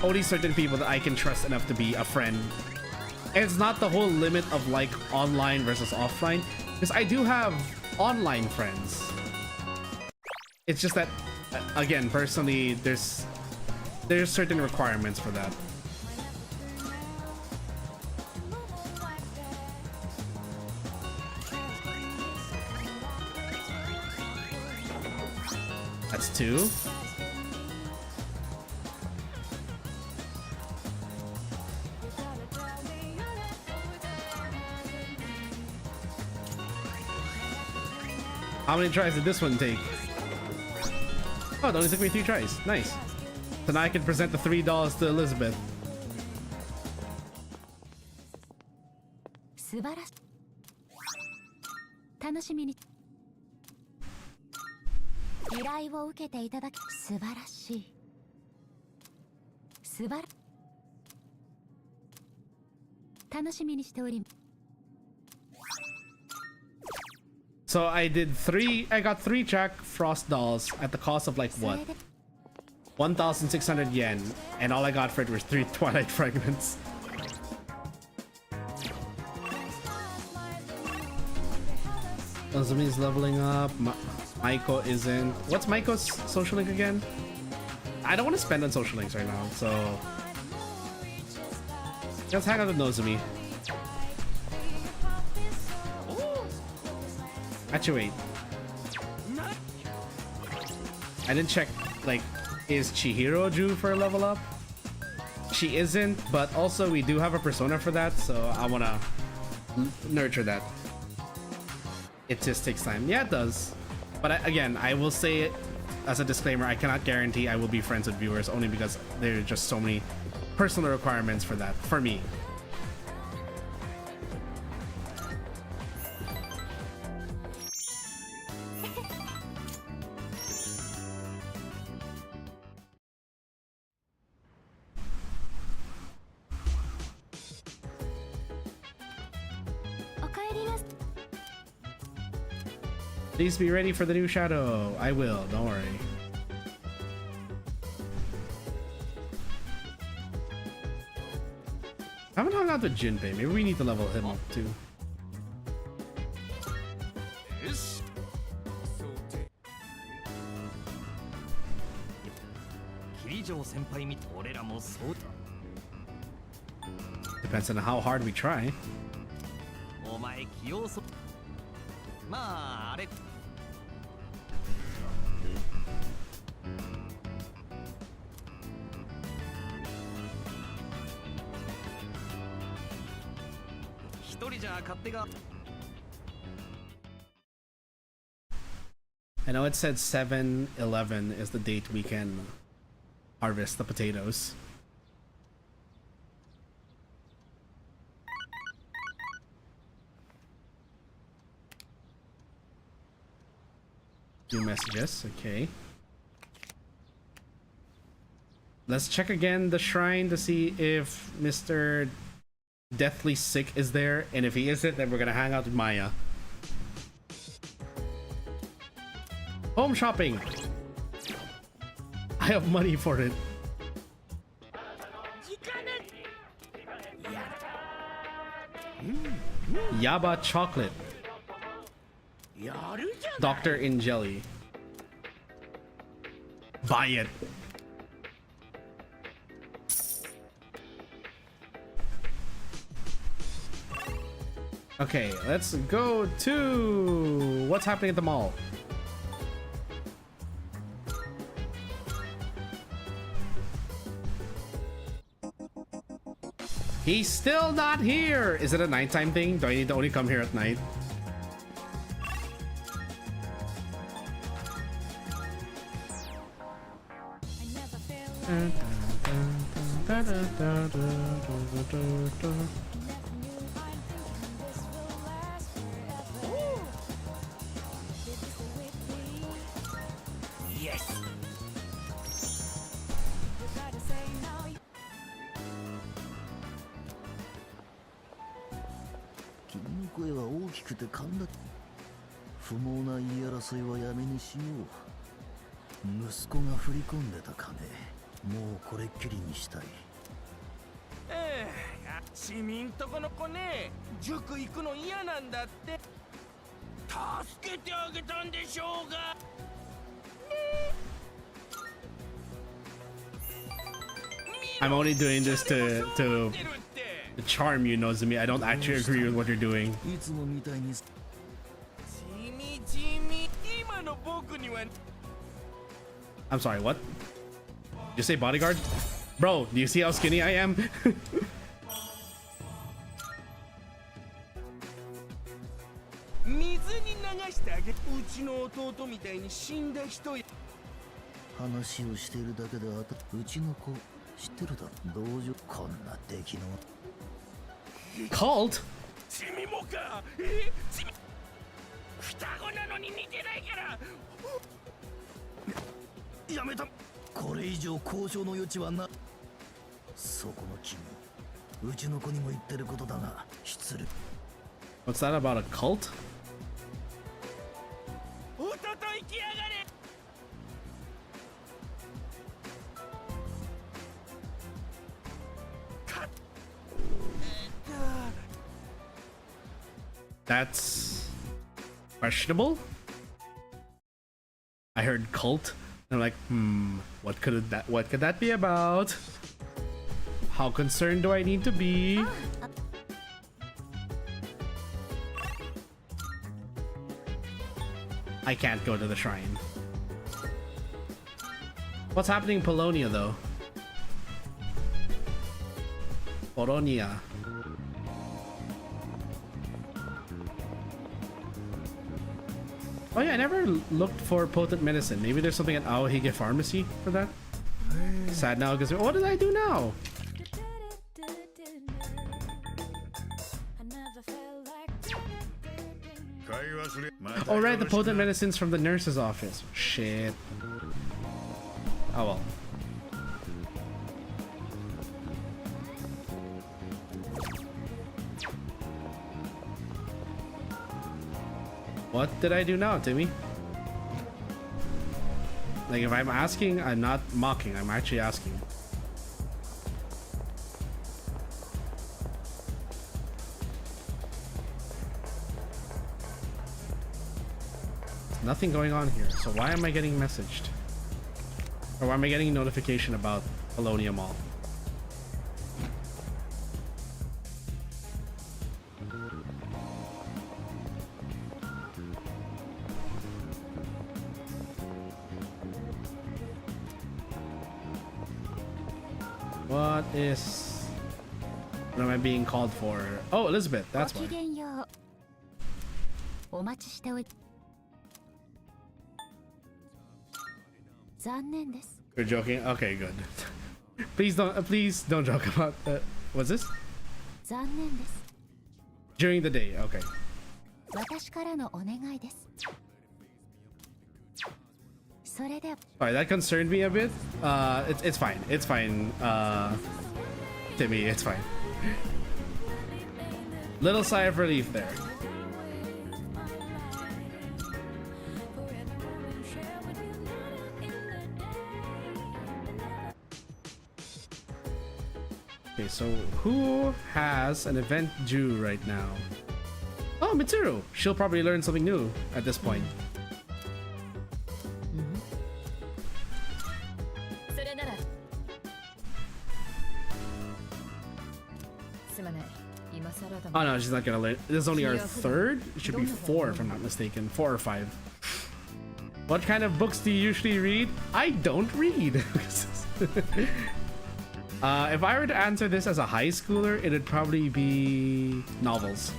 only certain people that I can trust enough to be a friend. And it's not the whole limit of, like, online versus offline, because I do have online friends. It's just that, again, personally, there's certain requirements for that. That's 2. How many tries did this one take? Oh, it only took me 3 tries. Nice. So now I can present the $3 to Elizabeth. 素晴らしい。楽しみに。依頼を受けていただき、素晴らしい。素晴ら。楽しみにしており。 So I got 3 Jack Frost dolls at the cost of, like, what? 1,600 yen, and all I got for it was 3 Twilight Fragments. Nozomi's leveling up. Maiko isn't. What's Maiko's social link again? I don't want to spend on social links right now, so let's hang out with Nozomi. Actually, wait. I didn't check, like, is Chihiro due for a level up? She isn't, but also we do have a persona for that, so I want to nurture that. It just takes time. Yeah, it does. But again, I will say it as a disclaimer, I cannot guarantee I will be friends with viewers only because there are just so many personal requirements for that, for me. Please be ready for the new shadow. I will, don't worry. I haven't hung out with Jinbei. Maybe we need to level him up too. Depends on how hard we try. まああれ一人じゃ勝手が I know it said 7-11 is the date we can harvest the potatoes. New messages, okay. Let's check again the shrine to see if Mr. Deathly Sick is there, and if he isn't, then we're gonna hang out with Maya. Home shopping! I have money for it. Yaba chocolate. Doctor in jelly. Buy it. Okay, let's go to what's happening at the mall. He's still not here. Is it a nighttime thing? Do I need to only come here at night? Yes. Kimiの声は大きくて甲だ。不毛な言い争いはやめにしよう。息子が振り込んでた金、もうこれっきりにしたい。市民とこの子ね、塾行くの嫌なんだって。助けてあげたんでしょうが。I'm only doing this to charm you, Nozomi. I don't actually agree with what you're doing. I'm sorry, what? Did you say bodyguard? Bro, do you see how skinny I am? Cult? What's that about a cult? That's questionable. I heard cult, and I'm like, what could that be about? How concerned do I need to be? I can't go to the shrine. What's happening in Polonia though? Polonia. Oh yeah, I never looked for potent medicine. Maybe there's something at Aohige Pharmacy for that. Sad now because what did I do now? Oh right, the potent medicines from the nurse's office. Shit. Oh well. What did I do now, Timmy? Like, if I'm asking, I'm not mocking, I'm actually asking. There's nothing going on here, so why am I getting messaged? Or why am I getting a notification about Polonia Mall? What am I being called for? Oh, Elizabeth, that's why. You're joking? Okay, good. Please don't joke about that. What's this? During the day, okay. Alright, that concerned me a bit. It's fine. It's fine. Timmy, it's fine. Little sigh of relief there. Okay, so who has an event due right now? Oh, Mitsuru. She'll probably learn something new at this point. Oh no, she's not gonna learn. This is only our third? It should be 4 if I'm not mistaken. 4 or 5. What kind of books do you usually read? I don't read. If I were to answer this as a high schooler, it'd probably be novels.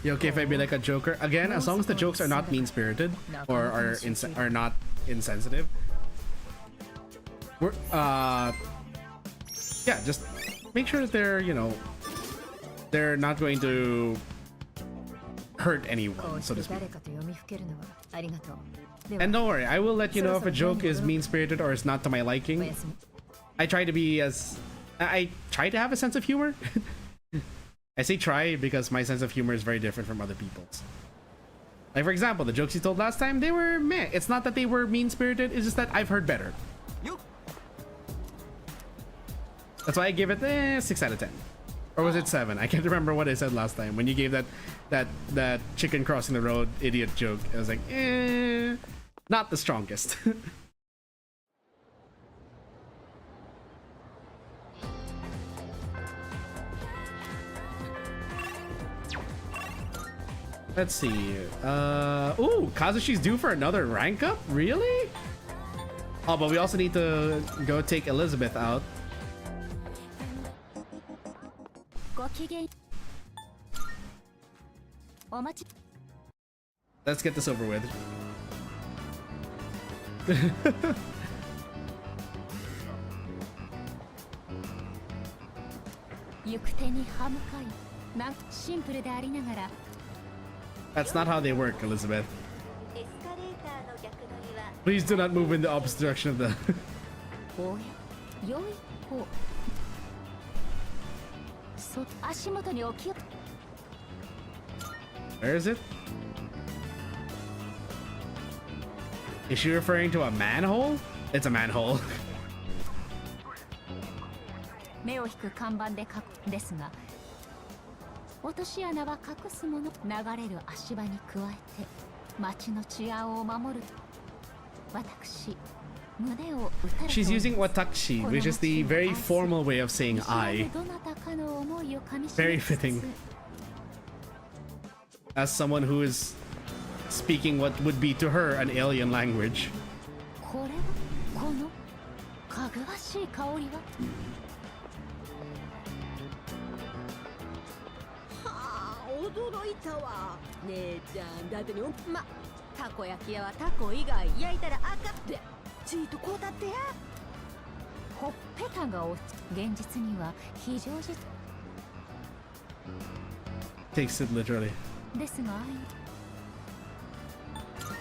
You okay if I be like a joker? Again, as long as the jokes are not mean-spirited or are not insensitive. We're yeah, just make sure that they're, you know, they're not going to hurt anyone, so to speak. And don't worry, I will let you know if a joke is mean-spirited or is not to my liking. I try to have a sense of humor. I say try because my sense of humor is very different from other people's. Like, for example, the jokes you told last time, they were meh. It's not that they were mean-spirited, it's just that I've heard better. That's why I give it 6 out of 10. Or was it 7? I can't remember what I said last time when you gave that chicken crossing the road idiot joke. I was like, not the strongest. Let's see. Ooh, Kazushi's due for another rank up? Really? Oh, but we also need to go take Elizabeth out. Let's get this over with. That's not how they work, Elizabeth. Please do not move in the opposite direction of the... Where is it? Is she referring to a manhole? It's a manhole. 目を引く看板でですが、落とし穴は隠すもの、流れる足場に加えて町の治安を守る。私、胸を打たれた。 She's using watashi, which is the very formal way of saying I. どなたかの思いをかみし Very めつつ fitting. As someone who is speaking what would be to her an alien language. これはこのかぐわしい香りは。はあ、驚いたわ。姉ちゃん、だってにま、たこ焼き屋はタコ以外焼いたらあかんってちいとこうだってや。ほっぺたが落ち、現実には非常時 Takes it literally. ですが、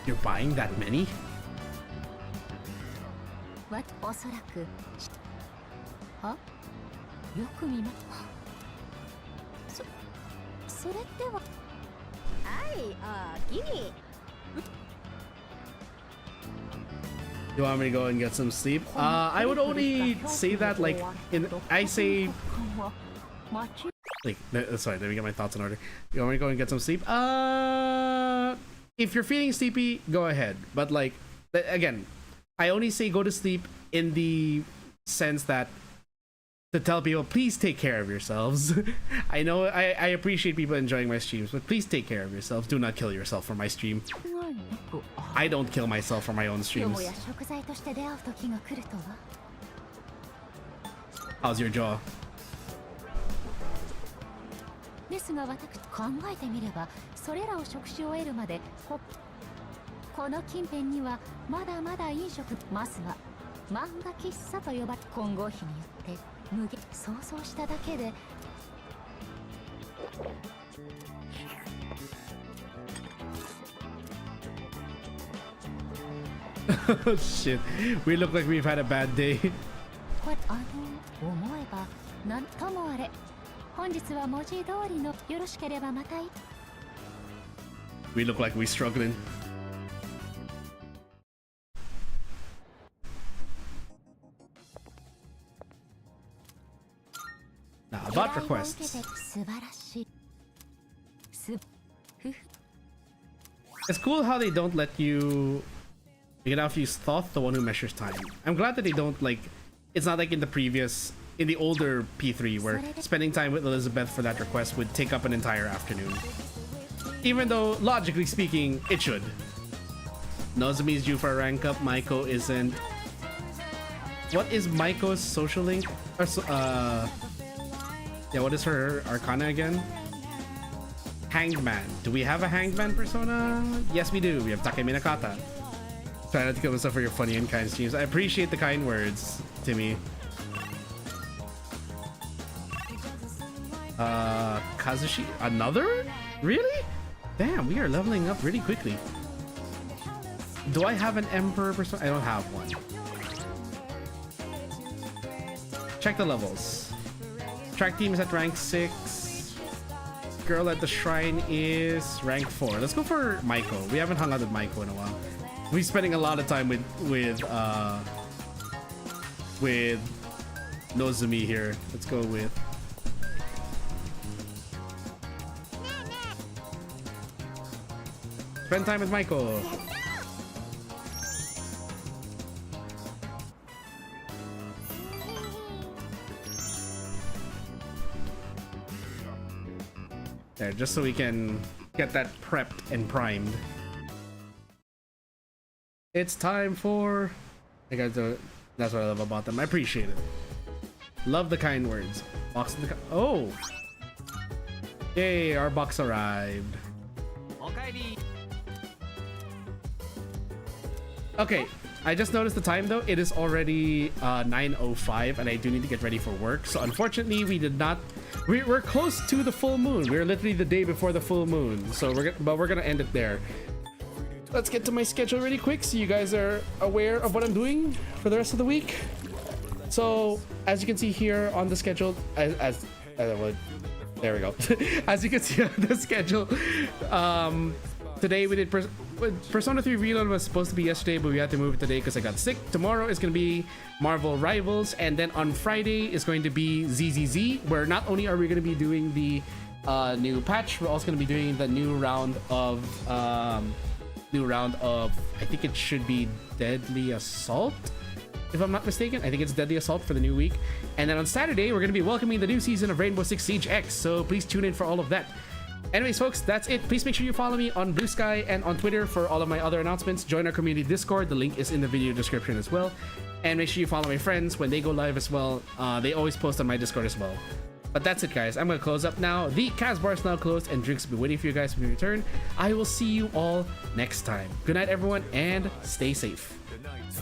You're buying that many? おそらくはよく見まそれっては。はい、あきに。You want me to go and get some sleep? I would only say that like I say like sorry, let me get my thoughts in order. You want me to go and get some sleep? If you're feeling sleepy, go ahead. But like again, I only say go to sleep in the sense that to tell people, please take care of yourselves. I know I appreciate people enjoying my streams, but please take care of yourselves. Do not kill yourself for my stream. I don't kill myself for my own よ streams. もや食材として出会う時が来るとは。 How's your jaw? ですが私考えてみれば、それらを食し終えるまでこの近辺にはまだまだ飲食、まずは漫画喫茶と呼ばれ、混合比によって無限想像しただけで。Oh shit, we look like we've had a bad day. これ思えばなんともあれ、本日は文字通りのよろしければまたい。 We look like we're struggling. Now about requests. 素晴らしい。It's cool how they don't let you get off use thought, the one who measures time. I'm glad that they don't like. It's not like in the older P3 where spending time with Elizabeth for that request would take up an entire afternoon. Even though logically speaking, it should. Nozomi's due for a rank up. Maiko isn't. What is Maiko's social link? Or, yeah, what is her arcana again? Hanged Man. Do we have a Hanged Man persona? Yes, we do. We have Take Minakata. Try not to kill myself for your funny and kind streams. I appreciate the kind words, Timmy. Kazushi? Another? Really? Damn, we are leveling up really quickly. Do I have an Emperor persona? I don't have one. Check the levels. Track team is at rank 6. Girl at the shrine is rank 4. Let's go for Maiko. We haven't hung out with Maiko in a while. We're spending a lot of time with Nozumi here. Let's go with spend time with Maiko. There, just so we can get that prepped and primed. It's time for... I got to... That's what I love about them. I appreciate it. Love the kind words. Box of the... Oh! Yay, our box arrived. Okay, I just noticed the time though. It is already 9:05 and I do need to get ready for work. So unfortunately we did not... We're close to the full moon. We're literally the day before the full moon. So we're gonna end it there. Let's get to my schedule really quick so you guys are aware of what I'm doing for the rest of the week. So as you can see here on the schedule, well, there we go. As you can see on the schedule, today we did Persona 3 Reload was supposed to be yesterday, but we had to move it today because I got sick. Tomorrow is going to be Marvel Rivals, and then on Friday is going to be ZZZ, where not only are we going to be doing the new patch, we're also going to be doing the new round of I think it should be Deadly Assault, if I'm not mistaken. I think it's Deadly Assault for the new week. And then on Saturday, we're going to be welcoming the new season of Rainbow Six Siege X, so please tune in for all of that. Anyways, folks, that's it. Please make sure you follow me on Blue Sky and on Twitter for all of my other announcements. Join our community Discord. The link is in the video description as well. And make sure you follow my friends when they go live as well. They always post on my Discord as well. But that's it, guys. I'm going to close up now. The Cas bar is now closed and drinks will be waiting for you guys when you return. I will see you all next time. Good night, everyone, and stay safe. The night's